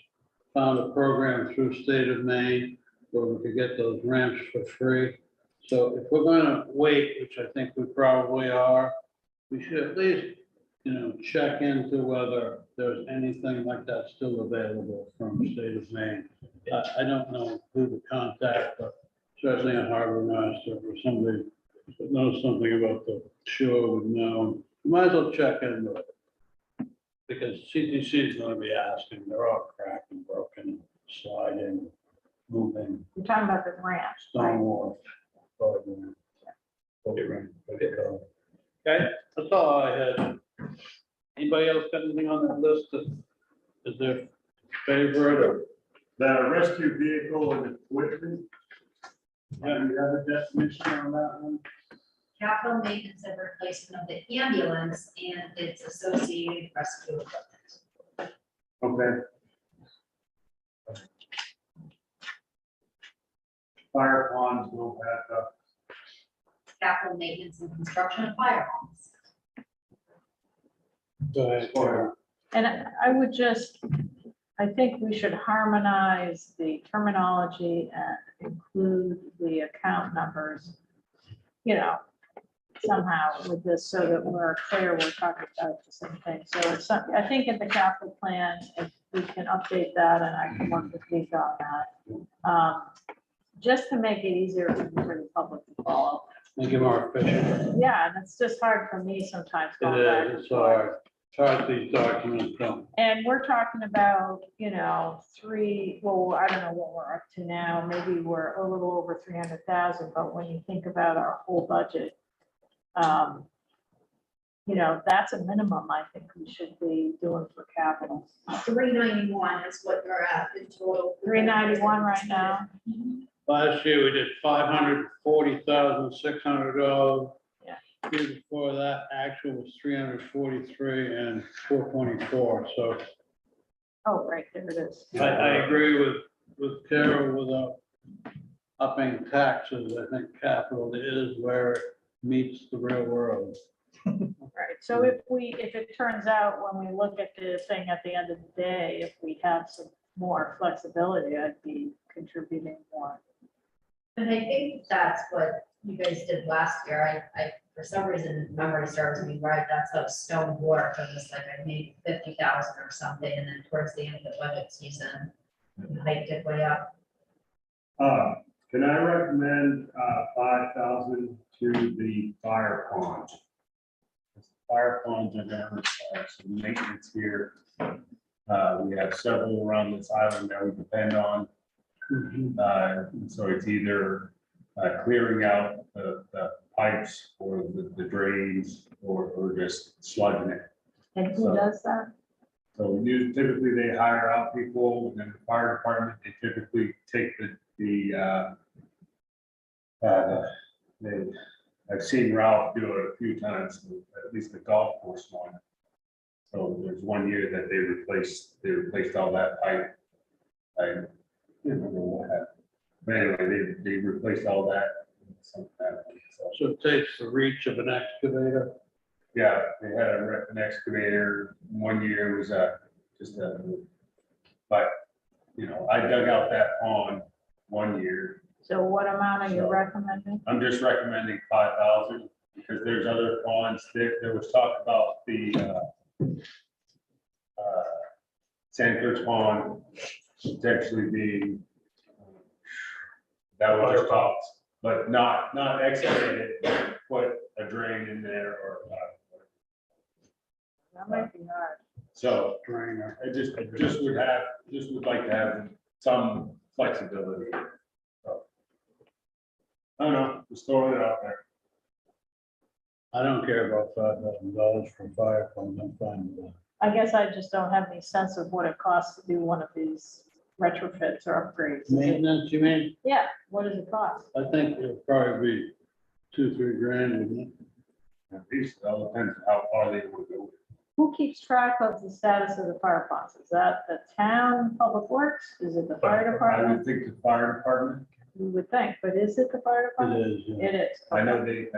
found a program through state of Maine. where we could get those ramps for free. So if we're gonna wait, which I think we probably are, we should at least, check into whether there's anything like that still available from the state of Maine. I don't know who to contact, but certainly a harbor master or somebody that knows something about the shore would know. You might as well check into it. Because CTC is gonna be asking, they're all cracked and broken, sliding, moving, You're talking about the ramps, right? stone wall. Okay, that's all I had. Anybody else got anything on that list that is their favorite or? The rescue vehicle and equipment. Do you have a definition on that one? Capital maintenance and replacement of the ambulance and its associated rescue equipment. Okay. Fire ponds will have Capital maintenance and construction of fire ponds. And I would just, I think we should harmonize the terminology and include the account numbers, somehow with this so that we're clear, we're talking about the same thing. So it's something, I think in the capital plan, if we can update that and I can work with Lisa on that. Just to make it easier for the public to follow. Make it more efficient. Yeah, and it's just hard for me sometimes. It going back and is, it's hard. It's hard these documents come. And we're talking about, I don't know what we're up to now, maybe we're a little over 300,000, but when you think about our whole budget, that's a minimum I think we should be doing for capital. 391 is what we're at in total. 391 right now. Last year, we did $540,600. Yeah. Year before that, actual was 343 and 424, so. Oh, right, there it is. I agree with Carol without upping taxes. I think capital is where it meets the real world. Right, so if it turns out when we look at the thing at the end of the day, if we have some more flexibility, I'd be contributing more. And I think that's what you guys did last year. I, for some reason, memory serves me right, that's a stone wharf, it was like I made 50,000 or something, and then towards the end of the budget season, we hiked it way up. Can I recommend 5,000 to the fire pond? Fire ponds are gonna require some maintenance here. We have several around this island that we depend on. So it's either clearing out the pipes or the drains or just sludging it. And who does that? So typically they hire out people, and then the fire department, they typically take I've seen Ralph do it a few times, at least the golf course one. So there's one year that they replaced all that pipe. I don't remember what happened. But anyway, they replaced all that. So it takes the reach of an excavator. Yeah, they had an excavator. One year was but I dug out that pond one year. So what amount are you So- recommending? I'm just recommending 5,000 because there's other ponds. There was talk about the Sandford's Pond potentially being that was talks, but not excavated, put a drain in there or. That might be hard. So Drainer. I just would like to have some flexibility. So, I don't know, just throwing it out there. I don't care about $5,000 for fire ponds. I'm fine with that. I guess I just don't have any sense of what it costs to do one of these retrofits or upgrades. Maintenance, you mean? Yeah, what does it cost? I think it'll probably be $2-3 grand, wouldn't it? At least it all depends how far they want to go. Who keeps track of the status of the fire ponds? Is that the town public works? Is it the fire I department? would think the fire department. We would think, but is it the fire It department? is, yeah. It is. I know they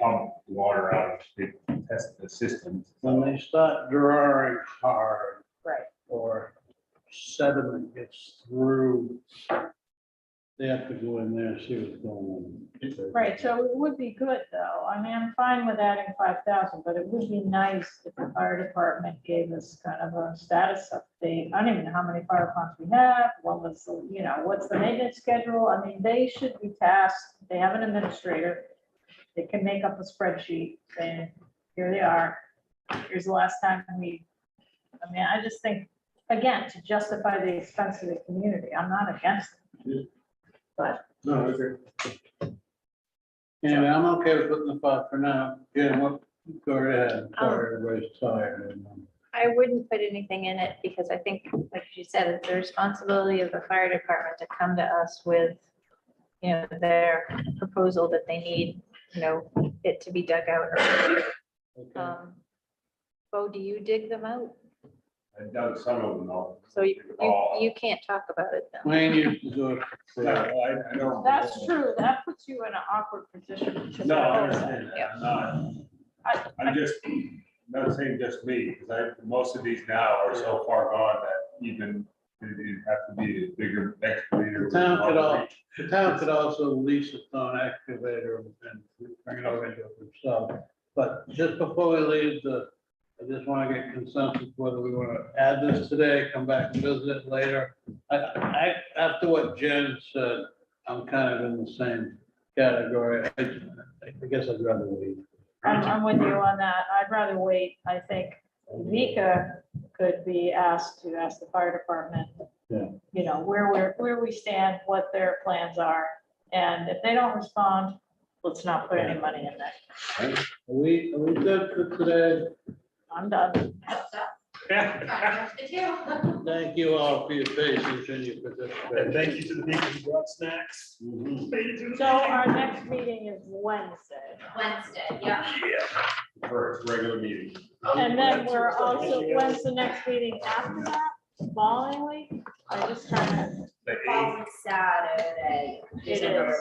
pump water out, they test the systems. When they start drawing hard Right. or sediment gets through, they have to go in there and see what's going on. Right, so it would be good though. I mean, I'm fine with adding 5,000, but it would be nice if the fire department gave us kind of a status update. I don't even know how many fire ponds we have, what was, what's the maintenance schedule? I mean, they should be tasked, they have an administrator. They can make up a spreadsheet saying, here they are. Here's the last time I just think, again, to justify the expense of the community, I'm not against it. But No, I agree. Anyway, I'm okay with putting the 5 for now. Jim, what, go ahead, sorry, everybody's tired. I wouldn't put anything in it because I think, like you said, it's the responsibility of the fire department to come to us with, their proposal that they need, it to be dug out. Okay. Bo, do you dig them out? I've done some of them out. So you can't talk about it then. Wayne used to do it. No, I don't. that's true. That puts you in an awkward position. to No, I propose that. understand that. I'm just, not saying just me, because most of these now are so far gone that even, it'd have to be a bigger excavator. The town could also lease its own excavator and bring it over into it themselves. But just before we leave, I just want to get consensus whether we want to add this today, come back and visit it later. After what Jen said, I'm kind of in the same category. I guess I'd rather leave. I'm with you on that. I'd rather wait. I think Mika could be asked to ask the fire department, where we stand, what their plans are. And if they don't respond, let's not put any money in there. Are we good for today? I'm done. Thank you all for your patience and your participation. And thank you to the people who brought snacks. So our next meeting is Wednesday. Yeah. For its regular meeting. And then we're also, when's the next meeting after that? Following week? I just kind of. The Following Saturday. It is.